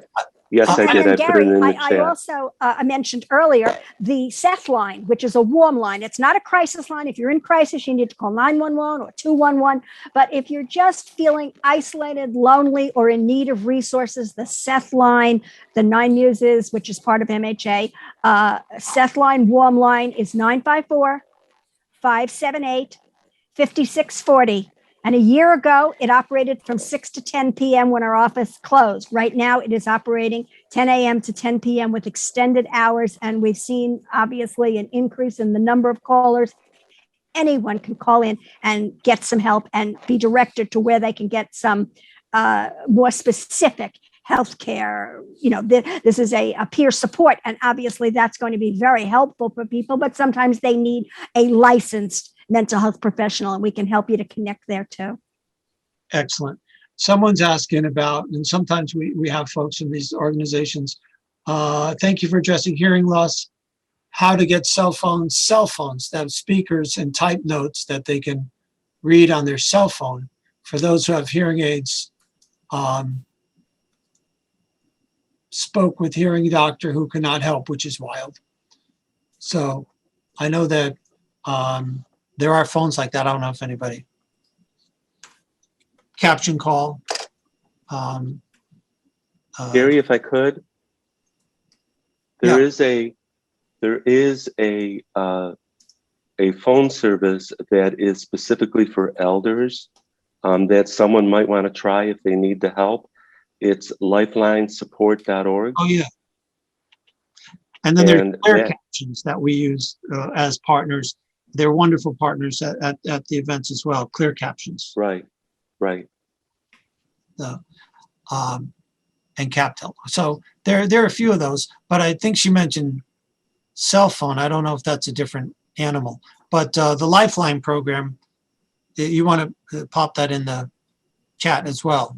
S14: Yes, I did. I put it in the chat.
S13: I also mentioned earlier the Seth line, which is a warm line. It's not a crisis line. If you're in crisis, you need to call 911 or 211. But if you're just feeling isolated, lonely, or in need of resources, the Seth line, the 9 Muses, which is part of MHA, Seth line, warm line is 954-578-5640. And a year ago, it operated from 6 to 10 p.m. when our office closed. Right now, it is operating 10 a.m. to 10 p.m. with extended hours. And we've seen, obviously, an increase in the number of callers. Anyone can call in and get some help and be directed to where they can get some more specific healthcare. This is a peer support, and obviously that's going to be very helpful for people, but sometimes they need a licensed mental health professional, and we can help you to connect there too.
S1: Excellent. Someone's asking about, and sometimes we have folks in these organizations, thank you for addressing hearing loss, how to get cell phones that have speakers and type notes that they can read on their cell phone. For those who have hearing aids, spoke with hearing doctor who cannot help, which is wild. So I know that there are phones like that. I don't know if anybody. Caption call.
S14: Gary, if I could, there is a phone service that is specifically for elders that someone might want to try if they need the help. It's lifelinesupport.org.
S1: Oh, yeah. And then there's Clear Captions that we use as partners. They're wonderful partners at the events as well. Clear Captions.
S14: Right.
S1: And CapTel. So there are a few of those, but I think she mentioned cell phone. I don't know if that's a different animal, but the Lifeline program, you want to pop that in the chat as well.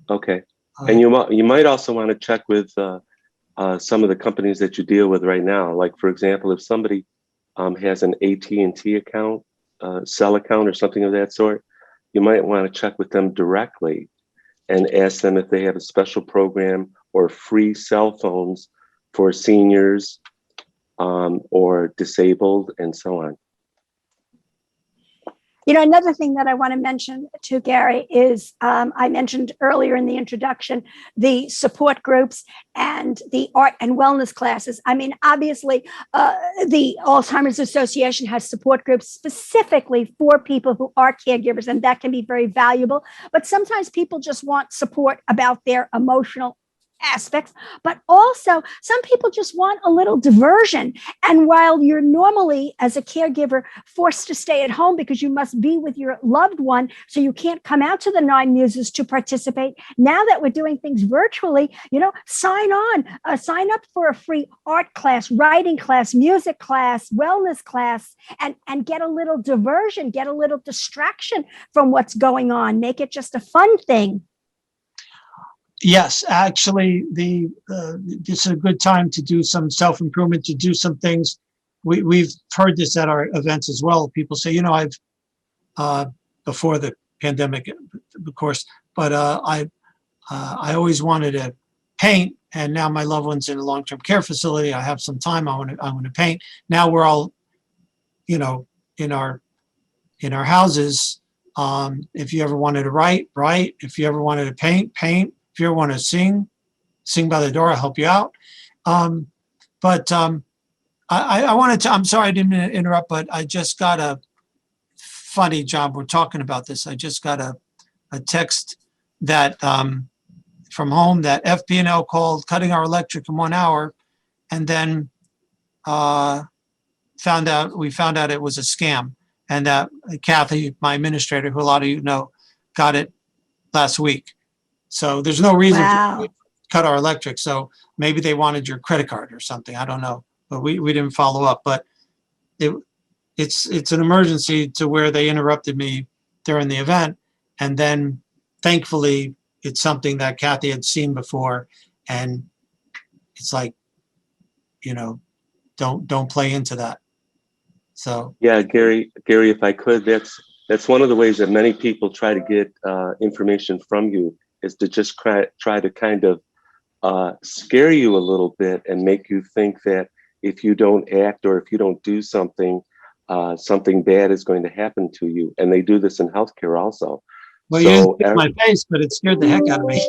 S14: Okay. And you might also want to check with some of the companies that you deal with right now. Like, for example, if somebody has an AT&T account, cell account or something of that sort, you might want to check with them directly and ask them if they have a special program or free cell phones for seniors or disabled and so on.
S13: Another thing that I want to mention to Gary is I mentioned earlier in the introduction, the support groups and the art and wellness classes. I mean, obviously, the Alzheimer's Association has support groups specifically for people who are caregivers, and that can be very valuable. But sometimes people just want support about their emotional aspects, but also some people just want a little diversion. And while you're normally, as a caregiver, forced to stay at home because you must be with your loved one, so you can't come out to the Nine Muses to participate, now that we're doing things virtually, sign up for a free art class, writing class, music class, wellness class, and get a little diversion, get a little distraction from what's going on. Make it just a fun thing.
S1: Yes, actually, this is a good time to do some self-improvement, to do some things. We've heard this at our events as well. People say, I've before the pandemic, of course, but I always wanted to paint, and now my loved one's in a long-term care facility. I have some time. I want to paint. Now we're all, in our houses. If you ever wanted to write. If you ever wanted to paint. If you ever want to sing by the door, I'll help you out. I wanted to, I'm sorry I didn't interrupt, but I just got a funny job. We're talking about this. I just got a text that from home that FP&L called cutting our electric in 1 hour, and then we found out it was a scam, and that Kathy, my administrator, who a lot of you know, got it last week. So there's no reason to cut our electric. So maybe they wanted your credit card or something. I don't know, but we didn't follow up. But it's an emergency to where they interrupted me during the event, and then thankfully it's something that Kathy had seen before, and it's like, don't play into that. So
S14: yeah, Gary, if I could, that's one of the ways that many people try to get information from you, is to just try to kind of scare you a little bit and make you think that if you don't act or if you don't do something, something bad is going to happen to you. And they do this in healthcare also.
S1: Well, you didn't see my face, but it scared the heck out of me.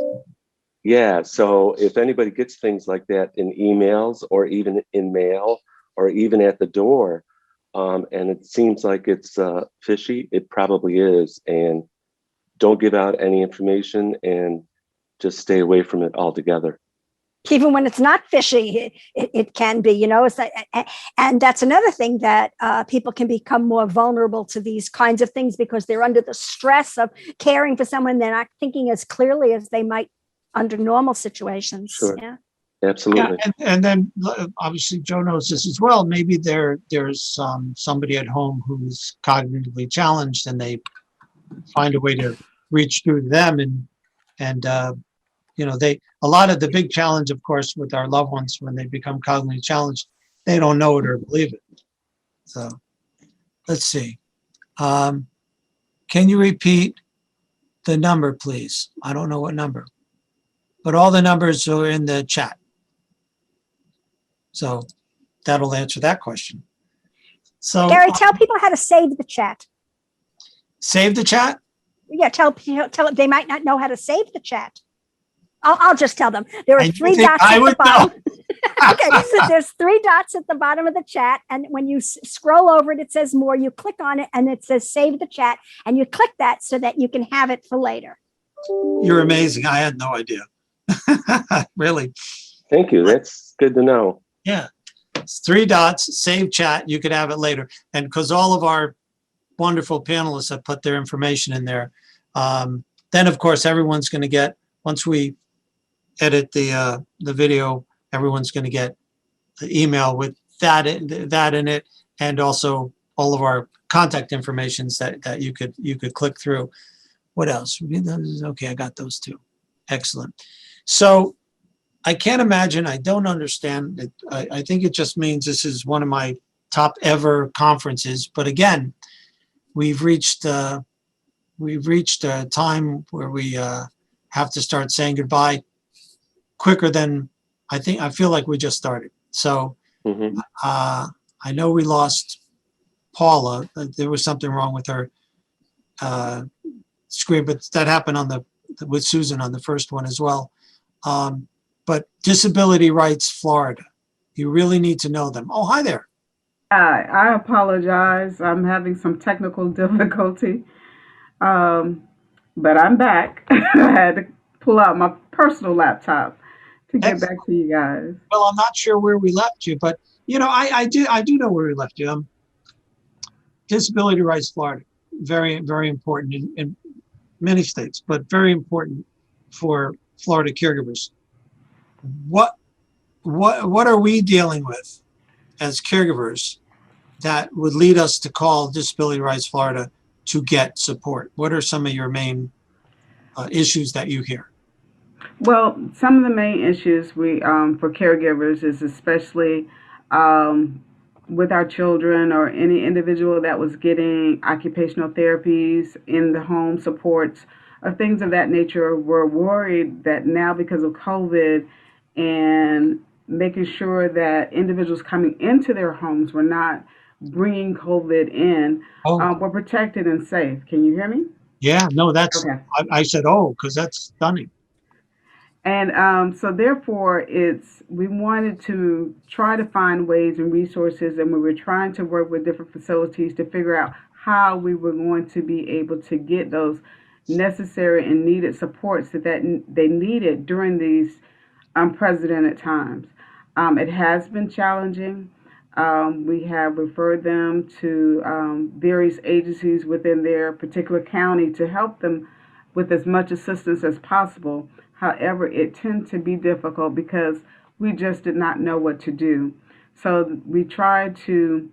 S14: Yeah, so if anybody gets things like that in emails or even in mail or even at the door, and it seems like it's fishy, it probably is. And don't give out any information and just stay away from it altogether.
S13: Even when it's not fishy, it can be, you know. It's like, and that's another thing that people can become more vulnerable to these kinds of things because they're under the stress of caring for someone. They're not thinking as clearly as they might under normal situations.
S14: Sure.
S13: Yeah.
S14: Absolutely.
S1: Yeah, and then obviously Joe knows this as well. Maybe there's somebody at home who's cognitively challenged, and they find a way to reach through to them, and you know, a lot of the big challenge, of course, with our loved ones when they become cognitively challenged, they don't know it or believe it. So let's see. Can you repeat the number, please? I don't know what number, but all the numbers are in the chat. So that'll answer that question. So
S13: Gary, tell people how to save the chat.
S1: Save the chat?
S13: Yeah, tell they might not know how to save the chat. I'll just tell them. There are three dots at the bottom. Okay, so there's three dots at the bottom of the chat, and when you scroll over it, it says more. You click on it, and it says save the chat, and you click that so that you can have it for later.
S1: You're amazing. I had no idea. Really.
S14: Thank you. That's good to know.
S1: Yeah. It's three dots, save chat. You could have it later. And because all of our wonderful panelists have put their information in there, then, of course, everyone's going to get, once we edit the video, everyone's going to get the email with that in it, and also all of our contact informations that you could click through. What else? Okay, I got those two. Excellent. So I can't imagine. I don't understand it. I think it just means this is one of my top ever conferences. But again, we've reached a time where we have to start saying goodbye quicker than I feel like we just started. So I know we lost Paula. There was something wrong with her screen, but that happened with Susan on the first one as well. But Disability Rights Florida, you really need to know them. Oh, hi there.
S11: I apologize. I'm having some technical difficulty, but I'm back. I had to pull out my personal laptop to get back to you guys.
S1: Well, I'm not sure where we left you, but you know, I do know where we left you. Disability Rights Florida, very, very important in many states, but very important for Florida caregivers. What are we dealing with as caregivers that would lead us to call Disability Rights Florida to get support? What are some of your main issues that you hear?
S11: Well, some of the main issues for caregivers is especially with our children or any individual that was getting occupational therapies in the home, supports or things of that nature. We're worried that now because of COVID and making sure that individuals coming into their homes were not bringing COVID in, we're protected and safe. Can you hear me?
S1: Yeah, no, that's, okay. I said, because that's stunning.
S11: And so therefore, we wanted to try to find ways and resources, and we were trying to work with different facilities to figure out how we were going to be able to get those necessary and needed supports that they needed during these unprecedented times. It has been challenging. We have referred them to various agencies within their particular county to help them with as much assistance as possible. However, it tends to be difficult because we just did not know what to do. So we tried to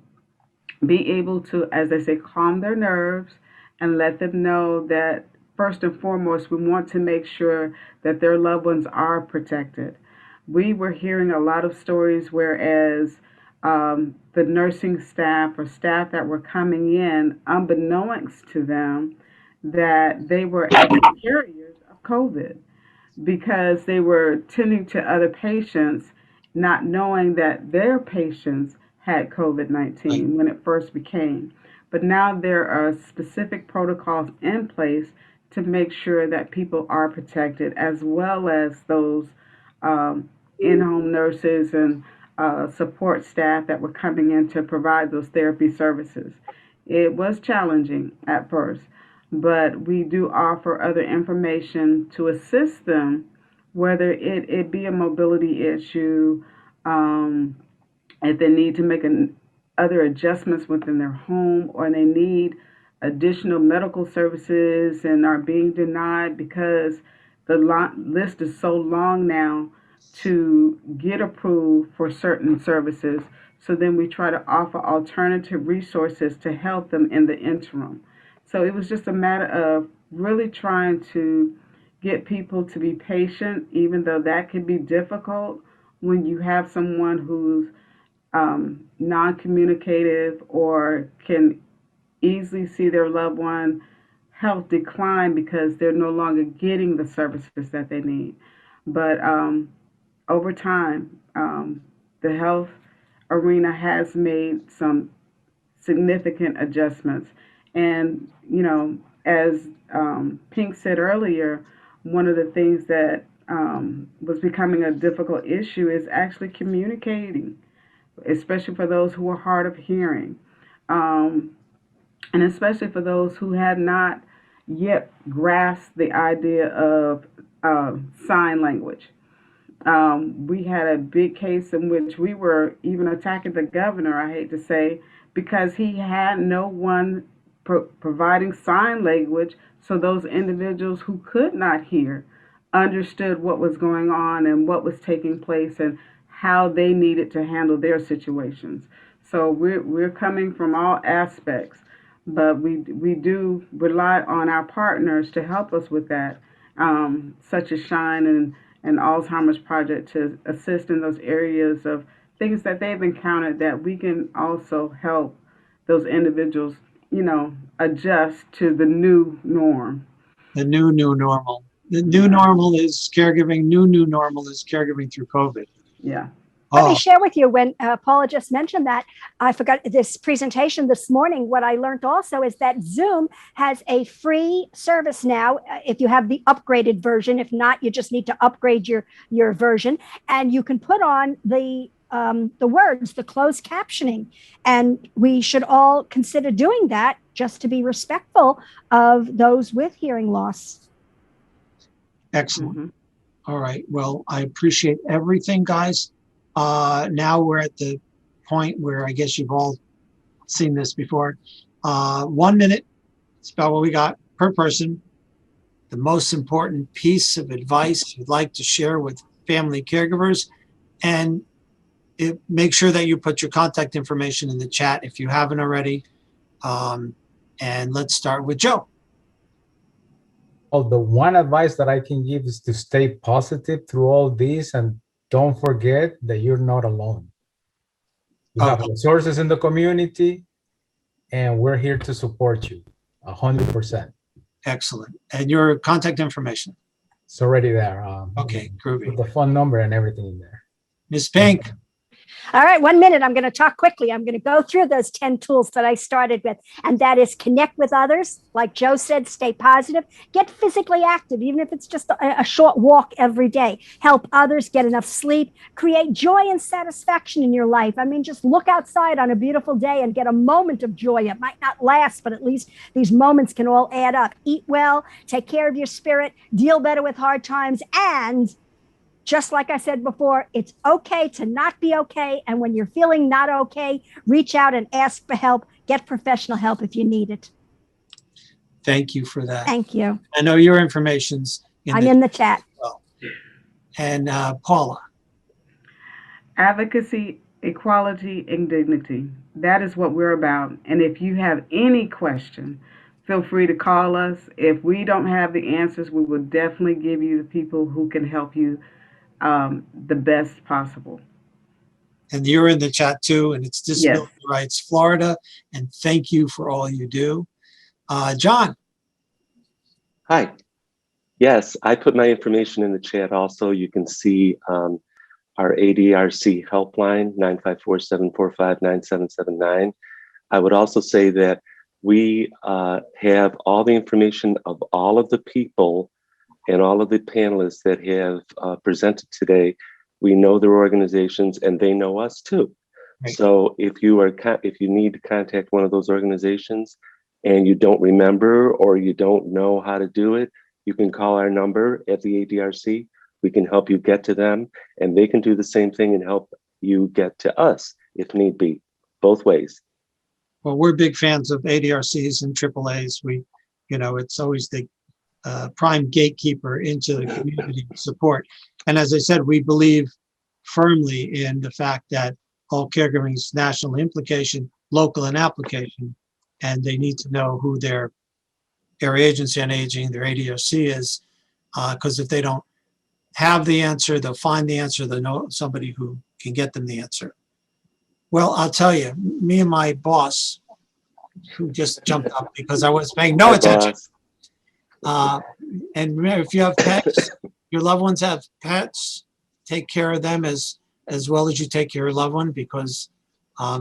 S11: be able to, as they say, calm their nerves and let them know that first and foremost, we want to make sure that their loved ones are protected. We were hearing a lot of stories whereas the nursing staff or staff that were coming in, unbeknownst to them, that they were actually carriers of COVID, because they were tending to other patients, not knowing that their patients had COVID-19 when it first became. But now there are specific protocols in place to make sure that people are protected, as well as those in-home nurses and support staff that were coming in to provide those therapy services. It was challenging at first, but we do offer other information to assist them, whether it be a mobility issue, if they need to make other adjustments within their home, or they need additional medical services and are being denied because the list is so long now to get approved for certain services. So then we try to offer alternative resources to help them in the interim. So it was just a matter of really trying to get people to be patient, even though that can be difficult when you have someone who's non-communicative or can easily see their loved one health decline because they're no longer getting the services that they need. But over time, the health arena has made some significant adjustments. And, as Pink said earlier, one of the things that was becoming a difficult issue is actually communicating, especially for those who are hard of hearing. And especially for those who had not yet grasped the idea of sign language. We had a big case in which we were even attacking the governor, I hate to say, because he had no one providing sign language, so those individuals who could not hear understood what was going on and what was taking place and how they needed to handle their situations. So we're coming from all aspects, but we do rely on our partners to help us with that, such as Shine and Alzheimer's Project, to assist in those areas of things that they've encountered that we can also help those individuals, adjust to the new norm.
S1: The new normal. The new normal is caregiving. New normal is caregiving through COVID.
S11: Yeah.
S13: Let me share with you, when Paula just mentioned that, I forgot this presentation this morning. What I learned also is that Zoom has a free service now if you have the upgraded version. If not, you just need to upgrade your version, and you can put on the words, the closed captioning. And we should all consider doing that just to be respectful of those with hearing loss.
S1: Excellent. Mm-hmm. All right. Well, I appreciate everything, guys. Now we're at the point where I guess you've all seen this before. 1 minute. It's about what we got per person. The most important piece of advice you'd like to share with family caregivers, and make sure that you put your contact information in the chat if you haven't already. And let's start with Joe.
S12: Well, the one advice that I can give is to stay positive through all this, and don't forget that you're not alone. You have resources in the community, and we're here to support you 100%.
S1: Excellent. And your contact information?
S12: It's already there.
S1: Okay, groovy.
S12: With the phone number and everything in there.
S1: Ms. Pink.
S13: All right, 1 minute. I'm going to talk quickly. I'm going to go through those 10 tools that I started with, and that is connect with others. Like Joe said, stay positive, get physically active, even if it's just a short walk every day. Help others get enough sleep, create joy and satisfaction in your life. I mean, just look outside on a beautiful day and get a moment of joy. It might not last, but at least these moments can all add up. Eat well, take care of your spirit, deal better with hard times, and just like I said before, it's okay to not be okay. And when you're feeling not okay, reach out and ask for help. Get professional help if you need it.
S1: Thank you for that.
S13: Thank you.
S1: I know your information's
S13: in the chat.
S1: Well. And Paula.
S11: Advocacy, equality, and dignity. That is what we're about. And if you have any question, feel free to call us. If we don't have the answers, we will definitely give you the people who can help you the best possible.
S1: And you're in the chat too, and it's Disability Rights Florida. And thank you for all you do. John.
S14: Hi. Yes, I put my information in the chat also. You can see our ADRC helpline, 954-745-9779. I would also say that we have all the information of all of the people and all of the panelists that have presented today. We know their organizations and they know us too. Right. So if you need to contact one of those organizations, and you don't remember or you don't know how to do it, you can call our number at the ADRC. We can help you get to them, and they can do the same thing and help you get to us if need be, both ways.
S1: Well, we're big fans of ADRCs and AAAs. It's always the prime gatekeeper into the community support. And as I said, we believe firmly in the fact that all caregiving is national implication, local and application, and they need to know who their area agency on aging, their ADRC is, because if they don't have the answer, they'll find the answer, they'll know somebody who can get them the answer. Well, I'll tell you, me and my boss, who just jumped up because I was paying no attention. And remember, if you have pets, your loved ones have pets, take care of them as well as you take care of your loved one, because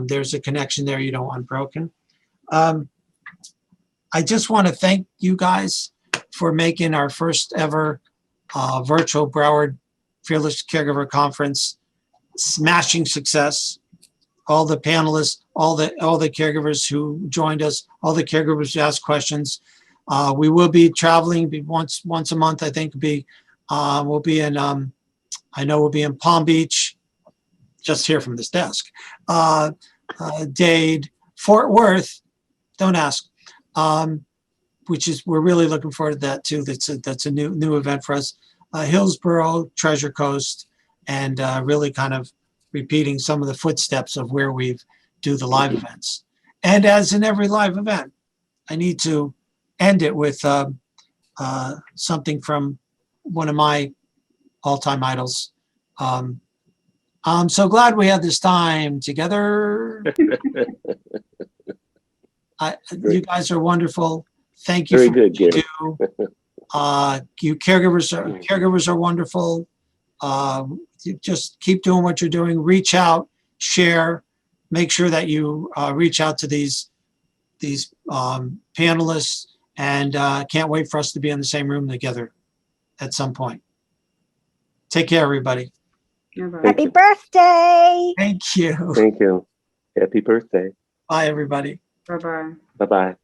S1: there's a connection there you don't want broken. I just want to thank you guys for making our first ever virtual Broward Fearless Caregiver Conference smashing success. All the panelists, all the caregivers who joined us, all the caregivers who asked questions. We will be traveling once a month. I think we'll be in. I know we'll be in Palm Beach, just here from this desk. Dade, Fort Worth. Don't ask. We're really looking forward to that too. That's a new event for us. Hillsborough, Treasure Coast, and really kind of repeating some of the footsteps of where we do the live events. And as in every live event, I need to end it with something from one of my all-time idols. I'm so glad we had this time together. You guys are wonderful. Thank you.
S14: Very good, Gary.
S1: You caregivers are wonderful. You just keep doing what you're doing. Reach out, share, make sure that you reach out to these panelists, and can't wait for us to be in the same room together at some point. Take care, everybody.
S13: Happy birthday.
S1: Thank you.
S14: Thank you. Happy birthday.
S1: Bye, everybody.
S11: Bye-bye.
S14: Bye-bye.